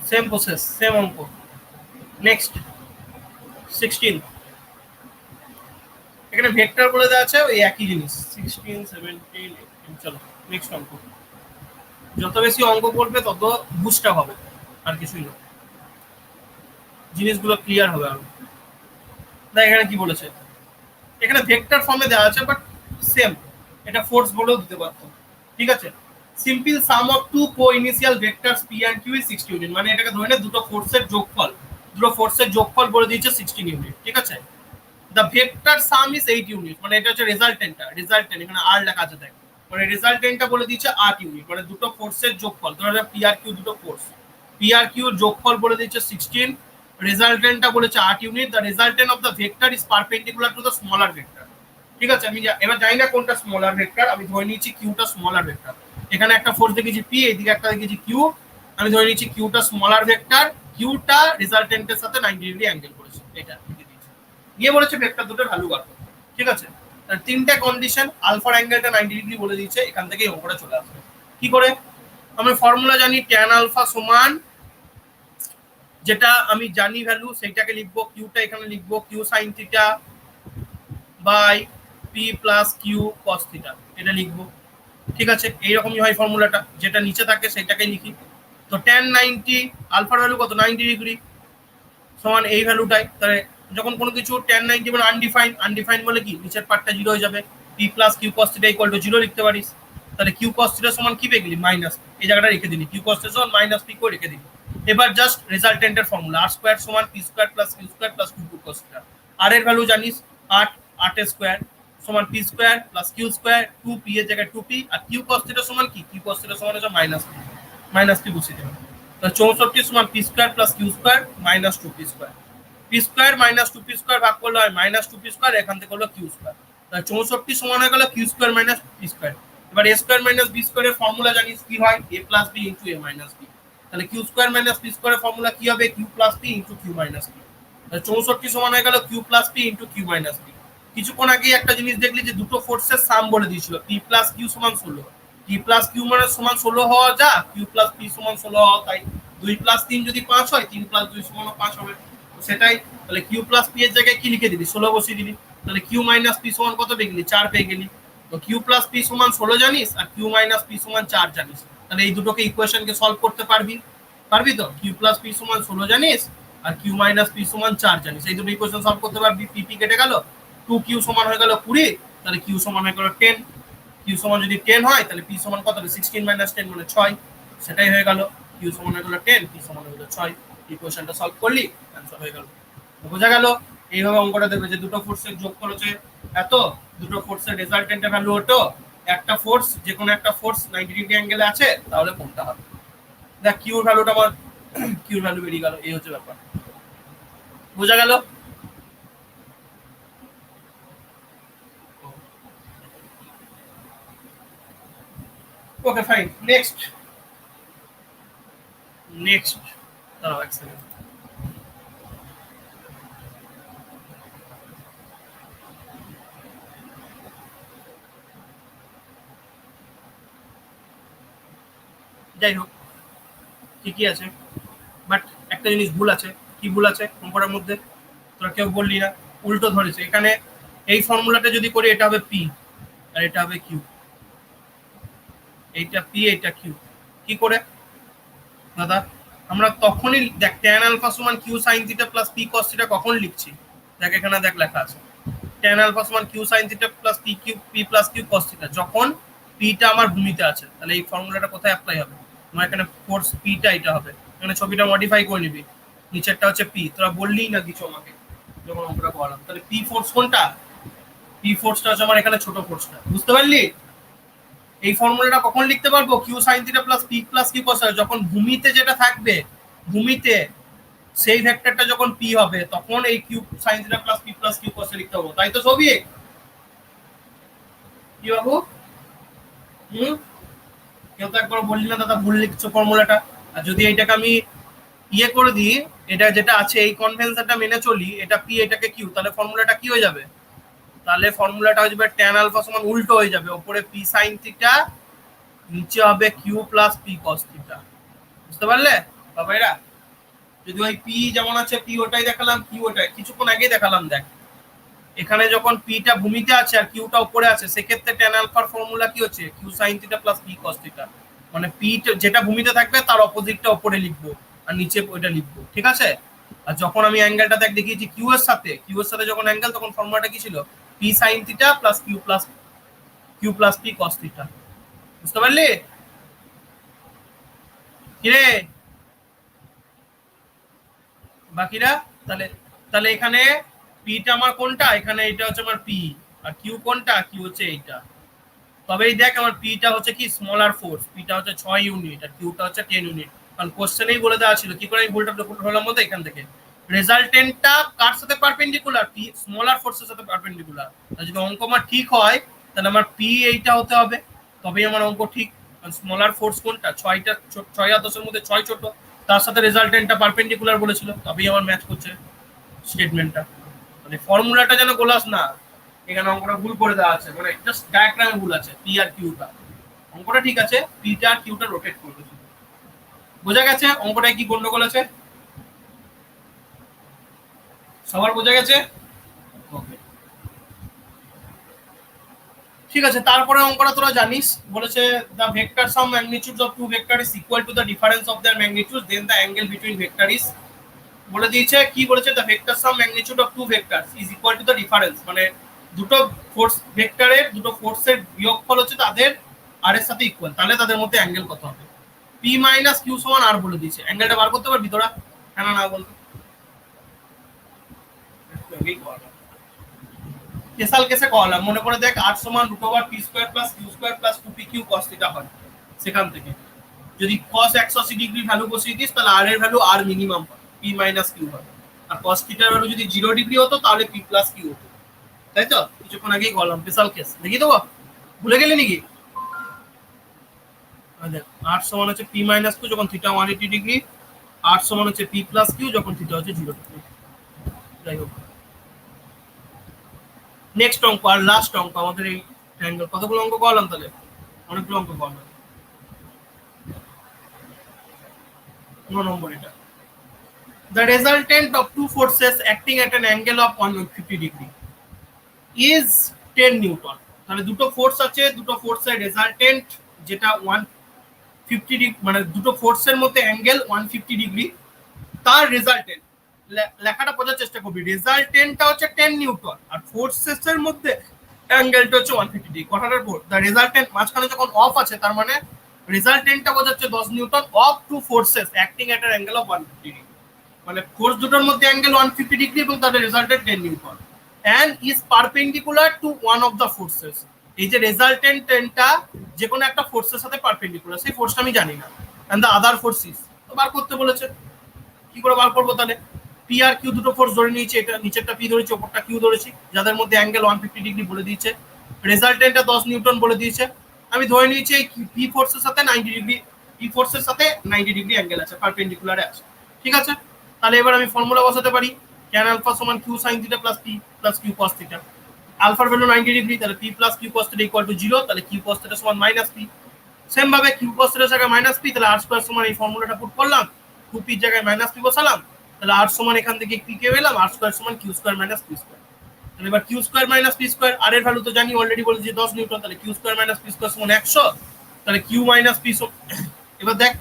সেম প্রসেস, সেম অঙ্ক। নেক্সট 16, এখানে ভেক্টর বলে দেওয়া আছে, ওই একই জিনিস 16 17 18, চলো নেক্সট অঙ্ক। যত বেশি অঙ্ক করবে তত বুঝটা হবে, আর কিছুই না, জিনিসগুলো ক্লিয়ার হবে আরো। দেখ এখানে কি বলেছে, এখানে ভেক্টর ফর্মে দেওয়া আছে, বাট সেম, এটা ফোর্স বলেও দিতে পারতো, ঠিক আছে। Simple sum of two coinitial vectors p and q is 60 unit, মানে এটাকে ধরে নে দুটো ফোর্সের যোগফল, দুটো ফোর্সের যোগফল বলে দিয়েছে 16 ইউনিট, ঠিক আছে। The vector some is 8 unit, মানে এটা হচ্ছে রেজাল্টেন্টটা, রেজাল্টেন্ট এখানে আর লেখা আছে দেখ, মানে রেজাল্টেন্টটা বলে দিয়েছে 8 ইউনিট, মানে দুটো ফোর্সের যোগফল, ধরে পি আর কিউ দুটো ফোর্স, পি আর কিউ যোগফল বলে দিয়েছে 16, রেজাল্টেন্টটা বলেছে 8 unit, the resultant of the vector is perpendicular to the smaller vector, ঠিক আছে। আমি এবার জানি না কোনটা স্মলার ভেক্টর, আমি ধরে নিয়েছি কিউটা স্মলার ভেক্টর, এখানে একটা ফোর্স দেখেছি পি, এদিকে একটা দেখেছি কিউ, আমি ধরে নিয়েছি কিউটা স্মলার ভেক্টর, কিউটা রেজাল্টেন্টের সাথে 90 ডিগ্রি অ্যাঙ্গেল করেছে, এটা দিয়ে বলেছে ভেক্টর দুটোর ভ্যালু বার করতে, ঠিক আছে। তিনটে কন্ডিশন, আলফার অ্যাঙ্গেলটা 90 ডিগ্রি বলে দিয়েছে, এখান থেকে অঙ্কটা চলে আসবে কি করে। আমি ফর্মুলা জানি ট্যান আলফা সমান, যেটা আমি জানি ভ্যালু সেইটাকে লিখবো, কিউটা এখানে লিখবো q sine theta by P plus Q cos theta, এটা লিখবো, ঠিক আছে। এইরকমই হয় ফর্মুলাটা, যেটা নিচে থাকে সেটাকে লিখি। তো ট্যান 90, আলফার ভ্যালু কত 90 ডিগ্রি, সমান এই ভ্যালুটাই, তাহলে যখন কোনো কিছু ট্যান 90 মানে আনডিফাইন, আনডিফাইন বলে কি নিচের পার্টটা 0 হয়ে যাবে, p plus Q cos theta equal to 0 লিখতে পারিস, তাহলে কিউ কস থিটা সমান কি পেয়ে গেলি মাইনাস, এই জায়গাটা রেখে দিলি, কিউ কস থিটা সমান মাইনাস পি করে রেখে দিলি। এবার জাস্ট রেজাল্টেন্টের ফর্মুলা আর স্কয়ার সমান P square plus Q square plus 2 cos theta, R এর ভ্যালু জানিস 8, 8 এর স্কয়ার সমান P square plus Q square, 2 P এর জায়গায় 2p, আর কিউ কস থিটা সমান কি, কিউ কস থিটা সমান হচ্ছে মাইনাস পি বসিয়ে দেবেন, 64 সমান p square plus Q square minus 2p square. P square minus 2p square ভাগ করলে হয় মাইনাস 2p স্কোয়ার, এখান থেকে হলো কিউ স্কোয়ার। তাহলে 64 সমান হয়ে গেল q square minus p square. এবার এ স্কোয়ার মাইনাস বি স্কোয়ারের ফর্মুলা জানিস কি হয়, a plus b into a minus b. তাহলে কিউ স্কোয়ার মাইনাস পি স্কোয়ারের ফর্মুলা কি হবে, q plus p into q minus p. তাহলে 64 সমান হয়ে গেল q plus p into q minus p. কিছুক্ষণ আগে একটা জিনিস দেখলি যে দুটো ফোর্সের সাম বলে দিয়েছিল, পি প্লাস কিউ সমান 16। পি প্লাস কিউ মানে সমান 16 হওয়া যা, কিউ প্লাস পি সমান 16 হওয়া তাই। 2 প্লাস 3 যদি 5 হয়, 3 প্লাস 2 সমান 5 হবে, সেটাই। তাহলে কিউ প্লাস পি এর জায়গায় কি লিখে দিবি, 16 বসিয়ে দিবি। তাহলে কিউ মাইনাস পি সমান কত পেয়ে গেলি, 4 পেয়ে গেলি। তো কিউ প্লাস পি সমান 16 জানিস, আর কিউ মাইনাস পি সমান 4 জানিস। তাহলে এই দুটোকে ইকুয়েশনকে সলভ করতে পারবি, পারবি তো। কিউ প্লাস পি সমান 16 জানিস, আর কিউ মাইনাস পি সমান 4 জানিস, এই দুটো ইকুয়েশন সলভ করতে পারবি। পি পি কেটে গেল, 2 কিউ সমান হয়ে গেল 20, তাহলে কিউ সমান হয়ে গেল 10। কিউ সমান যদি 10 হয়, তাহলে পি সমান কত হবে, 16 মাইনাস 10 মানে 6, সেটাই হয়ে গেল। কিউ সমান হয়ে গেল 10, পি সমান হয়ে গেল 6। ইকুয়েশনটা সলভ করলি, অ্যান্সার হয়ে গেল। বোঝা গেল? এইভাবে অঙ্কটা দেবে যে দুটো ফোর্সের যোগ করেছে এত, দুটো ফোর্সের রেজাল্টেন্টের ভ্যালু হতো, একটা ফোর্স, যে কোনো একটা ফোর্স 90 ডিগ্রি অ্যাঙ্গেলে আছে, তাহলে কোনটা হবে। দেখ কিউর ভ্যালুটা আমার, কিউর ভ্যালু বেরিয়ে গেল, এই হচ্ছে ব্যাপার। বোঝা গেল? ওকে ফাইন, নেক্সট নেক্সট দাঁড়াও এক সেকেন্ড। যাই হোক, ঠিকই আছে, বাট একটা জিনিস ভুল আছে। কি ভুল আছে অঙ্কটার মধ্যে, তোরা কেউ বললি না, উল্টো ধরেছে। এখানে এই ফর্মুলাটা যদি করি, এটা হবে পি আর এটা হবে কিউ। এইটা পি, এইটা কিউ। কি করে দাদা, আমরা তখনই দেখ ট্যান আলফা সমান q sine theta plus P cos theta কখন লিখছি, দেখ এখানে দেখ লেখা আছে ট্যান আলফা সমান q sine theta plus P q p plus Q cos theta, যখন পিটা আমার ভূমিতে আছে। তাহলে এই ফর্মুলাটা কোথায় অ্যাপ্লাই হবে, আমার এখানে ফোর্স পিটা এটা হবে। এখানে ছবিটা মডিফাই করে নিবি, নিচেরটা হচ্ছে পি। তোরা বললিই না কিছু আমাকে যখন অঙ্কটা বললাম। তাহলে পি ফোর্স কোনটা, পি ফোর্সটা হচ্ছে আমার এখানে ছোট ফোর্সটা, বুঝতে পারলি? এই ফর্মুলাটা কখন লিখতে পারবো, q sine theta plus P plus Q cos theta, যখন ভূমিতে যেটা থাকবে, ভূমিতে সেই ভেক্টরটা যখন পি হবে, তখন এই q sine theta plus P plus Q cos লিখতে হবে, তাই তো সবই। কি বাবু? কেউ তো একবার বললি না দাদা ভুল লিখছো ফর্মুলাটা। আর যদি এইটাকে আমি ইয়ে করে দিই, এটা যেটা আছে এই কনভেনশনটা মেনে চলি, এটা পি এটাকে কিউ, তাহলে ফর্মুলাটা কি হয়ে যাবে, তাহলে ফর্মুলাটা হয়ে যাবে ট্যান আলফা সমান উল্টো হয়ে যাবে, উপরে পি সাইন থিটা, নিচে হবে q plus P cos theta. বুঝতে পারলে বাবাইরা? যদি ওই পি যেমন আছে, পি ওটাই দেখালাম, কিউ ওটাই, কিছুক্ষণ আগেই দেখালাম। দেখ এখানে যখন পিটা ভূমিতে আছে আর কিউটা উপরে আছে, সেক্ষেত্রে ট্যান আলফার ফর্মুলা কি হচ্ছে, q sine theta plus P cos theta. মানে পি যেটা ভূমিতে থাকবে তার অপোজিটটা উপরে লিখবো, আর নিচে ওইটা লিখবো, ঠিক আছে? আর যখন আমি অ্যাঙ্গেলটা দেখ দেখিয়েছি কিউ এর সাথে যখন অ্যাঙ্গেল, তখন ফর্মুলাটা কি ছিল, p sine theta plus q plus P cos theta. বুঝতে পারলি কিরে বাকিরা? তাহলে তাহলে এখানে পিটা আমার কোনটা, এখানে এটা হচ্ছে আমার পি, আর কিউ কোনটা, কিউ হচ্ছে এইটা। তবেই দেখ আমার পিটা হচ্ছে কি স্মলার ফোর্স, পিটা হচ্ছে 6 ইউনিট আর কিউটা হচ্ছে 10 ইউনিট। কারণ কোশ্চেনেই বলে দেওয়া ছিল, কি করে আমি ভুলটা হলাম বলতে, এখান থেকে রেজাল্টেন্টটা কার সাথে পারপেন্ডিকুলার, পি স্মলার ফোর্সের সাথে পারপেন্ডিকুলার। আর যদি অঙ্ক আমার ঠিক হয়, তাহলে আমার পি এইটা হতে হবে, তবেই আমার অঙ্ক ঠিক। স্মলার ফোর্স কোনটা, 6টা 6 আর 10 এর মধ্যে 6 ছোট, তার সাথে রেজাল্টেন্টটা পারপেন্ডিকুলার বলেছিল, তবেই আমার ম্যাচ করছে স্টেটমেন্টটা। মানে ফর্মুলাটা যেন গোলাস না, এখানে অঙ্কটা ভুল করে দেওয়া আছে, মানে জাস্ট ডায়াগ্রামে ভুল আছে, পি আর কিউটা। অঙ্কটা ঠিক আছে, পিটা আর কিউটা রোটেট করবে। বোঝা গেছে অঙ্কটায় কি গন্ডগোল আছে? সবার বোঝা গেছে? ওকে, ঠিক আছে। তারপরে অঙ্কটা তোরা জানিস, বলেছে the vector sum magnitudes of two vector is equal to the difference of their magnitude, then the angle between vector is. বলে দিয়েছে কি, বলেছে the vector sum magnitude of two vectors is equal to the difference, মানে দুটো force ভেক্টরের, দুটো ফোর্সের বিয়োগফল হচ্ছে তাদের আর এর সাথে ইকুয়াল, তাহলে তাদের মধ্যে অ্যাঙ্গেল কত হবে। পি মাইনাস কিউ সমান আর বলে দিয়েছে, অ্যাঙ্গেলটা বার করতে পারবি তোরা, হ্যাঁ না বলতো? স্পেশাল কেসে করালাম, মনে করে দেখ আর সমান root over P square plus Q square plus 2p Q cos theta হয়, সেখান থেকে যদি cos 180 ডিগ্রি ভ্যালু বসিয়ে দিস তাহলে r এর ভ্যালু r মিনিমাম পাবে, p মাইনাস কিউ হবে। আর cos থিটার ভ্যালু যদি 0 ডিগ্রি হতো তাহলে p প্লাস কিউ হতো, তাই তো? কিছুক্ষণ আগেই বললাম স্পেশাল কেস, দেখি দেবো, ভুলে গেলি নাকি? আর সমান হচ্ছে p মাইনাস কিউ যখন থিটা 180 ডিগ্রি, আর সমান হচ্ছে p প্লাস কিউ যখন থিটা হচ্ছে 0 ডিগ্রি। যাই হোক, নেক্সট অঙ্ক আর লাস্ট অঙ্ক আমাদের এই ট্রায়াঙ্গেল। কতগুলো অঙ্ক করলাম তাহলে? অনেকগুলো অঙ্ক করলাম। 9 নম্বর এটা। The resultant of two forces acting at an angle of 150 degree is 10 Newton. তাহলে দুটো ফোর্স আছে, দুটো ফোর্সের রেজাল্টেন্ট যেটা 150 ডিগ্রি, মানে দুটো ফোর্সের মধ্যে অ্যাঙ্গেল 150 ডিগ্রি, তার রেজাল্টেন্ট লেখাটা বোঝার চেষ্টা করবি। রেজাল্টেন্টটা হচ্ছে 10 নিউটন আর ফোর্সেসের মধ্যে অ্যাঙ্গেলটা হচ্ছে 150 ডিগ্রি। কথাটার পর দ্য রেজাল্টেন্ট মাঝখানে যখন অফ আছে তার মানে রেজাল্টেন্টটা বোঝাচ্ছে 10 newton of two forces acting at an angle of 150 degree, মানে ফোর্স দুটোর মধ্যে অ্যাঙ্গেল 150 ডিগ্রি এবং তাদের resultant 10 newton and is perpendicular to one of the forces। এই যে রেজাল্টেন্টটা যে কোনো একটা ফোর্সের সাথে পারপেন্ডিকুলার, সেই ফোর্সটা আমি জানি না, and the other force is, তো বার করতে বলেছে। কি করে বার করবো তাহলে? পি আর কিউ দুটো ফোর্স ধরে নিয়েছি, এটা নিচেরটা পি ধরেছি, ওপরটা কিউ ধরেছি, যাদের মধ্যে অ্যাঙ্গেল 150 ডিগ্রি বলে দিয়েছে, রেজাল্টেন্টটা 10 নিউটন বলে দিয়েছে। আমি ধরে নিয়েছি এই পি ফোর্সের সাথে 90 ডিগ্রি, পি ফোর্সের সাথে 90 ডিগ্রি অ্যাঙ্গেল আছে, পারপেন্ডিকুলারে আছে, ঠিক আছে? তাহলে এবার আমি ফর্মুলা বসাতে পারি, tan আলফা সমান q sin theta plus p plus q cos theta. আলফার ভ্যালু 90 ডিগ্রি, তাহলে p plus q cos theta equal to 0, তাহলে q cos থিটা সমান মাইনাস p। সেম ভাবে q cos থিটার জায়গায় মাইনাস p, তাহলে r স্কয়ার সমান এই ফর্মুলাটা পুট করলাম, 2p এর জায়গায় মাইনাস p বসালাম, তাহলে r সমান এখান থেকে p কে পেলাম, r স্কয়ার সমান q square minus p square. তাহলে এবার q square minus p square, r এর ভ্যালু তো জানি, অলরেডি বলেছি 10 নিউটন, তাহলে q square minus p square সমান 100, তাহলে q মাইনাস p এবার দেখ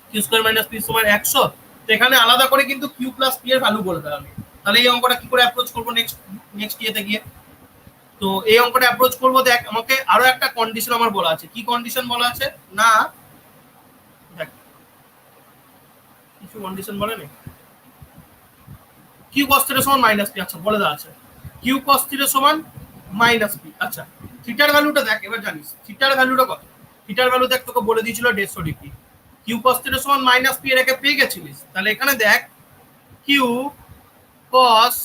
q স্কয়ার মাইনাস p সমান 100, তো এখানে আলাদা করে কিন্তু q প্লাস p এর ভ্যালু বলে দিলাম। তাহলে এই অঙ্কটা কি করে অ্যাপ্রোচ করব নেক্সট ইয়েতে গিয়ে? তো এই অঙ্কটা অ্যাপ্রোচ করব, দেখ আমাকে আরো একটা কন্ডিশন আমার বলা আছে। কি কন্ডিশন বলা আছে না, দেখ কিছু কন্ডিশন বলে নেই। q cos থিটা সমান মাইনাস p, আচ্ছা বলে দেওয়া আছে q cos থিটা সমান মাইনাস p। আচ্ছা থিটার ভ্যালুটা দেখ, এবার জানিস থিটার ভ্যালুটা কত? থিটার ভ্যালু দেখ তোকে বলে দিয়েছিল 150 ডিগ্রি, q cos থিটা সমান মাইনাস p এর আগে পেয়ে গেছিলিস, তাহলে এখানে দেখ q cos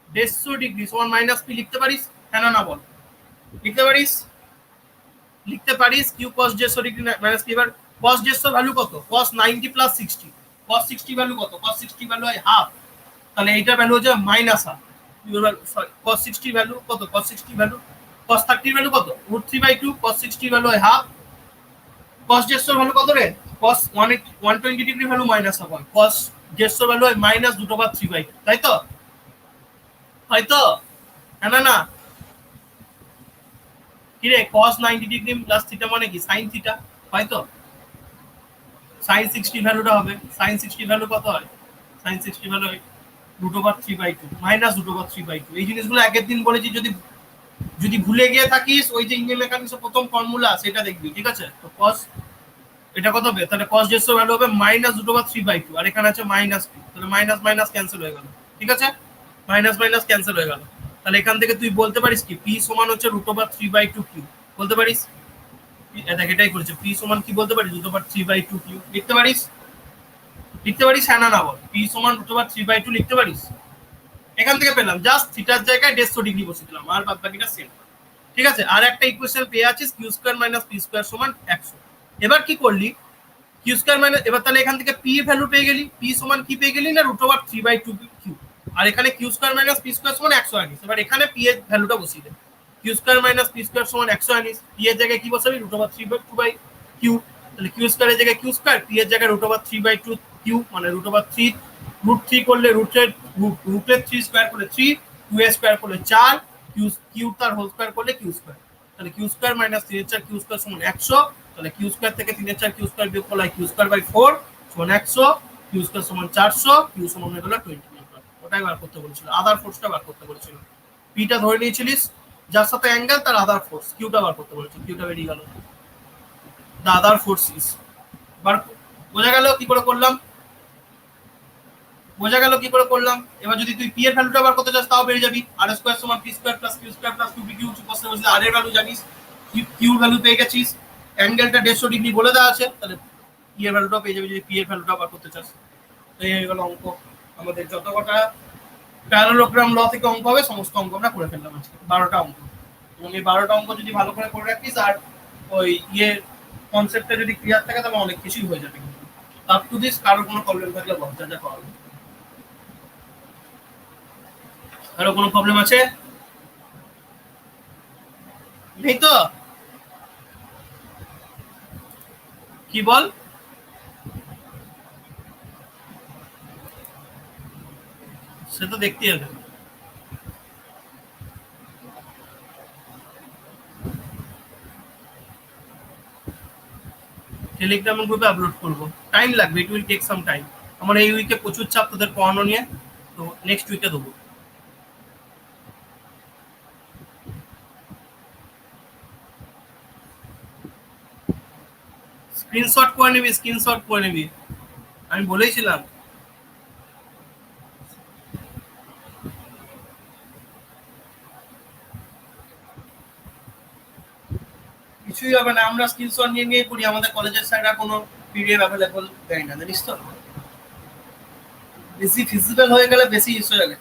150 ডিগ্রি সমান মাইনাস p লিখতে পারিস, হ্যাঁ না বল? লিখতে পারিস, লিখতে পারিস q cos 150 degree minus p। এবার cos 150 ভ্যালু কত? cos 90 প্লাস 60, cos 60 ভ্যালু কত? cos 60 ভ্যালু হয় হাফ, তাহলে এইটার ভ্যালু হচ্ছে minus half. Sorry cos 60 value কত? cos 60 ভ্যালু, cos 30 ভ্যালু কত? √3/2, cos 60 ভ্যালু হয় হাফ, cos 150 ভ্যালু কত রে? cos 120 degree value minus half হয়, cos 150 ভ্যালু হয় মাইনাস √3/2, তাই তো? হয়তো হ্যাঁ না? কি রে, cos 90 ডিগ্রি প্লাস থিটা মানে কি sin থিটা, হয়তো sin 60 ভ্যালুটা হবে, sin 60 ভ্যালু কত হয়? sin 60 ভ্যালু হয় √3/2 মাইনাস √3/2। এই জিনিসগুলো আগের দিন বলেছি, যদি ভুলে গিয়ে থাকিস ওই যে ইঞ্জিন মেকানিক্সের প্রথম ফর্মুলা সেটা দেখবি, ঠিক আছে? তো cos এটা কত হবে? তাহলে cos 150 ভ্যালু হবে মাইনাস √3/2, আর এখানে আছে মাইনাস p, তাহলে মাইনাস মাইনাস ক্যান্সেল হয়ে গেল, ঠিক আছে? মাইনাস মাইনাস ক্যান্সেল হয়ে গেল, তাহলে এখান থেকে তুই বলতে পারিস কি p সমান হচ্ছে √3/2 q, বলতে পারিস? দেখ এটাই করেছে, p সমান কি বলতে পারিস? √3/2 q লিখতে পারিস, লিখতে পারিস হ্যাঁ না বল? p সমান √3/2 লিখতে পারিস। এখান থেকে পেলাম জাস্ট থিটার জায়গায় 150 ডিগ্রি বসিয়ে দিলাম, আর বাদ বাকিটা সেম, ঠিক আছে? আর একটা ইকুয়েশন পেয়ে আছিস q square minus p square সমান 100। এবার কি করলি, q স্কয়ার মাইনাস, এবার তাহলে এখান থেকে p এর ভ্যালু পেয়ে গেলি, p সমান কি পেয়ে গেলি না √3/2 q, আর এখানে q square minus p square সমান 100 আনিস। এবার এখানে p এর ভ্যালুটা বসিয়ে দে, q square minus p square সমান 100 আনিস, p এর জায়গায় কি বসাবি? √3/2/q, তাহলে q স্কয়ারের জায়গায় q স্কয়ার, p এর জায়গায় √3/2 q, মানে √3 করলে রুটের 3 স্কয়ার করলে 3, q এর স্কয়ার করলে 4, q তার হোল স্কয়ার করলে q স্কয়ার, তাহলে q স্কয়ার মাইনাস 3 এর 4 q স্কয়ার সমান 100, তাহলে q স্কয়ার থেকে 3 এর 4 q স্কয়ার বিয়োগ করলে q স্কয়ার বাই 4 সমান 100, q স্কয়ার সমান 400, q সমান হয়ে গেল 20 নিউটন। ওটাই বার করতে বলেছিল, আদার ফোর্সটা বার করতে বলেছিল। p টা ধরে নিয়েছিলিস, যার সাথে অ্যাঙ্গেল তার আদার ফোর্স q টা বার করতে বলেছিল, q টা বেরিয়ে গেল, দ্য আদার ফোর্স ইজ। বার বোঝা গেল কি করে করলাম? বোঝা গেল কি করে করলাম? এবার যদি তুই p এর ভ্যালুটা বার করতে চাস তাও পেয়ে যাবি, r স্কয়ার সমান p square plus q square plus 2pq বসে বসে r এর ভ্যালু জানিস, q এর ভ্যালু পেয়ে গেছিস, অ্যাঙ্গেলটা 150 ডিগ্রি বলে দেওয়া আছে, তাহলে ই এর ভ্যালুটাও পেয়ে যাবি যদি পি এর ভ্যালুটা বার করতে চাস। তো এই হয়ে গেল অঙ্ক। আমাদের যত কটা প্যারালোগ্রাম ল থেকে অঙ্ক হবে সমস্ত অঙ্ক আমরা করে ফেললাম আজকে, 12টা অঙ্ক। এবং এই 12টা অঙ্ক যদি ভালো করে করে রাখিস আর ওই ইয়ের কনসেপ্টটা যদি ক্লিয়ার থাকে তাহলে অনেক কিছুই হয়ে যাবে। আপ টু দিস কারোর কোনো প্রবলেম থাকলে বল, যা যা করা হবে। কারো কোনো প্রবলেম আছে? নেই তো? কি বল? সে তো দেখতেই হবে। টেলিগ্রাম গ্রুপে আপলোড করব, টাইম লাগবে, it will take some time. আমার এই উইকে প্রচুর চাপ তোদের পড়ানো নিয়ে, তো নেক্সট উইকে দেবো। স্ক্রিনশট করে নিবি, স্ক্রিনশট করে নিবি, আমি বলেইছিলাম। কিছুই হবে না, আমরা স্ক্রিনশট নিয়ে নিয়ে করি। আমাদের কলেজের স্যাররা কোনো পিডিএফ অ্যাভেলেবল দেয় না, জানিস তো। বেশি ফিজিক্যাল হয়ে গেলে বেশি ইস্যু হয়ে গেলে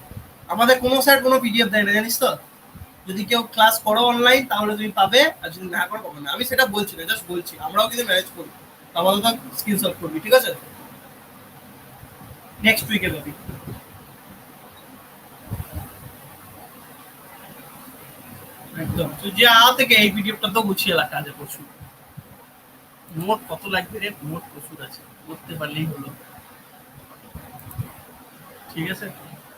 আমাদের কোনো স্যার কোনো পিডিএফ দেয় না, জানিস তো। যদি কেউ ক্লাস করো অনলাইন তাহলে তুমি পাবে, আর যদি না করো পাবে না। আমি সেটা বলছি না, জাস্ট বলছি আমরাও কিন্তু ম্যানেজ করি। আমাদের তো স্ক্রিনশট করবি, ঠিক আছে? নেক্সট উইকে পাবি। একদম তুই যে থেকে এই পিডিএফটা তো গুছিয়ে রাখা আছে প্রচুর। নোট কত লাগবে রে? নোট প্রচুর আছে, করতে পারলেই হলো। ঠিক আছে,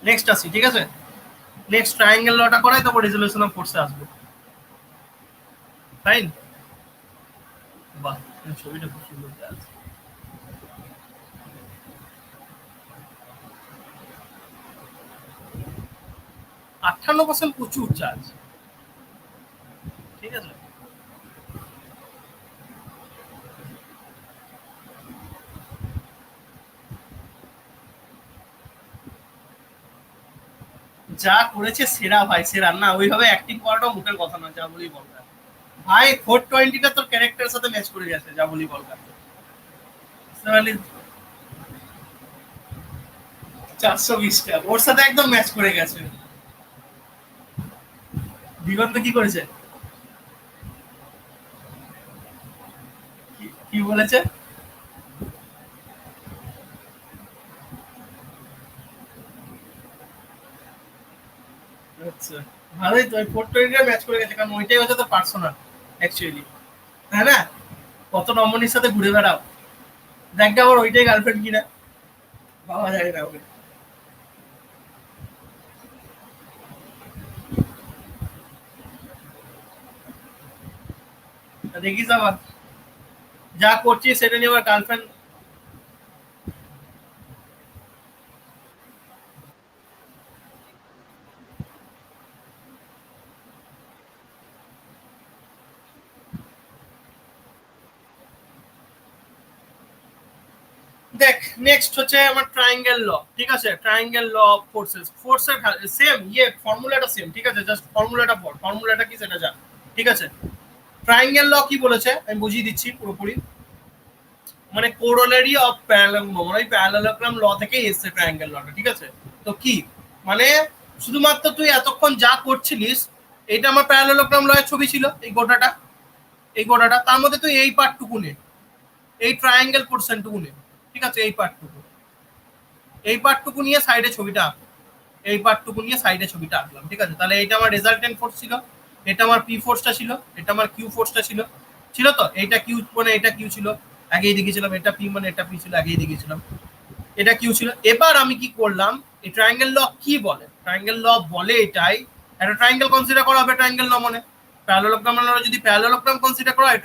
নেক্সট আসি, ঠিক আছে? নেক্সট ট্রায়াঙ্গেল লটা করাই, তারপর রেজলিউশন অফ ফোর্সে আসবো। ফাইন। বাহ, ছবিটা খুব সুন্দর আছে। 58% প্রচুর চার্জ, ঠিক আছে? যা করেছে সেরা ভাই, সেরা না ওইভাবে অ্যাক্টিং করাটাও মুখের কথা না, যা বলি বলকার। ভাই 420টা তোর ক্যারেক্টারের সাথে ম্যাচ করে গেছে, যা বলি বলকার। 420টা ওর সাথে একদম ম্যাচ করে গেছে। দিগন্ত কি করেছে? কি বলেছে? আচ্ছা, ভালোই তো। 420টা ম্যাচ করে গেছে, কারণ ওইটাই হচ্ছে তো পার্সোনাল অ্যাকচুয়ালি, তাই না? কত নমনির সাথে ঘুরে বেড়াও, দেখবে আবার ওইটাই গার্লফ্রেন্ড কিনা, বাবা জানে না ওকে। দেখিস আবার যা করছিস সেটা নিয়ে আবার গার্লফ্রেন্ড। দেখ, নেক্সট হচ্ছে আমার ট্রায়াঙ্গেল ল, ঠিক আছে? ট্রায়াঙ্গেল ল অফ ফোর্সেস, ফোর্সের সেম ইয়ে ফর্মুলাটা সেম, ঠিক আছে? জাস্ট ফর্মুলাটা পড়, ফর্মুলাটা কি সেটা জান, ঠিক আছে? ট্রায়াঙ্গেল ল কি বলেছে আমি বুঝিয়ে দিচ্ছি পুরোপুরি। মানে কোরোলারি অফ প্যারালেলোগ্রাম, মানে প্যারালেলোগ্রাম ল থেকেই এসছে ট্রায়াঙ্গেল লটা, ঠিক আছে? তো কি মানে, শুধুমাত্র তুই এতক্ষণ যা করছিলিস, এটা আমার প্যারালেলোগ্রাম লয়ের ছবি ছিল, এই গোটাটা, এই গোটাটা তার মধ্যে তুই এই পার্টটুকু নে, এই ট্রায়াঙ্গেল পোর্শনটুকু নে, ঠিক আছে? এই পার্টটুকু, এই পার্টটুকু নিয়ে সাইডে ছবিটা আঁক, এই পার্টটুকু নিয়ে সাইডে ছবিটা আঁকলাম, ঠিক আছে? তাহলে এটা আমার রেজাল্টেন্ট ফোর্স ছিল, এটা আমার পি ফোর্সটা ছিল, এটা আমার কিউ ফোর্সটা ছিল, ছিল তো? এইটা কিউ মানে এটা কিউ ছিল, আগেই দেখিয়েছিলাম। এটা পি মানে এটা পি ছিল, আগেই দেখিয়েছিলাম। এটা কিউ ছিল। এবার আমি কি করলাম, এই ট্রায়াঙ্গেল ল কি বলে? ট্রায়াঙ্গেল ল বলে এটাই, একটা ট্রায়াঙ্গেল কনসিডার করা হবে ট্রায়াঙ্গেল ল মানে। প্যারালেলোগ্রাম যদি প্যারালেলোগ্রাম কনসিডার করা হয়,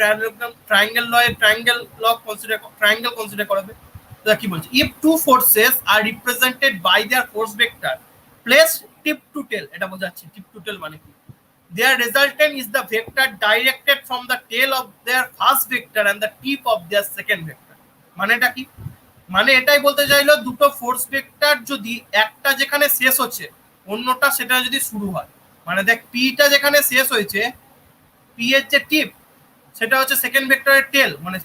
ট্রায়াঙ্গেল ল এর triangle law consider, triangle consider করাবে। তো কি বলছে, if two forces are represented by their force vector place tip to tail, এটা বোঝাচ্ছি টিপ টু টেল মানে কি। Their resultant is the vector directed from the tail of their first vector and the tip of their second vector. মানেটা কি? মানে এটাই বলতে চাইলো, দুটো ফোর্স ভেক্টর যদি একটা যেখানে শেষ হচ্ছে অন্যটা সেটা যদি শুরু হয়, মানে দেখ পিটা যেখানে শেষ হয়েছে, পি এর যে টিপ, সেটা হচ্ছে সেকেন্ড ভেক্টরের টেল, মানে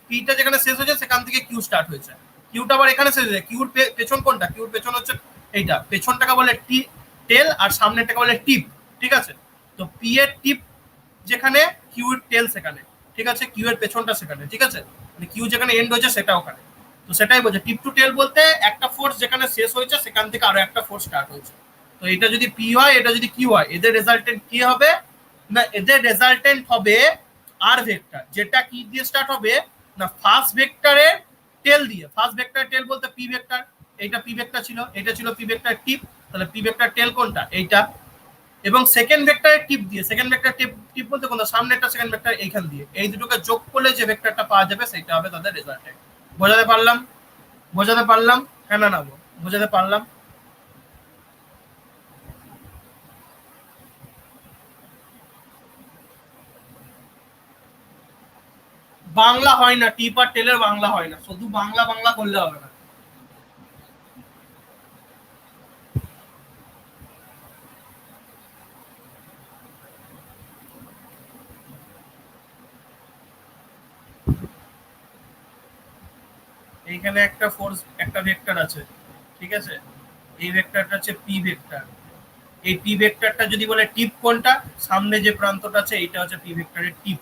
পিটা যেখানে শেষ হয়েছে সেখান থেকে কিউ স্টার্ট হয়েছে, কিউটা আবার এখানে শেষ হয়েছে। কিউর পেছন কোনটা? কিউর পেছন হচ্ছে এইটা, পেছনটাকে বলে টেল আর সামনেরটাকে বলে টিপ। ঠিক আছে, তো পি এর টিপ যেখানে, কিউ এর টেল সেখানে। ঠিক আছে, কিউ এর পেছনটা সেখানে। ঠিক আছে, মানে কিউ যেখানে এন্ড হয়েছে সেটা ওখানে। তো সেটাই বলছে টিপ টু টেল বলতে একটা ফোর্স যেখানে শেষ হয়েছে সেখান থেকে আরো একটা ফোর্স স্টার্ট হয়েছে। তো এটা যদি পি হয়, এটা যদি কিউ হয়, এদের রেজাল্টেন্ট কি হবে? না, এদের রেজাল্টেন্ট হবে আর ভেক্টর, যেটা কি দিয়ে স্টার্ট হবে? না, ফার্স্ট ভেক্টরের টেল দিয়ে। ফার্স্ট ভেক্টর টেল বলতে পি ভেক্টর, এইটা পি ভেক্টর ছিল, এটা ছিল পি ভেক্টর টিপ, তাহলে পি ভেক্টর টেল কোনটা? এইটা। এবং সেকেন্ড ভেক্টরের টিপ দিয়ে, সেকেন্ড ভেক্টর টিপ টিপ বলতে কোনটা? সামনেরটা সেকেন্ড ভেক্টর এইখান দিয়ে, এই দুটোকে যোগ করলে যে ভেক্টরটা পাওয়া যাবে সেটা হবে তাদের রেজাল্টেন্ট। বোঝাতে পারলাম? বোঝাতে পারলাম? হ্যাঁ না না বোঝাতে পারলাম? বাংলা হয় না, টিপ আর টেলের বাংলা হয় না, শুধু বাংলা বাংলা করলে হবে না। এইখানে একটা ফোর্স, একটা ভেক্টর আছে। ঠিক আছে, এই ভেক্টরটা হচ্ছে পি ভেক্টর। এই পি ভেক্টরটা যদি বলে টিপ কোনটা, সামনে যে প্রান্তটা আছে এইটা হচ্ছে পি ভেক্টরের টিপ।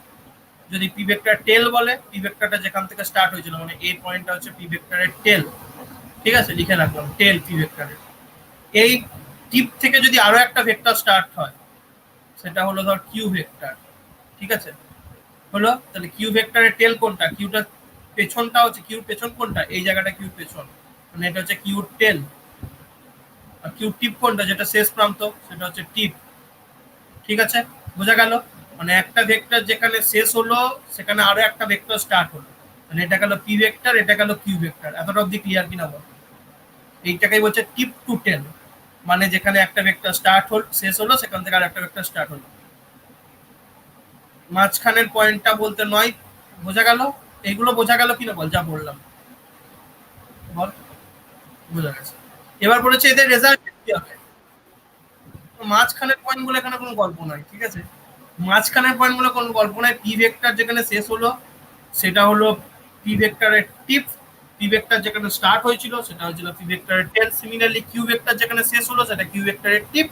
যদি পি ভেক্টর টেল বলে, পি ভেক্টরটা যেখান থেকে স্টার্ট হয়েছিল, মানে এই পয়েন্টটা হচ্ছে পি ভেক্টরের টেল। ঠিক আছে, লিখে রাখলাম টেল পি ভেক্টরের। এই টিপ থেকে যদি আরো একটা ভেক্টর স্টার্ট হয়, সেটা হলো ধর কিউ ভেক্টর। ঠিক আছে, হলো, তাহলে কিউ ভেক্টরের টেল কোনটা? কিউটা পেছনটা হচ্ছে, কিউর পেছন কোনটা? এই জায়গাটা কিউর পেছন, মানে এটা হচ্ছে কিউর টেল। আর কিউ টিপ কোনটা? যেটা শেষ প্রান্ত, সেটা হচ্ছে টিপ। ঠিক আছে, বোঝা গেল? মানে একটা ভেক্টর যেখানে শেষ হলো সেখানে আরো একটা ভেক্টর স্টার্ট হলো, মানে এটা গেল পি ভেক্টর, এটা গেল কিউ ভেক্টর। এতটা অব্দি ক্লিয়ার কিনা বল? এইটাকেই বলছে টিপ টু টেল, মানে যেখানে একটা ভেক্টর স্টার্ট হল, শেষ হলো, সেখান থেকে আর একটা ভেক্টর স্টার্ট হলো। মাঝখানের পয়েন্টটা বলতে নয়। বোঝা গেল? এইগুলো বোঝা গেল কিনা বল, যা বললাম? বল, বোঝা গেছে? এবার বলেছে এদের রেজাল্ট কি হবে। মাঝখানের পয়েন্ট বলে এখানে কোনো গল্প নাই। ঠিক আছে, মাঝখানের পয়েন্ট বলে কোনো গল্প নাই। পি ভেক্টর যেখানে শেষ হলো সেটা হলো পি ভেক্টরের টিপ, পি ভেক্টর যেখানে স্টার্ট হয়েছিল সেটা হচ্ছিল পি ভেক্টরের টেল। সিমিলারলি কিউ ভেক্টর যেখানে শেষ হলো সেটা কিউ ভেক্টরের টিপ,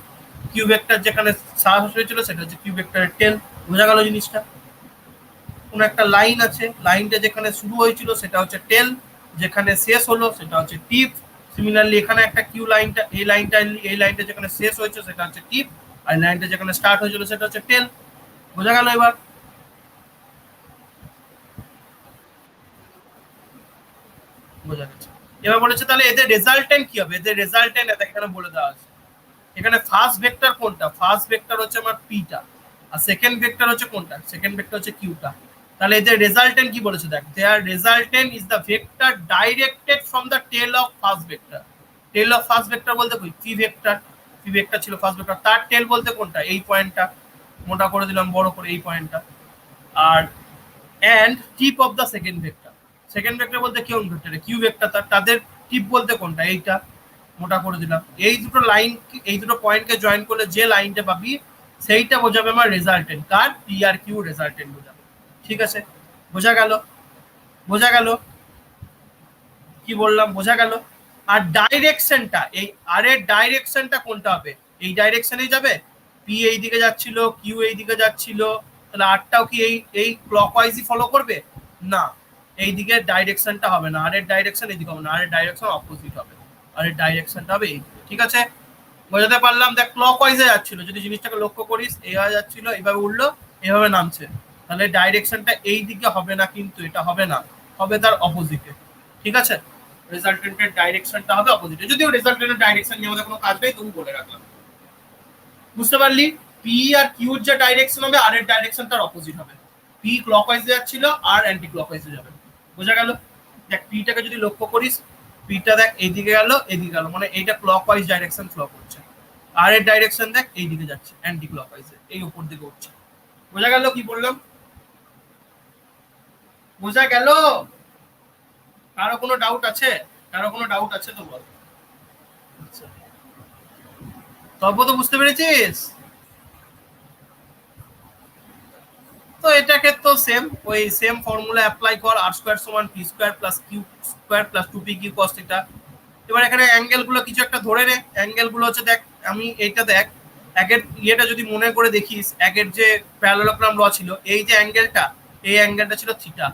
কিউ ভেক্টর যেখানে স্টার্ট হয়েছিল সেটা হচ্ছে কিউ ভেক্টরের টেল। বোঝা গেল জিনিসটা? কোন একটা লাইন আছে, লাইনটা যেখানে শুরু হয়েছিল সেটা হচ্ছে টেল, যেখানে শেষ হলো সেটা হচ্ছে টিপ। সিমিলারলি এখানে একটা কিউ লাইনটা, এই লাইনটা যেখানে শেষ হয়েছে সেটা হচ্ছে টিপ, আর লাইনটা যেখানে স্টার্ট হয়েছিল সেটা হচ্ছে টেল। বোঝা গেল এবার? বোঝা গেছে? এবার বলেছে তাহলে এদের রেজাল্টেন্ট কি হবে। এদের রেজাল্টেন্ট এখানে বলে দেওয়া আছে। এখানে ফার্স্ট ভেক্টর কোনটা? ফার্স্ট ভেক্টর হচ্ছে আমার পিটা, আর সেকেন্ড ভেক্টর হচ্ছে কোনটা? সেকেন্ড ভেক্টর হচ্ছে কিউটা। তাহলে এদের রেজাল্টেন্ট কি বলেছে দেখ, their resultant is the vector directed from the tail of first vector. Tail of first vector বলতে কই? P vector. পি ভেক্টর ছিল ফার্স্ট ভেক্টর, তার টেল বলতে কোনটা? এই পয়েন্টটা, মোটা করে দিলাম বড় করে, এই পয়েন্টটা। আর and tip of the second vector. Second vector বলতে কোন ভেক্টর? কিউ ভেক্টর, তাদের টিপ বলতে কোনটা? এইটা, মোটা করে দিলাম। এই দুটো লাইন, এই দুটো পয়েন্টকে জয়েন করলে যে লাইনটা পাবি সেইটা বোঝাবে আমার রেজাল্টেন্ট। কার? পি আর কিউ রেজাল্টেন্ট বোঝাবে। ঠিক আছে, বোঝা গেল? বোঝা গেল? কি বললাম বোঝা গেল? আর ডাইরেকশনটা, এই আর এর ডাইরেকশনটা কোনটা হবে? এই ডাইরেকশনেই যাবে। পি এই দিকে যাচ্ছিল, কিউ এই দিকে যাচ্ছিল, তাহলে আরটাও কি এই এই ক্লকওয়াইজই ফলো করবে? না, এই দিকের ডাইরেকশনটা হবে না, আর এর ডাইরেকশন এইদিকে হবে না, আর এর ডাইরেকশন অপোজিট হবে, আর এর ডাইরেকশনটা হবে এই। ঠিক আছে, বোঝাতে পারলাম? দেখ ক্লকওয়াইজে যাচ্ছিল, যদি জিনিসটাকে লক্ষ্য করিস, এইভাবে যাচ্ছিল, এইভাবে উঠলো, এইভাবে নামছে, তাহলে ডাইরেকশনটা এই দিকে হবে না, কিন্তু এটা হবে না, হবে তার অপোজিটে। ঠিক আছে, রেজাল্টেন্টের ডাইরেকশনটা হবে অপোজিটে। যদিও রেজাল্টেন্টের ডাইরেকশন নিয়ে আমাদের কোনো কাজ নেই, তুমি বলে রাখলাম। বুঝতে পারলি? পি আর কিউর যে ডাইরেকশন হবে, আর এর ডাইরেকশন তার অপোজিট হবে। পি ক্লকওয়াইজে যাচ্ছিল, আর অ্যান্টি ক্লকওয়াইজে যাবে। বোঝা গেল? দেখ পিটাকে যদি লক্ষ্য করিস, পিটা দেখ এইদিকে গেল, এইদিকে গেল, মানে এইটা ক্লকওয়াইজ ডাইরেকশন ফলো করছে। আর এর ডাইরেকশন দেখ এইদিকে যাচ্ছে, অ্যান্টি ক্লকওয়াইজে, এই উপর দিকে উঠছে। বোঝা গেল কি বললাম? বোঝা গেল? কারো কোনো ডাউট আছে? কারো কোনো ডাউট আছে তো বল। আচ্ছা, তবে তো বুঝতে পেরেছিস? তো এটাকে তো সেম ওই সেম ফর্মুলা অ্যাপ্লাই কর, আর স্কোয়ার সমান p square plus Q square plus 2p q cos theta. এবার এখানে অ্যাঙ্গেল গুলো কিছু একটা ধরে নে, অ্যাঙ্গেল গুলো হচ্ছে দেখ, আমি এইটা দেখ একের ইয়েটা যদি মনে করে দেখিস, একের যে প্যারালোগ্রাম ল ছিল, এই যে অ্যাঙ্গেলটা, এই অ্যাঙ্গেলটা ছিল থিটা।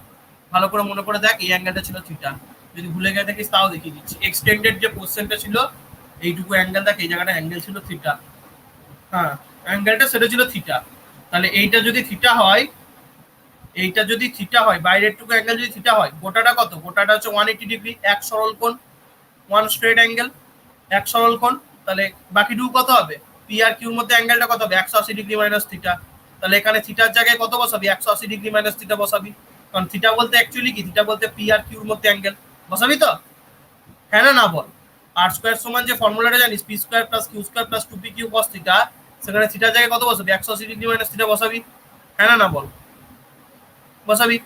ভালো করে মনে করে দেখ, এই অ্যাঙ্গেলটা ছিল থিটা। যদি ভুলে গিয়ে দেখিস তাও দেখিয়ে দিচ্ছি। এক্সটেন্ডেড যে কোশ্চেনটা ছিল, এইটুকু অ্যাঙ্গেল দেখ, এই জায়গাটা অ্যাঙ্গেল ছিল থিটা। হ্যাঁ, অ্যাঙ্গেলটা সেটা ছিল থিটা। তাহলে এইটা যদি থিটা হয়, এইটা যদি থিটা হয়, বাইরের টুকু অ্যাঙ্গেল যদি থিটা হয়, গোটাটা কত? গোটাটা হচ্ছে 180 ডিগ্রি, এক সরল কোণ, ওয়ান স্ট্রেট অ্যাঙ্গেল, এক সরল কোণ। তাহলে বাকি টুকু কত হবে? পি আর কিউর মধ্যে অ্যাঙ্গেলটা কত হবে? 180 ডিগ্রি মাইনাস থিটা। তাহলে এখানে থিটার জায়গায় কত বসাবি? 180 ডিগ্রি মাইনাস থিটা বসাবি, কারণ থিটা বলতে অ্যাকচুয়ালি কি? থিটা বলতে পি আর কিউর মধ্যে অ্যাঙ্গেল। বসাবি তো? হ্যাঁ না না বল? আর স্কোয়ার সমান যে ফর্মুলাটা জানিস, p square plus Q square plus 2p q cos theta, সেখানে থিটার জায়গায় কত বসাবি? 180 ডিগ্রি মাইনাস থিটা বসাবি। হ্যাঁ না না বল? বসাবি।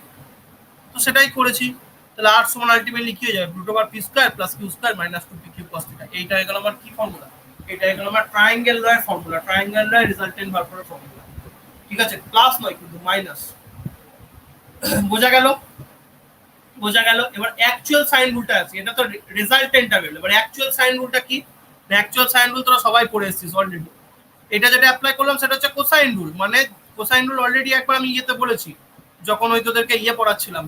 তো সেটাই করেছি। তাহলে আর সমান আলটিমেটলি কি হয়ে যাবে? Root over P square plus Q square minus 2p q cos theta. এইটা হয়ে গেল আমার কি ফর্মুলা? এটা হয়ে গেল আমার ট্রায়াঙ্গেল লয়ের ফর্মুলা, ট্রায়াঙ্গেল লয়ের রেজাল্টেন্ট বার করার ফর্মুলা। ঠিক আছে, প্লাস নয় কিন্তু মাইনাস। বোঝা গেল? বোঝা গেল। এবার অ্যাকচুয়াল সাইন রুলটা আছে, এটা তো রেজাল্টেন্টটা বেরোলো। এবার অ্যাকচুয়াল সাইন রুলটা কি? অ্যাকচুয়াল সাইন রুল তোরা সবাই পড়ে এসেছিস অলরেডি। এটা যেটা অ্যাপ্লাই করলাম সেটা হচ্ছে কোসাইন রুল। মানে কোসাইন রুল অলরেডি একবার আমি ইয়েতে বলেছি, যখন ওই তোদেরকে ইয়ে পড়াচ্ছিলাম,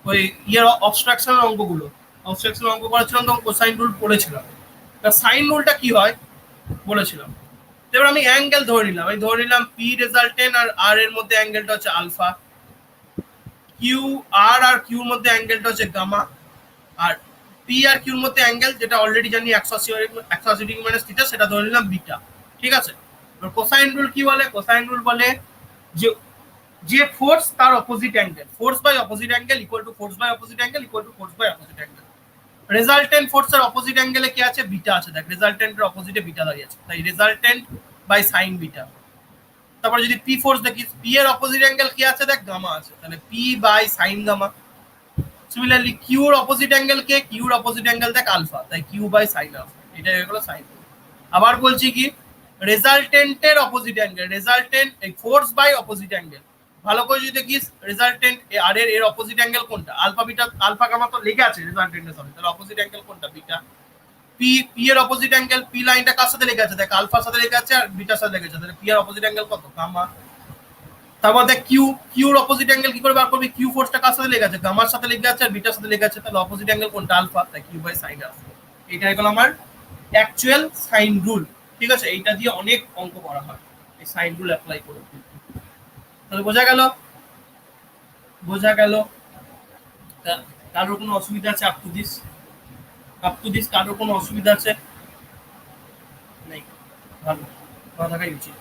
ওই ইয়ের অবস্ট্রাকশনের অঙ্কগুলো, অবস্ট্রাকশনের অঙ্ক করাচ্ছিলাম, তখন কোসাইন রুল পড়েছিলাম। সাইন রুলটা কি হয় বলেছিলাম। এবার আমি অ্যাঙ্গেল ধরে নিলাম, আমি ধরে নিলাম পি রেজাল্টেন্ট আর আর এর মধ্যে অ্যাঙ্গেলটা হচ্ছে আলফা, কিউ আর আর কিউর মধ্যে অ্যাঙ্গেলটা হচ্ছে গামা, আর পি আর কিউর মধ্যে অ্যাঙ্গেল যেটা অলরেডি জানি 180 ডিগ্রি মাইনাস থিটা, সেটা ধরে নিলাম বিটা। ঠিক আছে। এবার কোসাইন রুল কি বলে? কোসাইন রুল বলে যে যে ফোর্স তার opposite angle, force by opposite angle equal to force by opposite angle equal to force by opposite angle. Resultant ফোর্সের অপোজিট অ্যাঙ্গেলে কি আছে? বিটা আছে। দেখ, রেজাল্টেন্টের অপোজিটে বিটা দাঁড়িয়ে আছে, তাই রেজাল্টেন্ট বাই সাইন বিটা। তারপর যদি পি ফোর্স দেখিস, পি এর অপোজিট অ্যাঙ্গেল কি আছে? দেখ, গামা আছে, তাহলে P by sine gamma. Similarly কিউর অপোজিট অ্যাঙ্গেল কে? কিউর অপোজিট অ্যাঙ্গেল দেখ আলফা, তাই কিউ বাই সাইন আলফা। এটা হয়ে গেল সাইন। আবার বলছি কি, রেজাল্টেন্টের অপোজিট অ্যাঙ্গেল, রেজাল্টেন্ট এই ফোর্স বাই অপোজিট অ্যাঙ্গেল। ভালো করে যদি দেখিস, রেজাল্টেন্ট আর এর অপোজিট অ্যাঙ্গেল কোনটা? আলফা বিটা, আলফা গামা তো লেগে আছে রেজাল্টেন্টের সাথে, তাহলে অপোজিট অ্যাঙ্গেল কোনটা? বিটা। পি, পি এর অপোজিট অ্যাঙ্গেল, পি লাইনটা কার সাথে লেগে আছে? দেখ, আলফার সাথে লেগে আছে আর বিটার সাথে লেগে আছে, তাহলে পি এর অপোজিট অ্যাঙ্গেল কত? গামা। তারপর দেখ কিউ, কিউর অপোজিট অ্যাঙ্গেল কি করে বার করবি? কিউ ফোর্সটা কার সাথে লেগে আছে? গামার সাথে লেগে আছে আর বিটার সাথে লেগে আছে, তাহলে অপোজিট অ্যাঙ্গেল কোনটা? আলফা, তাই কিউ বাই সাইন আলফা। এটা হলো আমার অ্যাকচুয়াল সাইন রুল। ঠিক আছে, এইটা দিয়ে অনেক অঙ্ক করা হয় এই সাইন রুল অ্যাপ্লাই করে। তাহলে বোঝা গেল? বোঝা গেল? কারোর কোনো অসুবিধা আছে? Up to this, up to this কারোর কোনো অসুবিধা আছে? নেই, ভালো, ভালো থাকাই উচিত।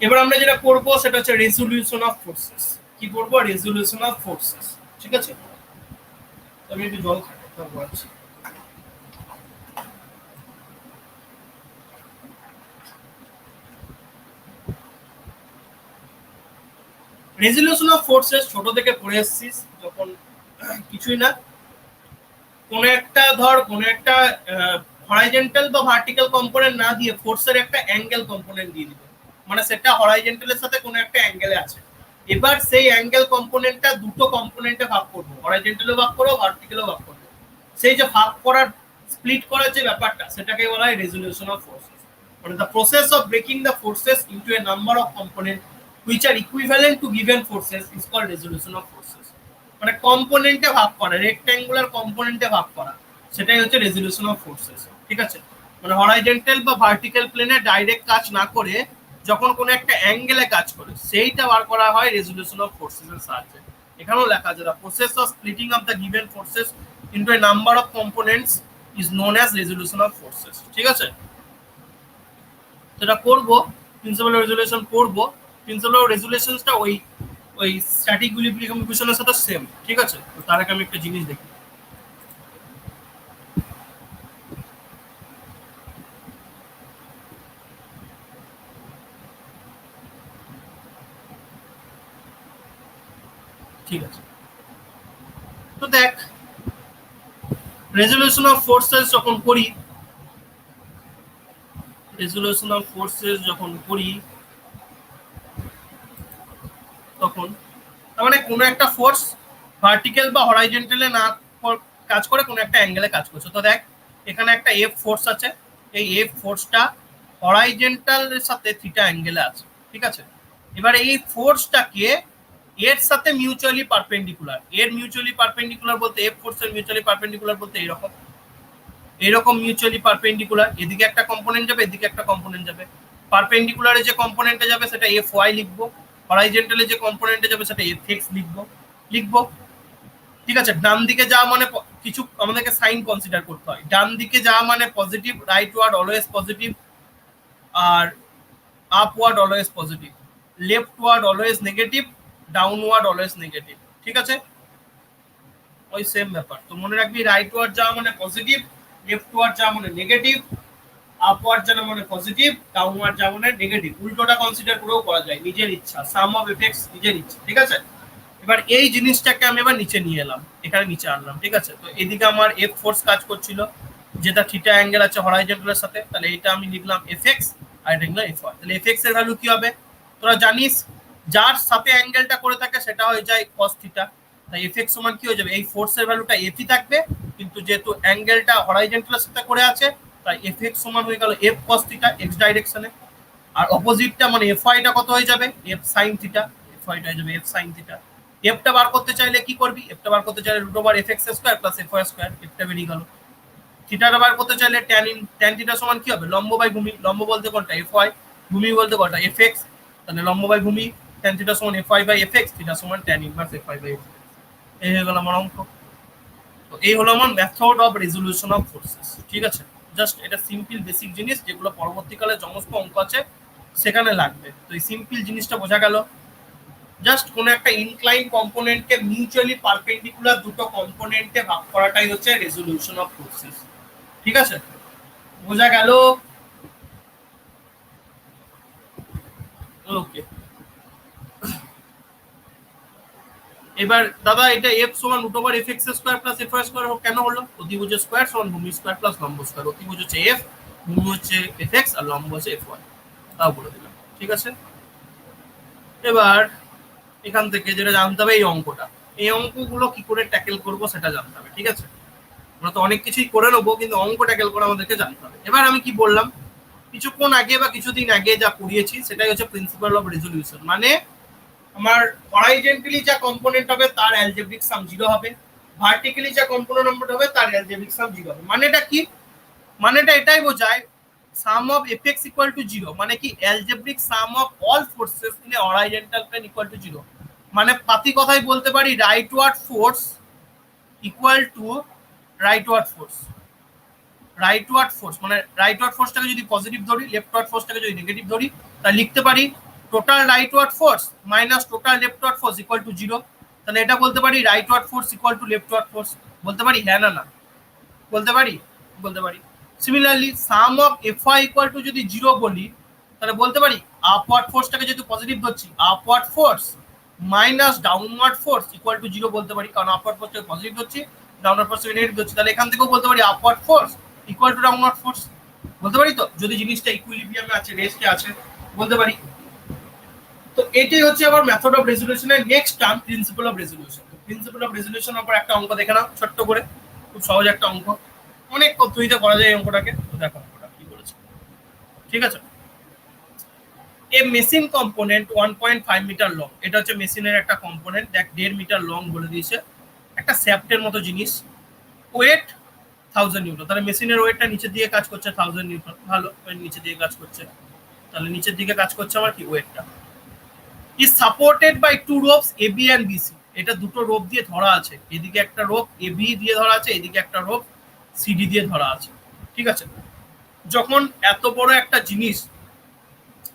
এবার আমরা যেটা করবো সেটা হচ্ছে রেজলিউশন অফ ফোর্সেস। কি করবো? Resolution of forces. ঠিক আছে, আমি একটু জল খাচ্ছি। রেজলিউশন অফ ফোর্সেস ছোট থেকে পড়ে এসেছিস যখন, কিছুই না, কোন একটা ধর, কোন একটা হরাইজন্টাল বা ভার্টিক্যাল কম্পোনেন্ট না দিয়ে ফোর্সের একটা অ্যাঙ্গেল কম্পোনেন্ট দিয়ে দিবে, মানে সেটা হরাইজন্টালের সাথে কোনো একটা অ্যাঙ্গেলে আছে। এবার সেই অ্যাঙ্গেল কম্পোনেন্টটা দুটো কম্পোনেন্টে ভাগ করবো, হরাইজন্টালও ভাগ করবো, ভার্টিক্যালও ভাগ করবো। সেই যে ভাগ করার, স্প্লিট করার যে ব্যাপারটা, সেটাকে বলা হয় রেজলিউশন অফ ফোর্সেস। মানে the process of breaking the forces into a number of component which are equivalent to given forces is called resolution of forces. মানে কম্পোনেন্টে ভাগ করা, রেক্ট্যাঙ্গুলার কম্পোনেন্টে ভাগ করা, সেটাই হচ্ছে রেজলিউশন অফ ফোর্সেস। ঠিক আছে, মানে হরাইজন্টাল বা ভার্টিক্যাল প্লেনে ডাইরেক্ট কাজ না করে যখন কোনো একটা অ্যাঙ্গেলে কাজ করে, সেইটা বার করা হয় রেজলিউশন অফ ফোর্সেস এর সাহায্যে। এখানেও লেখা আছে, the process of splitting of the given forces into a number of components is known as resolution of forces. ঠিক আছে, সেটা করবো, প্রিন্সিপাল রেজলিউশন করবো। প্রিন্সিপাল রেজলিউশনটা ওই ওই স্ট্যাটিক ইকুইলিব্রিয়াম ইকুয়েশনের সাথে সেম। ঠিক আছে, তো তার আগে আমি একটা জিনিস দেখি। ঠিক আছে, তো দেখ, রেজলিউশন অফ ফোর্সেস যখন করি, রেজলিউশন অফ ফোর্সেস যখন করি, কোনো একটা ফোর্স ভার্টিক্যাল বা হরাইজন্টালে না কাজ করে কোনো একটা অ্যাঙ্গেলে কাজ করছে। তো দেখ এখানে একটা এফ ফোর্স আছে, এই এফ ফোর্সটা হরাইজন্টালের সাথে থিটা অ্যাঙ্গেলে আছে, ঠিক আছে। এবার এই ফোর্সটাকে এর সাথে মিউচুয়ালি পারপেন্ডিকুলার, এর মিউচুয়ালি পারপেন্ডিকুলার বলতে এফ ফোর্সের মিউচুয়ালি পারপেন্ডিকুলার বলতে এইরকম মিউচুয়ালি পারপেন্ডিকুলার, এদিকে একটা কম্পোনেন্ট যাবে এদিকে একটা কম্পোনেন্ট যাবে। পারপেন্ডিকুলারে যে কম্পোনেন্টে যাবে সেটা এফ ওয়াই লিখবো, হরাইজন্টালে যে কম্পোনেন্টে যাবে সেটা এফ এক্স লিখবো, ঠিক আছে। ডান দিকে যাওয়া মানে কিছু আমাদেরকে সাইন কনসিডার করতে হয়। ডান দিকে যাওয়া মানে positive, rightward always positive, আর upward always positive, leftward always negative, downward always negative, ঠিক আছে। ওই সেম ব্যাপার, তো মনে রাখবি রাইট ওয়ার্ড যাওয়া মানে পজিটিভ, লেফট ওয়ার্ড যাওয়া মানে নেগেটিভ, আপওয়ার্ড যাওয়া মানে পজিটিভ, ডাউনওয়ার্ড যাওয়া মানে নেগেটিভ। উল্টোটা কনসিডার করেও করা যায়, নিজের ইচ্ছা, সাম অফ এফেক্টস নিজের ইচ্ছা, ঠিক আছে। এবার এই জিনিসটাকে আমি এবার নিচে নিয়ে এলাম, এখানে নিচে আনলাম, ঠিক আছে। তো এদিকে আমার এফ ফোর্স কাজ করছিল যেটা থিটা অ্যাঙ্গেল আছে হরাইজন্টালের সাথে, তাহলে এটা আমি লিখলাম এফ এক্স আর এটা লিখলাম এফ ওয়াই। তাহলে এফ এক্স এর ভ্যালু কি হবে, তোরা জানিস যার সাথে অ্যাঙ্গেলটা করে থাকে সেটা হয়ে যায় কস থিটা। তাই এফ এক্স সমান কি হয়ে যাবে, এই ফোর্সের ভ্যালুটা এফই থাকবে, কিন্তু যেহেতু অ্যাঙ্গেলটা হরাইজন্টালের সাথে করে আছে তাই এফ এক্স সমান হয়ে গেল এফ কস থিটা এক্স ডাইরেকশনে। আর অপোজিটটা মানে এফ ওয়াইটা কত হয়ে যাবে, এফ সাইন থিটা, এফ ওয়াইটা হয়ে যাবে এফ সাইন থিটা। এফটা বার করতে চাইলে কি করবি, এফটা বার করতে চাইলে root over F x square plus F Y square, এফটা বেরিয়ে গেল। থিটাটা বার করতে চাইলে ট্যান থিটা সমান কি হবে, লম্ব বাই ভূমি, লম্ব বলতে কোনটা এফ ওয়াই, ভূমি বলতে কোনটা এফ এক্স, তাহলে লম্ব বাই ভূমি, ট্যান থিটা সমান F Y by F X, theta সমান tan inverse F Y by F X. এই হয়ে গেল আমার অঙ্ক। তো এই হলো আমার method of resolution of forces, ঠিক আছে। জাস্ট এটা সিম্পল বেসিক জিনিস যেগুলো পরবর্তীকালে সমস্ত অঙ্ক আছে সেখানে লাগবে। তো এই সিম্পল জিনিসটা বোঝা গেল, জাস্ট কোনো একটা ইনক্লাইন কম্পোনেন্টকে মিউচুয়ালি পারপেন্ডিকুলার দুটো কম্পোনেন্টে ভাগ করাটাই হচ্ছে রেজলিউশন অফ ফোর্সেস, ঠিক আছে। বোঝা গেল? ওকে, এবার দাদা এটা এফ সমান root over F x square plus F Y square কেন হলো, অতিভুজ স্কয়ার সমান ভূমি স্কয়ার প্লাস লম্ব স্কয়ার, অতিভুজ হচ্ছে এফ, ভূমি হচ্ছে এফ এক্স আর লম্ব হচ্ছে এফ ওয়াই, তাও বলে দিলাম, ঠিক আছে। এবার এখান থেকে যেটা জানতে হবে এই অঙ্কটা, এই অঙ্কগুলো কি করে ট্যাকেল করব সেটা জানতে হবে, ঠিক আছে। আমরা তো অনেক কিছুই করে নেবো কিন্তু অঙ্ক ট্যাকেল করে আমাদেরকে জানতে হবে। এবার আমি কি বললাম, কিছুক্ষণ আগে বা কিছুদিন আগে যা পড়িয়েছি সেটাই হচ্ছে প্রিন্সিপাল অফ রেজলিউশন। মানে আমার হরাইজন্টালি যা কম্পোনেন্ট হবে তার অ্যালজেব্রিক সাম 0 হবে, ভার্টিক্যালি যা কম্পোনেন্ট হবে তার অ্যালজেব্রিক সাম 0 হবে। মানেটা কি, মানেটা এটাই বোঝায় sum of F X equal to 0, মানে কি algebraic sum of all forces in a horizontal plane equal to 0। মানে পাতি কথাই বলতে পারি rightward force equal to rightward force, rightward force মানে রাইট ওয়ার্ড ফোর্সটাকে যদি পজিটিভ ধরি, লেফট ওয়ার্ড ফোর্সটাকে যদি নেগেটিভ ধরি, তাহলে লিখতে পারি total rightward force minus total leftward force equal to 0। তাহলে এটা বলতে পারি rightward force equal to leftward force, বলতে পারি হ্যাঁ না না, বলতে পারি, বলতে পারি। Similarly sum of F y equal to যদি 0 বলি তাহলে বলতে পারি আপওয়ার্ড ফোর্সটাকে যেহেতু পজিটিভ ধরছি upward force minus downward force equal to 0 বলতে পারি, কারণ আপওয়ার্ড ফোর্সটাকে পজিটিভ ধরছি, ডাউনওয়ার্ড ফোর্সটাকে নেগেটিভ ধরছি। তাহলে এখান থেকেও বলতে পারি upward force equal two downward force, বলতে পারি। তো যদি জিনিসটা ইকুইলিব্রিয়ামে আছে, রেস্টে আছে, বলতে পারি। তো এটাই হচ্ছে আবার মেথড অফ রেজলিউশনের next term, principle of resolution. Principle of রেজলিউশনের উপর একটা অঙ্ক দেখে নাও ছোট্ট করে, খুব সহজ একটা অঙ্ক, অনেক পদ্ধতিতে করা যায় এই অঙ্কটাকে। তো দেখো অঙ্কটা কি বলেছে, ঠিক আছে। এ মেশিন কম্পোনেন্ট 1.5 মিটার লং, এটা হচ্ছে মেশিনের একটা কম্পোনেন্ট, দেখ 1.5 মিটার লং বলে দিয়েছে, একটা শ্যাফটের মতো জিনিস, ওয়েট 1000 নিউটন। তাহলে মেশিনের ওয়েটটা নিচের দিকে কাজ করছে 1000 নিউটন, ভালো, নিচের দিকে কাজ করছে, তাহলে নিচের দিকে কাজ করছে আমার কি ওয়েটটা। Is supported by two ropes A B and BC, এটা দুটো রোপ দিয়ে ধরা আছে, এদিকে একটা রোপ এ বি দিয়ে ধরা আছে, এদিকে একটা রোপ সিডি দিয়ে ধরা আছে, ঠিক আছে। যখন এত বড় একটা জিনিস,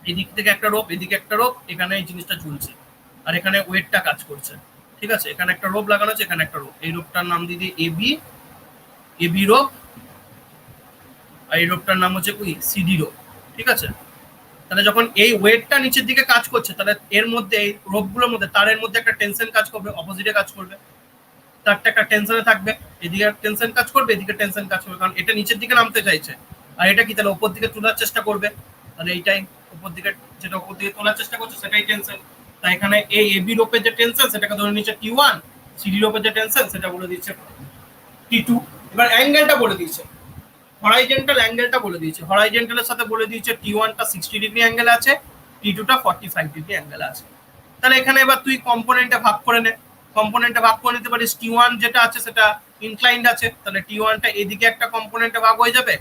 এদিক থেকে একটা রোপ এদিকে একটা রোপ, এখানে এই জিনিসটা ঝুলছে আর এখানে ওয়েটটা কাজ করছে, ঠিক আছে। এখানে একটা রোপ লাগানো আছে, এখানে একটা রোপ, এই রোপটার নাম দিয়ে দিই এ বি রোপ, আর এই রোপটার নাম হচ্ছে কি সিডি রোপ, ঠিক আছে। তাহলে যখন এই ওয়েটটা নিচের দিকে কাজ করছে তাহলে এর মধ্যে এই রোপগুলোর মধ্যে তারের মধ্যে একটা টেনশন কাজ করবে, অপোজিটে কাজ করবে, তারটা একটা টেনশনে থাকবে, এদিকে টেনশন কাজ করবে, এদিকে টেনশন কাজ করবে, কারণ এটা নিচের দিকে নামতে চাইছে আর এটা কি তাহলে উপর দিকে তোলার চেষ্টা করবে, তাহলে এইটাই উপর দিকে, যেটা উপর দিকে তোলার চেষ্টা করছে সেটাই টেনশন। তাই এখানে এই এবি রোপের যে টেনশন সেটাকে ধরে নিচ্ছে T1, সিডি রোপের যে টেনশন সেটা বলে দিচ্ছে T2। এবার অ্যাঙ্গেলটা বলে দিয়েছে, হরাইজেন্টাল অ্যাঙ্গেলটা বলে দিয়েছে, হরাইজেন্টালের সাথে বলে দিয়েছে T1টা 60 ডিগ্রি অ্যাঙ্গেল আছে, T2টা 45 ডিগ্রি অ্যাঙ্গেল আছে। তাহলে এখানে এবার তুই কম্পোনেন্টে ভাগ করে নে, কম্পোনেন্টে ভাগ করে নিতে পারিস। T1 যেটা আছে সেটা ইনক্লাইন্ড আছে, তাহলে T1টা এদিকে একটা কম্পোনেন্টে ভাগ হয়ে যাবে,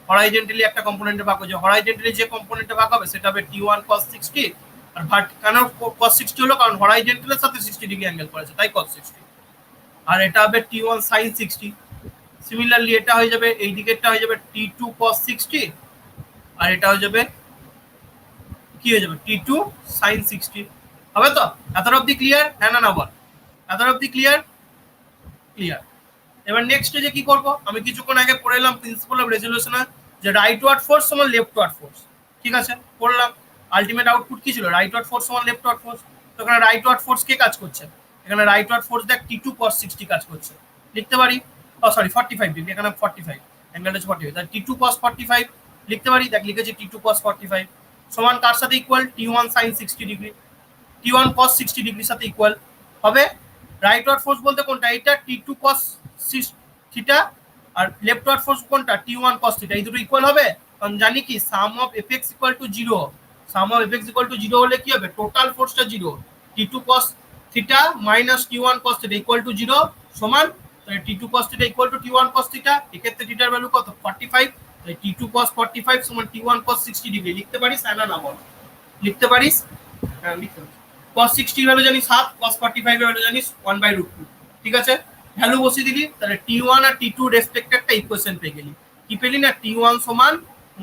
হরাইজেন্টালি একটা কম্পোনেন্টে ভাগ হয়ে যাবে। হরাইজেন্টালি যে কম্পোনেন্টে ভাগ হবে সেটা হবে T1 cos 60, আর কেন cos 60 হলো, কারণ হরাইজেন্টালের সাথে 60 ডিগ্রি অ্যাঙ্গেল করেছে তাই cos 60, আর এটা হবে T1 sin 60। সিমিলারলি এটা হয়ে যাবে, এই দিকেরটা হয়ে যাবে T2 cos 60, আর এটা হয়ে যাবে কি হয়ে যাবে T2 sin 60। হবে তো? এত অবধি ক্লিয়ার? হ্যাঁ না না বল, এত অবধি ক্লিয়ার? ক্লিয়ার। এবার নেক্সট যে কি করব, আমি কিছুক্ষণ আগে পড়ে এলাম প্রিন্সিপাল অফ রেজলিউশন, যে রাইট ওয়ার্ড ফোর্স সমান লেফট ওয়ার্ড ফোর্স। ঠিক আছে, পড়লাম। আলটিমেট আউটপুট কি ছিল? রাইট ওয়ার্ড ফোর্স সমান লেফট ওয়ার্ড ফোর্স। তো এখানে রাইট ওয়ার্ড ফোর্স কে কাজ করছে? এখানে রাইট ওয়ার্ড ফোর্স দেখ T2 cos 60 কাজ করছে, লিখতে পারি। সরি 45 ডিগ্রি, এখানে 45, অ্যাঙ্গেলটা 45, তাহলে T2 cos 45 লিখতে পারি। দেখ লিখেছি T2 cos 45 সমান কার সাথে equal? T1 sin 60 degree, T1 cos 60 ডিগ্রির সাথে ইকুয়াল হবে। রাইট ওয়ার্ড ফোর্স বলতে কোনটা? এটা T2 cos থিটা, আর লেফট ওয়ার্ড ফোর্স কোনটা? T1 cos theta. এই দুটো ইকুয়াল হবে, কারণ জানি কি sum of fx equal to 0। Sum of fx equal to 0 হলে কি হবে? টোটাল ফোর্সটা 0, T2 cos theta minus T1 cos theta equal to 0 সমান, তাহলে T2 cos theta equal to T1 cos theta. এক্ষেত্রে থিটার ভ্যালু কত? 45, তাই T2 cos 45 সমান T1 cos 60 ডিগ্রি। লিখতে পারিস? না না বল, লিখতে পারিস? হ্যাঁ লিখতে পারিস। cos 60 ভ্যালু জানিস 7, cos 45 ভ্যালু জানিস 1/√2। ঠিক আছে, ভ্যালু বসিয়ে দিলি, তাহলে T1 আর T2 রেসপেক্টেডটা ইকুয়েশন পেয়ে গেলি। কি পেলি না? T1 সমান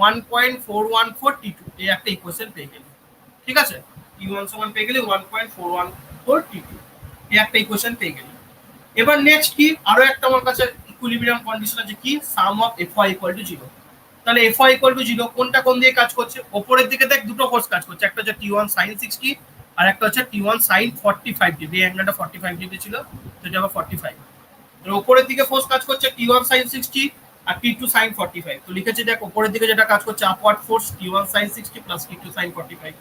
1.414 T2, এই একটা ইকুয়েশন পেয়ে গেলি। ঠিক আছে, T1 সমান পেয়ে গেলি 1.414 T2, এই একটা ইকুয়েশন পেয়ে গেলি। এবার নেক্সট কি, আরো একটা আমার কাছে ইকুইলিব্রিয়াম কন্ডিশন আছে, কি sum of Fy equal to 0। তাহলে Fy ইকুয়াল টু 0 কোনটা কোন দিয়ে কাজ করছে? ওপরের দিকে দেখ দুটো ফোর্স কাজ করছে, একটা হচ্ছে T1 sin 60 আর একটা হচ্ছে T1 sin 45 ডিগ্রি। অ্যাঙ্গেলটা 45 ডিগ্রি ছিল, তো এটা হবে 45। এর উপরের দিকে ফোর্স কাজ করছে T1 sin 60 আর T2 sin 45। তো লিখেছি দেখ উপরের দিকে যেটা কাজ করছে upward force T1 sin 60 plus T2 sin 45।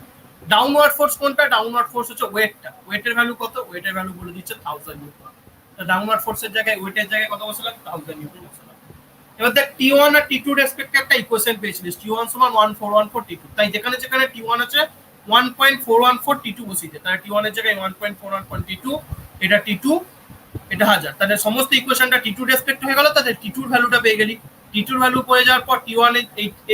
Downward force কোনটা? ডাউনওয়ার্ড ফোর্স হচ্ছে ওয়েটটা। ওয়েটের ভ্যালু কত? ওয়েটের ভ্যালু বলে দিচ্ছে 1000 নিউটন। তো ডাউনওয়ার্ড ফোর্সের জায়গায় ওয়েটের জায়গায় কত বসালাম? 1000 নিউটন বসালাম। এবার দেখ T1 আর T2 রেসপেক্টে একটা ইকুয়েশন পেয়েছিলিস, T1 সমান 1414 T2। তাই যেখানে যেখানে T1 আছে 1.414 T2 বসিয়ে, তাহলে T1 এর জায়গায় 1.414 T2, এটা T2, এটা 1000। তাহলে সমস্ত ইকুয়েশনটা T2 রেসপেক্ট হয়ে গেল, তাহলে T2 এর ভ্যালুটা পেয়ে গেলি। T2 এর ভ্যালু পেয়ে যাওয়ার পর T1 এর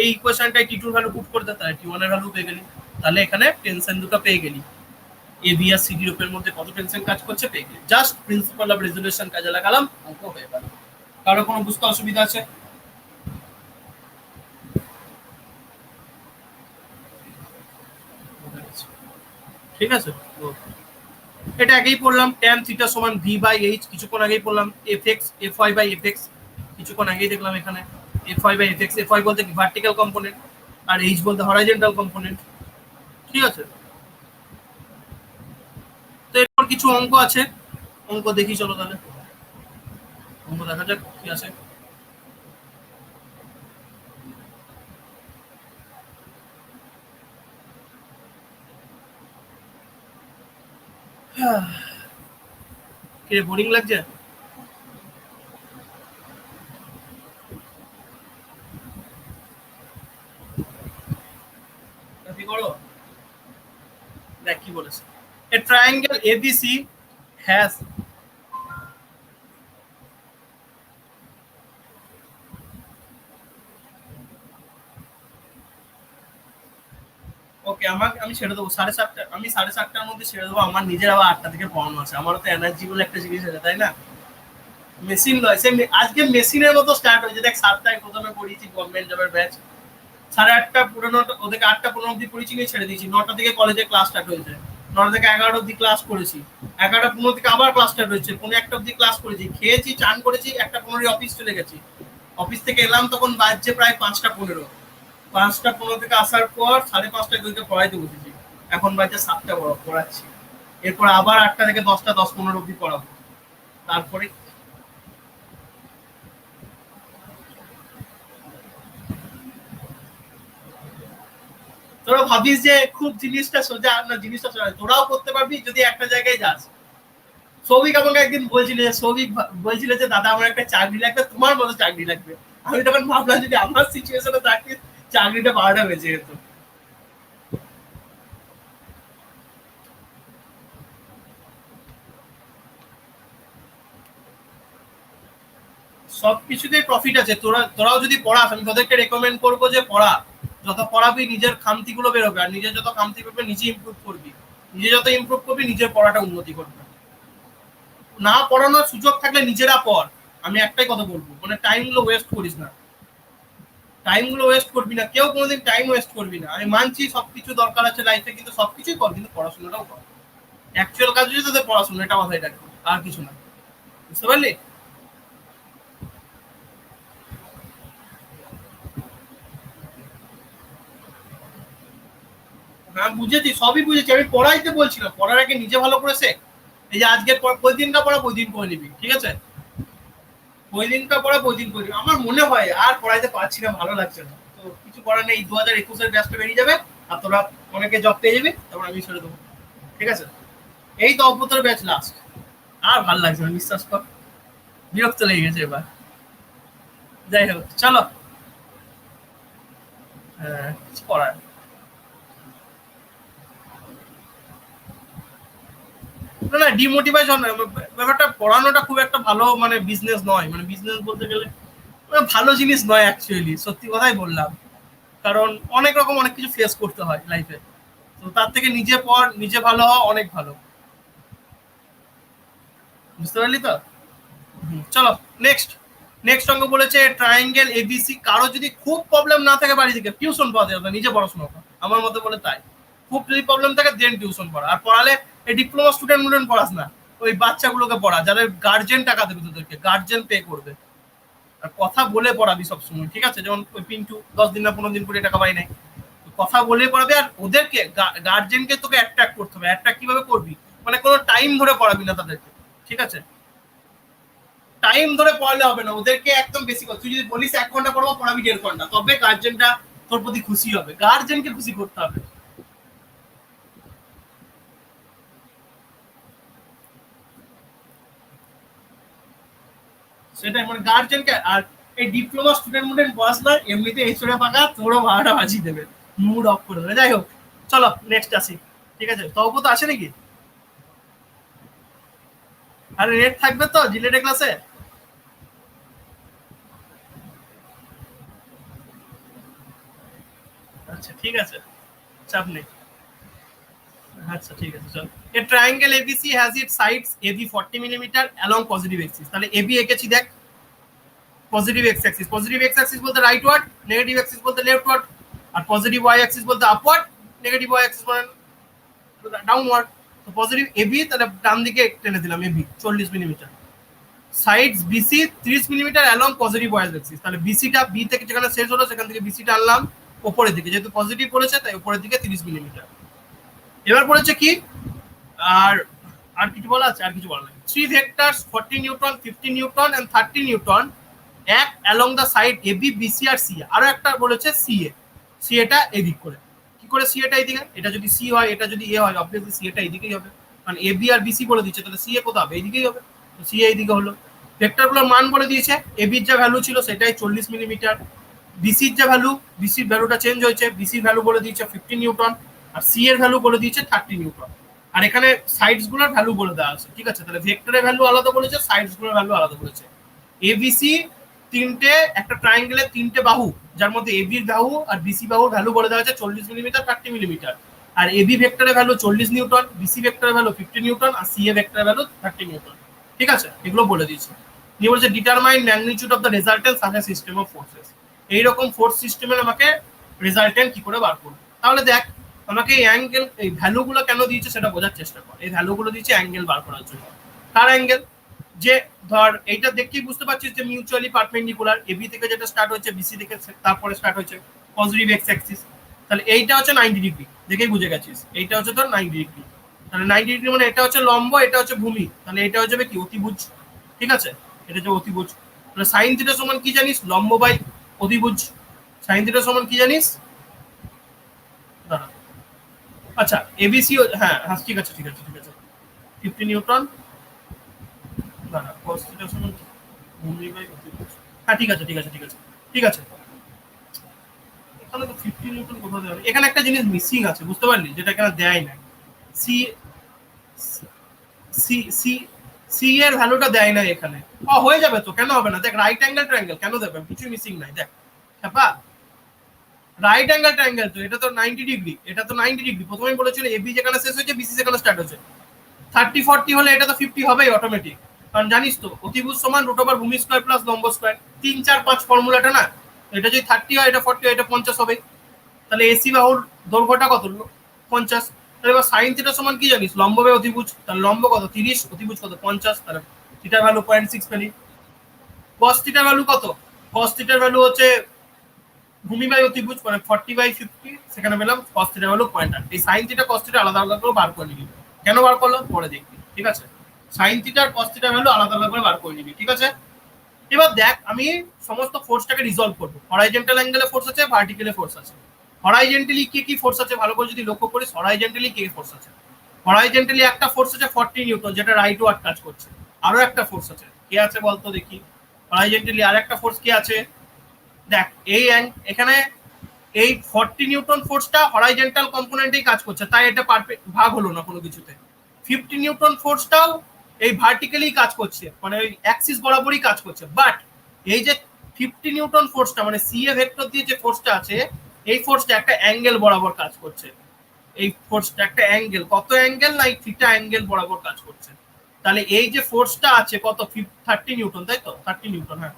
এই ইকুয়েশনটাই T2 এর ভ্যালু পুট করে দে, তাহলে T1 এর ভ্যালু পেয়ে গেলি। তাহলে এখানে টেনশন দুটো পেয়ে গেলি, এ বি আর সিডি রূপের মধ্যে কত টেনশন কাজ করছে পেয়ে গেলি। জাস্ট প্রিন্সিপাল অফ রেজলিউশন কাজে লাগালাম, অঙ্ক হয়ে গেল। কারো কোনো বুঝতে অসুবিধা আছে? ঠিক আছে, এটা আগেই পড়লাম tan থিটা সমান v/h, কিছুক্ষণ আগেই পড়লাম fx fy/fx, কিছুক্ষণ আগেই দেখলাম এখানে fy/fx। fy বলতে কি? ভার্টিক্যাল কম্পোনেন্ট, আর h বলতে হরাইজন্টাল কম্পোনেন্ট। ঠিক আছে, তো এরপর কিছু অঙ্ক আছে, অঙ্ক দেখি চলো তাহলে, অঙ্ক দেখা যাক কি আছে। কি বোরিং লাগছে? কি করো? দেখ কি বলেছে, এ ট্রায়াঙ্গেল এবিসি হ্যাজ, ওকে আমাকে, আমি ছেড়ে দেবো 7:30, আমি 7:30টার মধ্যে ছেড়ে দেবো। আমার নিজের আবার 8টা থেকে পড়ানো আছে, আমারও তো এনার্জি বলে একটা জিনিস আছে তাই না? মেশিন নয় সে, আজকে মেশিনের মতো স্টার্ট হয়েছে। দেখ 7টায় প্রথমে পড়িয়েছি গভর্নমেন্ট জবের ব্যাচ, 8:30 পুরোনো, ওদেরকে 8টা 15 অব্দি পড়িয়েছি, নিয়ে ছেড়ে দিয়েছি। 9টা থেকে কলেজে ক্লাস স্টার্ট হয়েছে, 9টা থেকে 11টা অব্দি ক্লাস করেছি, 11টা 15 থেকে আবার ক্লাস স্টার্ট হয়েছে, 1:45 অব্দি ক্লাস করেছি, খেয়েছি, চান করেছি, 1টা 15 অফিস চলে গেছি। অফিস থেকে এলাম তখন বাজছে প্রায় 5টা 15, 5টা 15 থেকে আসার পর 5:30টায় ওইকে পড়াইতে বসেছি, এখন বাজছে 7টা পড়াচ্ছি। এরপর আবার 8টা থেকে 10টা 10-15 অব্দি পড়াবো, তারপরে তো তোরা ভাবিস যে খুব জিনিসটা সোজা, না জিনিসটা সোজা, তোরাও করতে পারবি যদি একটা জায়গায় যাস। সৌভিক আমাকে একদিন বলছিল যে, সৌভিক বলছিল যে দাদা আমার একটা চাকরি লাগবে, তোমার মতো চাকরি লাগবে। আমি তখন ভাবলাম যদি আমার সিচুয়েশনে থাকি চাকরিটা 12টা বেজে যেত। সবকিছুতেই প্রফিট আছে। তোরাও যদি পড়াস, আমি তোদেরকে রেকমেন্ড করবো যে পড়া। যত পড়াবি নিজের খামতিগুলো বেরোবে, আর নিজের যত খামতি বেরোবে নিজে ইমপ্রুভ করবি। নিজে যত ইমপ্রুভ করবি নিজের পড়াটা উন্নতি করবে। না পড়ানোর সুযোগ থাকলে নিজেরা পড়। আমি একটাই কথা বলবো, মানে টাইমগুলো ওয়েস্ট করিস না। টাইমগুলো ওয়েস্ট করবি না, কেউ কোনোদিন টাইম ওয়েস্ট করবি না। আমি মানছি সবকিছু দরকার আছে লাইফে, কিন্তু সবকিছুই কর, কিন্তু পড়াশোনাটাও কর। অ্যাকচুয়াল কাজ হচ্ছে তোদের পড়াশোনা, এটা মাথায় রাখবি, আর কিছু না। বুঝতে পারলি? হ্যাঁ বুঝেছি, সবই বুঝেছি। আমি পড়াইতে বলছিলাম, পড়ার আগে নিজে ভালো করে শেখ। এই যে আজকের ওই দিনটা পড়া ওই দিন করে নিবি, ঠিক আছে? ওই দিনটা পড়া ওই দিন করে নিবি। আমার মনে হয় আর পড়াইতে পারছি না, ভালো লাগছে না। তো কিছু করার নেই, 2021-এর ব্যাচটা বেরিয়ে যাবে, আর তোরা অনেকে জব পেয়ে যাবি, তারপর আমি ছেড়ে দেবো। ঠিক আছে? এই তো অভ্যতর ব্যাচ লাস্ট। আর ভালো লাগছে না, বিশ্বাস কর। বিরক্ত লেগে গেছে এবার। যাই হোক, চলো। কিছু করার না, না ডিমোটিভেশন। ব্যাপারটা পড়ানোটা খুব একটা ভালো মানে বিজনেস নয়, মানে বিজনেস বলতে গেলে ভালো জিনিস নয় অ্যাকচুয়ালি, সত্যি কথাই বললাম। কারণ অনেক রকম অনেক কিছু ফেস করতে হয় লাইফে। তো তার থেকে নিজে পড়, নিজে ভালো হওয়া অনেক ভালো। বুঝতে পারলি তো? চলো, নেক্সট। নেক্সট অঙ্ক বলেছে ট্রায়াঙ্গেল এবিসি। কারো যদি খুব প্রবলেম না থাকে বাড়ি থেকে টিউশন পড়াতে হবে, নিজে পড়াশোনা কর, আমার মতে বলে তাই। খুব যদি প্রবলেম থাকে দেন টিউশন পড়া। আর পড়ালে এই ডিপ্লোমা স্টুডেন্ট পড়াস না, ওই বাচ্চাগুলোকে পড়া যাদের গার্জেন টাকা দেবে, তোদেরকে গার্জেন পে করবে। আর কথা বলে পড়াবি সবসময়, ঠিক আছে? যেমন ওই পিন্টু 10 দিন না 15 দিন করে টাকা পাই নাই, কথা বলে পড়াবে। আর ওদেরকে গার্জেনকে তোকে অ্যাট্রাক্ট করতে হবে। অ্যাট্রাক্ট কিভাবে করবি? মানে কোনো টাইম ধরে পড়াবি না তাদেরকে, ঠিক আছে? টাইম ধরে পড়ালে হবে না, ওদেরকে একদম বেশি কথা। তুই যদি বলিস 1 ঘন্টা পড়াবো, পড়াবি 1.5 ঘন্টা, তবে গার্জেনটা তোর প্রতি খুশি হবে। গার্জেনকে খুশি করতে হবে, সেটাই মানে গার্জেনকে। আর এই ডিপ্লোমা স্টুডেন্ট পড়াশোনা এমনিতে এই চড়ে পাকা তোরও 12টা বাজিয়ে দেবে, মুড অফ করে দেবে। যাই হোক, চলো নেক্সট আসি। ঠিক আছে, তবু তো আসে নাকি? আরে রেট থাকবে তো জিলেটের ক্লাসে? আচ্ছা ঠিক আছে, চাপ নেই। আচ্ছা ঠিক আছে, চল। A triangle ABC has its sides AB 40 millimetre along positive axis। তাহলে AB এঁকেছি দেখ, positive x axis. Positive x axis বলতে রাইট ওয়ার্ড, নেগেটিভ অ্যাক্সিস বলতে লেফট ওয়ার্ড, আর পজিটিভ ওয়াই অ্যাক্সিস বলতে আপওয়ার্ড, নেগেটিভ ওয়াই অ্যাক্সিস মানে downward. তো positive AB, তাহলে ডান দিকে টেনে দিলাম AB 40 millimetre. Sides BC 30 millimetre along positive y axis. তাহলে বিসিটা বি থেকে যেখানে শেষ হলো সেখান থেকে বিসিটা আনলাম উপরের দিকে, যেহেতু পজিটিভ বলেছে তাই উপরের দিকে 30 মিলিমিটার। এবার বলেছে কি, আর আর কিছু বলা আছে? আর কিছু বলা নাই। 3 vectors 40 newton, 50 newton and 30 newton এক along the side A B B C আর সি। আরো একটা বলেছে সি এ। সি এটা এদিক করে। কি করে সি এটা এইদিকে? এটা যদি সি হয়, এটা যদি এ হয়, অবভিয়াসলি সি এটা এইদিকেই হবে। কারণ A B R B C বলে দিচ্ছে, তাহলে সি এ কোথাও হবে? এইদিকেই হবে। তো সি এইদিকে হলো। ভেক্টরগুলোর মান বলে দিয়েছে। এ বির যা ভ্যালু ছিল সেটাই 40 মিলিমিটার। বিসির যা ভ্যালু, বিসির ভ্যালুটা চেঞ্জ হয়েছে। বিসির ভ্যালু বলে দিয়েছে 50 নিউটন, আর সি এর ভ্যালু বলে দিয়েছে 30 নিউটন। আর এখানে সাইডস গুলোর ভ্যালু বলে দেওয়া আছে, ঠিক আছে? তাহলে ভেক্টরের ভ্যালু আলাদা বলেছে, সাইডস গুলোর ভ্যালু আলাদা বলেছে। এবিসি তিনটে, একটা ট্রায়াঙ্গেলের 3টে বাহু, যার মধ্যে এবির বাহু আর বিসি বাহুর ভ্যালু বলে দেওয়া আছে 40 মিলিমিটার, 30 মিলিমিটার। আর এবি ভেক্টরের ভ্যালু 40 নিউটন, বিসি ভেক্টরের ভ্যালু 50 নিউটন, আর সি এ ভেক্টরের ভ্যালু 30 নিউটন। ঠিক আছে, এগুলো বলে দিয়েছে। নিয়ে বলছে determine magnitude of the resultant such a system of forces. এইরকম ফোর্স সিস্টেমের আমাকে রেজাল্টেন্ট কি করে বার করবো? তাহলে দেখ, আমাকে এই অ্যাঙ্গেল, এই ভ্যালুগুলো কেন দিয়েছে সেটা বোঝার চেষ্টা কর। এই ভ্যালুগুলো দিয়েছে অ্যাঙ্গেল বার করার জন্য। কার অ্যাঙ্গেল? যে ধর এইটা দেখতেই বুঝতে পারছিস যে মিউচুয়ালি পারপেন্ডিকুলার। এবি থেকে যেটা স্টার্ট হচ্ছে বিসি থেকে তারপরে স্টার্ট হচ্ছে পজিটিভ এক্স অ্যাক্সিস। তাহলে এইটা হচ্ছে 90 ডিগ্রি, দেখেই বুঝে গেছিস। এইটা হচ্ছে তোর 90 ডিগ্রি। তাহলে 90 ডিগ্রি মানে এটা হচ্ছে লম্ব, এটা হচ্ছে ভূমি, তাহলে এটা হয়ে যাবে কি অতিভুজ। ঠিক আছে, এটা হচ্ছে অতিভুজ। তাহলে সাইন থিটা সমান কি জানিস? লম্ব বাই অতিভুজ। সাইন থিটা সমান কি জানিস? দাঁড়া, আচ্ছা এবিসি, হ্যাঁ হ্যাঁ ঠিক আছে ঠিক আছে ঠিক আছে 50 নিউটন, না না cos থিটা সমান ভূমি বাই অতিভুজ, হ্যাঁ ঠিক আছে ঠিক আছে ঠিক আছে ঠিক আছে। এখানে তো 50 নিউটন কোথাও দেওয়া নেই। এখানে একটা জিনিস মিসিং আছে, বুঝতে পারলি, যেটা এখানে দেয় না। সি সি সি সি এর ভ্যালুটা দেয় না এখানে। হয়ে যাবে তো, কেন হবে না? দেখ রাইট অ্যাঙ্গেল ট্রায়াঙ্গেল, কেন দেবে? কিছু মিসিং নাই, দেখ হ্যাঁ রাইট অ্যাঙ্গেল ট্রায়াঙ্গেল তো, এটা তো 90 ডিগ্রি, এটা তো 90 ডিগ্রি। প্রথমেই বলেছিল এবি যেখানে শেষ হয়েছে বিসি যেখানে স্টার্ট হয়েছে। 30-40 হলে এটা তো 50 হবেই অটোমেটিক, কারণ জানিস তো অতিভুজ সমান রুট ওভার ভূমি স্কয়ার প্লাস লম্ব স্কয়ার, 3-4-5 ফর্মুলাটা না। এটা যদি 30 হয় এটা 40 হয় এটা 50 হবে। তাহলে এসি বাহুর দৈর্ঘ্যটা কত? 50। তাহলে এবার সাইন থিটা সমান কি জানিস? লম্ব বাই অতিভুজ। তাহলে লম্ব কত? 30, অতিভুজ কত? 50। তাহলে থিটার ভ্যালু 0.6 পেলি। কস থিটার ভ্যালু কত? কস থিটার ভ্যালু হচ্ছে ভূমি বাই অতিভুজ, মানে 40/50, সেখানে পেলাম কস থিটার ভ্যালু 0.8। এই সাইন থিটা কস থিটা আলাদা আলাদা করে বার করে নিবি। কেন বার করলো পরে দেখবি, ঠিক আছে? সাইন থিটার কস থিটার ভ্যালু আলাদা আলাদা করে বার করে নিবি, ঠিক আছে? এবার দেখ আমি সমস্ত ফোর্সটাকে রিজলভ করবো। হরাইজন্টাল অ্যাঙ্গেলে ফোর্স আছে, ভার্টিক্যালে ফোর্স আছে। হরাইজন্টালি কি কি ফোর্স আছে ভালো করে যদি লক্ষ্য করিস, হরাইজন্টালি কি ফোর্স আছে? হরাইজন্টালি একটা ফোর্স আছে 40 নিউটন, যেটা রাইট ওয়ার্ড কাজ করছে। আরো একটা ফোর্স আছে, কে আছে বলতো দেখি? হরাইজন্টালি আর একটা ফোর্স কি আছে? দেখ এই এখানে এই 40 নিউটন ফোর্সটা হরাইজন্টাল কম্পোনেন্টেই কাজ করছে, তাই এটা ভাগ হলো না কোনো কিছুতে। 50 নিউটন ফোর্সটাও এই ভার্টিক্যালি কাজ করছে, মানে ওই অ্যাক্সিস বরাবরই কাজ করছে। বাট এই যে 50 নিউটন ফোর্সটা, মানে সি এ ভেক্টর দিয়ে যে ফোর্সটা আছে, এই ফোর্সটা একটা অ্যাঙ্গেল বরাবর কাজ করছে। এই ফোর্সটা একটা অ্যাঙ্গেল, কত অ্যাঙ্গেল? না এই থিটা অ্যাঙ্গেল বরাবর কাজ করছে। তাহলে এই যে ফোর্সটা আছে কত? 30 নিউটন, তাই তো? 30 নিউটন, হ্যাঁ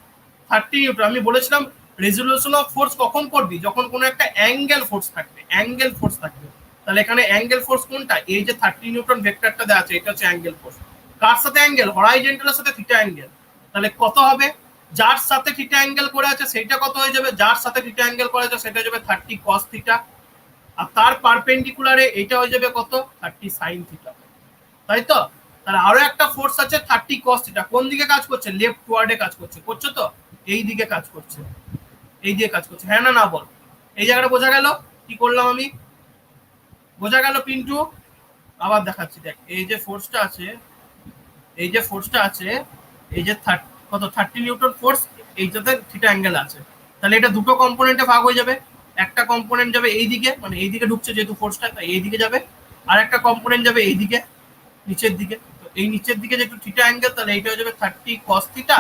30 নিউটন। আমি বলেছিলাম রেজুলেশন অফ ফোর্স কখন করবি? যখন কোনো একটা অ্যাঙ্গেল ফোর্স থাকবে, অ্যাঙ্গেল ফোর্স থাকবে। তাহলে এখানে অ্যাঙ্গেল ফোর্স কোনটা? এই যে 30 নিউটন ভেক্টরটা দেওয়া আছে, এটা হচ্ছে অ্যাঙ্গেল ফোর্স। কার সাথে অ্যাঙ্গেল? হরাইজন্টালের সাথে থিটা অ্যাঙ্গেল। তাহলে কত হবে? যার সাথে থিটা অ্যাঙ্গেল করে আছে সেটা কত হয়ে যাবে? যার সাথে থিটা অ্যাঙ্গেল করে আছে সেটা হয়ে যাবে 30 cos থিটা। আর তার পারপেন্ডিকুলারে এটা হয়ে যাবে কত? 30 sin থিটা, তাই তো? তাহলে আরো একটা ফোর্স আছে 30 cos থিটা, কোন দিকে কাজ করছে? লেফট ওয়ার্ডে কাজ করছে, করছে তো? এই দিকে কাজ করছে, এই দিকে কাজ করছে, হ্যাঁ না না বল? এই জায়গাটা বোঝা গেল কি করলাম আমি? বোঝা গেল পিন্টু? আবার দেখাচ্ছি, দেখ এই যে ফোর্সটা আছে, এই যে ফোর্সটা আছে, এই যে কত 30 নিউটন ফোর্স, এইটাতে থিটা অ্যাঙ্গেল আছে। তাহলে এটা দুটো কম্পোনেন্টে ভাগ হয়ে যাবে। একটা কম্পোনেন্ট যাবে এই দিকে, মানে এই দিকে ঢুকছে যেহেতু ফোর্সটা, তাই এই দিকে যাবে। আর একটা কম্পোনেন্ট যাবে এই দিকে, নিচের দিকে। তো এই নিচের দিকে যেটা থিটা অ্যাঙ্গেল, তাহলে এইটা হয়ে যাবে 30 cos থিটা।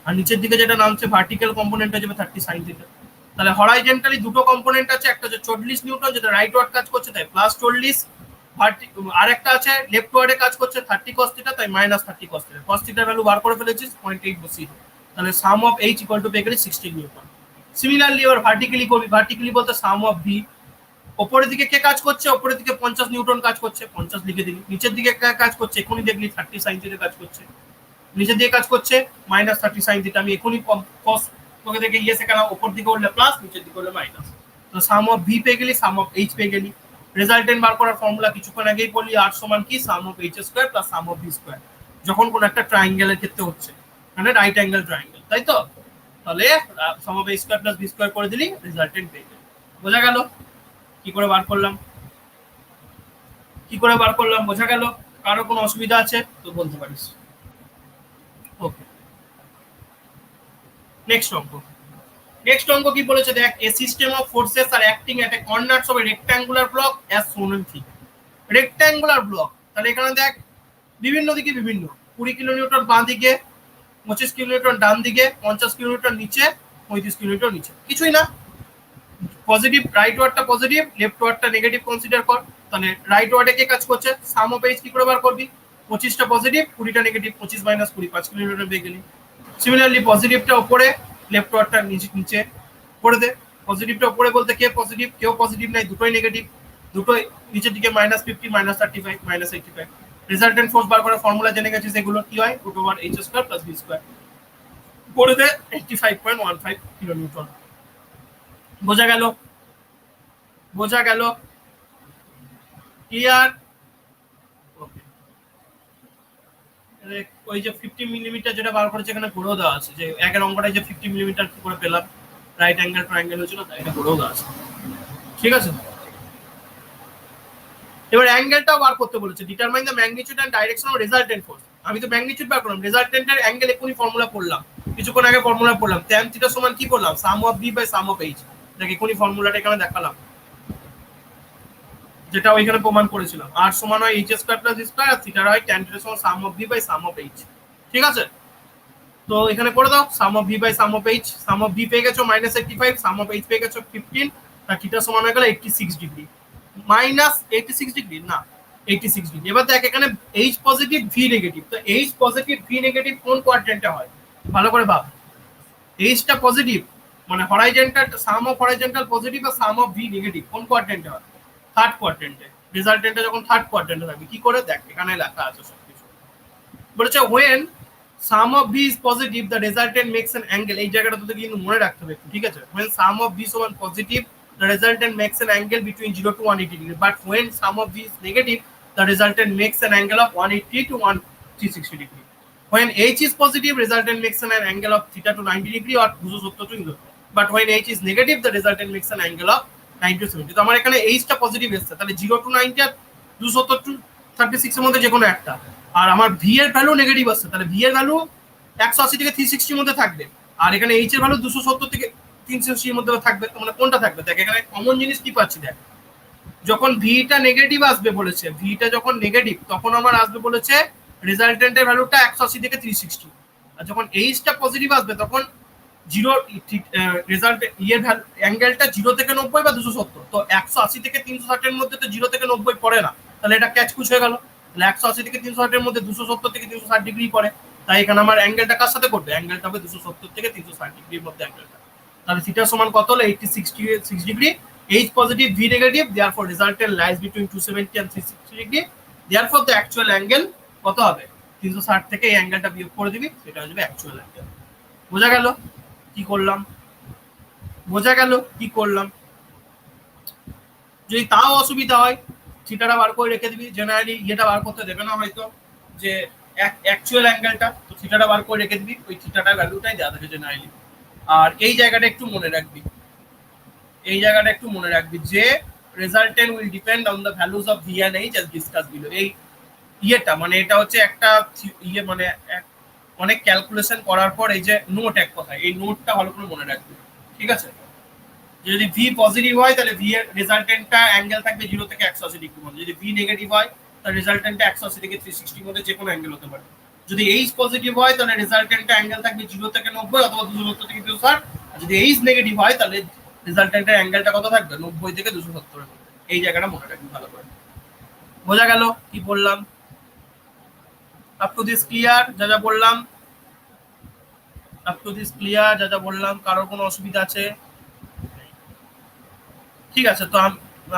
আর নিচের দিকে যেটা নামছে ভার্টিক্যাল কম্পোনেন্ট হয়ে যাবে 30 sin থিটা। তাহলে হরাইজন্টালি দুটো কম্পোনেন্ট আছে, একটা হচ্ছে 40 নিউটন যেটা রাইট ওয়ার্ড কাজ করছে, তাই +40। আর একটা আছে লেফট ওয়ার্ডে কাজ করছে 30 cos থিটা, তাই -30 cos থিটা। cos থিটার ভ্যালু বার করে ফেলেছিস 0.8 বসিয়ে। তাহলে sum of h equal to পেয়ে গেলি 16 নিউটন। সিমিলারলি এবার ভার্টিক্যালি করবি, ভার্টিক্যালি বলতে সাম অফ v। ওপরের দিকে কে কাজ করছে? ওপরের দিকে 50 নিউটন কাজ করছে, 50 লিখে দিলি। নিচের দিকে কাজ করছে, এখনই দেখলি 30 sin থিটা কাজ করছে। নিচের দিকে কাজ করছে -30 sin থিটা। আমি এখনই cos তোকে দেখে ইয়েস এখানে ওপর দিকে উঠলে প্লাস, নিচের দিকে উঠলে মাইনাস। তো সাম অফ ভি পেয়ে গেলি, সাম অফ এইচ পেয়ে গেলি। রেজাল্টেন্ট বার করার ফর্মুলা কিছুক্ষণ আগেই বললি, আর সমান কি? Sum of H square plus sum of V square, যখন কোন একটা ট্রায়াঙ্গেলের ক্ষেত্রে হচ্ছে, মানে রাইট অ্যাঙ্গেল ট্রায়াঙ্গেল, তাই তো? তাহলে sum of H square plus V square করে দিলি, রেজাল্টেন্ট পেয়ে গেলি। বোঝা গেল কি করে বার করলাম? কি করে বার করলাম বোঝা গেল? কারো কোনো অসুবিধা আছে তো বলতে পারিস। ওকে, নেক্সট অঙ্ক। নেক্সট অঙ্ক কি বলেছে দেখ, a system of forces are acting at a corners of a rectangular block as shown in figure. Rectangular block, তাহলে এখানে দেখ বিভিন্ন দিকে বিভিন্ন, 20 কিলোনিউটন বাঁ দিকে, 25 কিলোনিউটন ডান দিকে, 50 কিলোনিউটন নিচে, 35 কিলোমিটার নিচে। কিছুই না, পজিটিভ রাইট ওয়ার্ডটা পজিটিভ, লেফট ওয়ার্ডটা নেগেটিভ কনসিডার কর। তাহলে রাইট ওয়ার্ডে কে কাজ করছে? সাম অফ এইচ কি করে বার করবি? 25টা পজিটিভ, 20টা নেগেটিভ, 25 - 20 5 কিলোমিটার পেয়ে গেলি। সিমিলারলি পজিটিভটা উপরে, লেফট ওয়ার্ডটা নিচে করে দে। পজিটিভটা উপরে বলতে কে পজিটিভ? কেউ পজিটিভ নাই, দুটোই নেগেটিভ। দুটোই নিচের দিকে -50 -35 -85। রেজাল্টেন্ট ফোর্স বার করার ফর্মুলা জেনে গেছিস, এগুলো কি হয়? Root over H square plus V square করে দে, 85.15 কিলোনিউটন। বোঝা গেল? বোঝা গেল? ক্লিয়ার? ওকে, ওই যে 50 মিলিমিটার যেটা বার করেছে এখানে ঘুরেও দেওয়া আছে, যে একের অঙ্কটায় যে 50 মিলিমিটার কি করে পেলাম, রাইট অ্যাঙ্গেল ট্রায়াঙ্গেল হয়েছিল, তাই এটা ঘুরেও দেওয়া আছে। ঠিক আছে, এবার অ্যাঙ্গেলটাও বার করতে বলেছে, determine the magnitude and direction of resultant force. আমি তো ম্যাগনিটিউড বার করলাম, রেজাল্টেন্টের অ্যাঙ্গেল এখনই ফর্মুলা পড়লাম, কিছুক্ষণ আগে ফর্মুলা পড়লাম, tan থিটা সমান কি করলাম, sum of B by sum of H. দেখ এখনই ফর্মুলাটা এখানে দেখালাম, যেটা ওইখানে প্রমাণ করেছিলাম। আর সমান হয় এইচ স্কয়ার প্লাস স্কয়ার, আর থিটা হয় tan থিটা সমান sum of B by sum of H. ঠিক আছে, তো এখানে করে দাও sum of B by sum of H. Sum of B পেয়ে গেছো -85, সাম অফ এইচ পেয়ে গেছো 15, তার থিটা সমান হয়ে গেল 86 ডিগ্রি। -86 ডিগ্রি না, 86 ডিগ্রি। এবার দেখ এখানে এইচ পজিটিভ ভি নেগেটিভ, তো এইচ পজিটিভ ভি নেগেটিভ কোন কোয়াড্রেন্টে হয় ভালো করে ভাব। এইচটা পজিটিভ মানে horizontal, sum of horizontal positive আর সাম অফ ভি নেগেটিভ কোন কোয়াড্রেন্টে হয়, থার্ড কোয়াড্রেন্টে। রেজাল্টেন্টে যখন থার্ড কোয়াড্রেন্টে থাকবে কি করে দেখ এখানে লেখা আছে সবকিছু। বলেছে when sum of b is positive the resultant makes an angle, এই জায়গাটা তোদের কিন্তু মনে রাখতে হবে একটু, ঠিক আছে। when sum of b সমান positive the resultant makes an angle between 0 to 180 degree, but when sum of b is negative the resultant makes an angle of 180 to 360 degree. when h is positive resultant makes an angle of theta to 90 degree or 270 to 0, but when h is negative the resultant makes an angle of 90 to 70। তো আমার এখানে h টা positive এসেছে, তাহলে 0 to 90 R 270 to 36 এর মধ্যে যে কোনো একটা। আর আমার ভি এর ভ্যালু নেগেটিভ আসছে, তাহলে ভি এর ভ্যালু 180 থেকে 360 এর মধ্যে থাকবে, আর এখানে এইচ এর ভ্যালু 270 থেকে 360 এর মধ্যে থাকবে। মানে কোনটা থাকবে দেখ, এখানে কমন জিনিস কি পাচ্ছি দেখ, যখন ভিটা নেগেটিভ আসবে বলেছে, ভিটা যখন নেগেটিভ তখন আমার আসবে বলেছে রেজাল্টেন্টের ভ্যালুটা 180 থেকে 360, আর যখন এইচটা পজিটিভ আসবে তখন জিরো রেজাল্ট ইয়ের অ্যাঙ্গেলটা 0 থেকে 90 বা 270। তো 180 থেকে 360 এর মধ্যে তো 0 থেকে 90 পড়ে না, তাহলে এটা ক্যাচকুচ হয়ে গেল। তাহলে 180 থেকে 360 এর মধ্যে 270 থেকে 360 ডিগ্রি পড়ে, তাই এখানে আমার অ্যাঙ্গেলটা কার সাথে করবে, অ্যাঙ্গেলটা হবে 270 থেকে 360 ডিগ্রির মধ্যে অ্যাঙ্গেলটা। তাহলে থিটা সমান কত হলো 86 degree. H positive, V negative, therefore resultant lies between 270 and 360 degree. Therefore the actual angle কত হবে, 360 থেকে এই অ্যাঙ্গেলটা বিয়োগ করে দিবি, সেটা হবে অ্যাকচুয়াল অ্যাঙ্গেল। বোঝা গেল কি করলাম, বোঝা গেল কি করলাম। যদি তাও অসুবিধা হয় থিটাটা বার করে রেখে দিবি, জেনারেলি ইয়েটা বার করতে দেবে না হয়তো যে অ্যাকচুয়াল অ্যাঙ্গেলটা, তো থিটাটা বার করে রেখে দিবি, ওই থিটাটার ভ্যালুটাই দেওয়া থাকে জেনারেলি। আর এই জায়গাটা একটু মনে রাখবি, এই জায়গাটা একটু মনে রাখবি যে resultant will depend on the values of V and H as discuss below. এই ইয়েটা মানে এটা হচ্ছে একটা ইয়ে মানে অনেক ক্যালকুলেশন করার পর এই যে নোট, এক কথা এই নোটটা ভালো করে মনে রাখবি, ঠিক আছে। যদি ভি পজিটিভ হয় তাহলে ভি এর রেজাল্টেন্টটা অ্যাঙ্গেল থাকবে 0 থেকে 180 ডিগ্রি মধ্যে, যদি ভি নেগেটিভ হয় তাহলে রেজাল্টেন্টটা 180 থেকে 360 মধ্যে যে কোনো অ্যাঙ্গেল হতে পারে। যদি এইচ পজিটিভ হয় তাহলে রেজাল্টেন্টটা অ্যাঙ্গেল থাকবে 0 থেকে 90 অথবা 270 থেকে 260, আর যদি এইচ নেগেটিভ হয় তাহলে রেজাল্টেন্টের অ্যাঙ্গেলটা কত থাকবে 90 থেকে 270 এর মধ্যে। এই জায়গাটা মনে রাখবি ভালো করে। বোঝা গেল কি বললাম, আপ টু দিস ক্লিয়ার যা যা বললাম, আপ টু দিস ক্লিয়ার যা যা বললাম, কারোর কোনো অসুবিধা আছে? ঠিক আছে, তো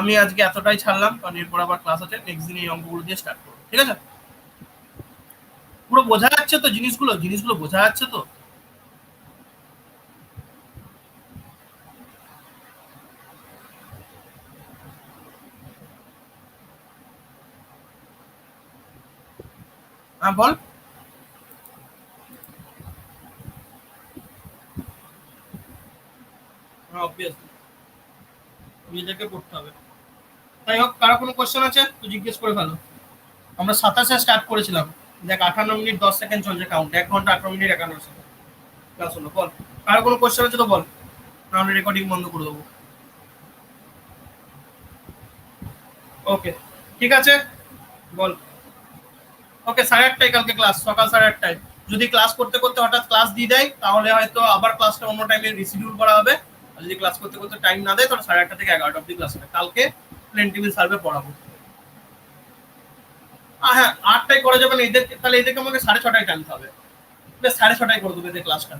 আমি আজকে এতটাই ছাড়লাম, কারণ এরপর আবার ক্লাস আছে, নেক্সট দিন এই অঙ্কগুলো দিয়ে স্টার্ট করবো, ঠিক আছে। পুরো বোঝা যাচ্ছে তো জিনিসগুলো, জিনিসগুলো বোঝা যাচ্ছে তো? হ্যাঁ বল। হ্যাঁ অবভিয়াসলি নিজেকে পড়তে হবে। তাই হোক, কারো কোনো কোশ্চেন আছে তো জিজ্ঞেস করে ফেলো। আমরা 27-এ স্টার্ট করেছিলাম, দেখ 58 মিনিট 10 সেকেন্ড চলছে কাউন্ট, 1 ঘন্টা 18 মিনিট 51 সেকেন্ড ক্লাস হলো। বল কারো কোনো কোশ্চেন আছে তো বল, তাহলে রেকর্ডিং বন্ধ করে দেবো। ওকে ঠিক আছে বল। ওকে 8:30টায় কালকে ক্লাস, সকাল 8:30টায়। যদি ক্লাস করতে করতে হঠাৎ ক্লাস দিয়ে দেয় তাহলে হয়তো আবার ক্লাসটা অন্য টাইমে রিশিডিউল করা হবে, আর যদি ক্লাস করতে করতে টাইম না দেয় তাহলে 8:30 থেকে 11টা অব্দি ক্লাস হবে। কালকে প্লেন টিভি সার্ভে পড়াবো। হ্যাঁ 8টায় করা যাবে না এদেরকে, তাহলে এদেরকে আমাকে 6:30টায় টানতে হবে, 6:30টায় করে দেবে এদের ক্লাসটা।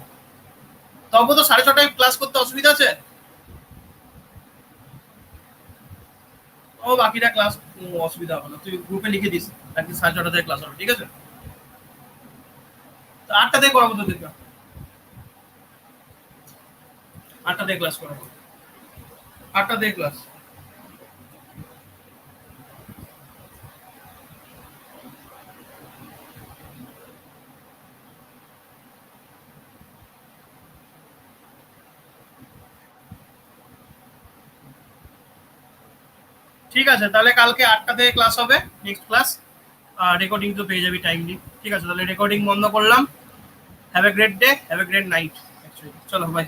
তবে তো 6:30টায় ক্লাস করতে অসুবিধা আছে? ও বাকিটা ক্লাস অসুবিধা হবে না, তুই গ্রুপে লিখে দিস একদিন 6:30টায় ক্লাস হবে, ঠিক আছে। 8টা থেকে করাবো তোদেরকে, 8টা থেকে ক্লাস করাবো, 8টা থেকে ক্লাস। ঠিক আছে, তাহলে কালকে 8টা থেকে ক্লাস হবে, নেক্সট ক্লাস। আর রেকর্ডিং তো পেয়ে যাবি টাইমলি। ঠিক আছে, তাহলে রেকর্ডিং বন্ধ করলাম। Have a great day, have a great night. চলো বাই।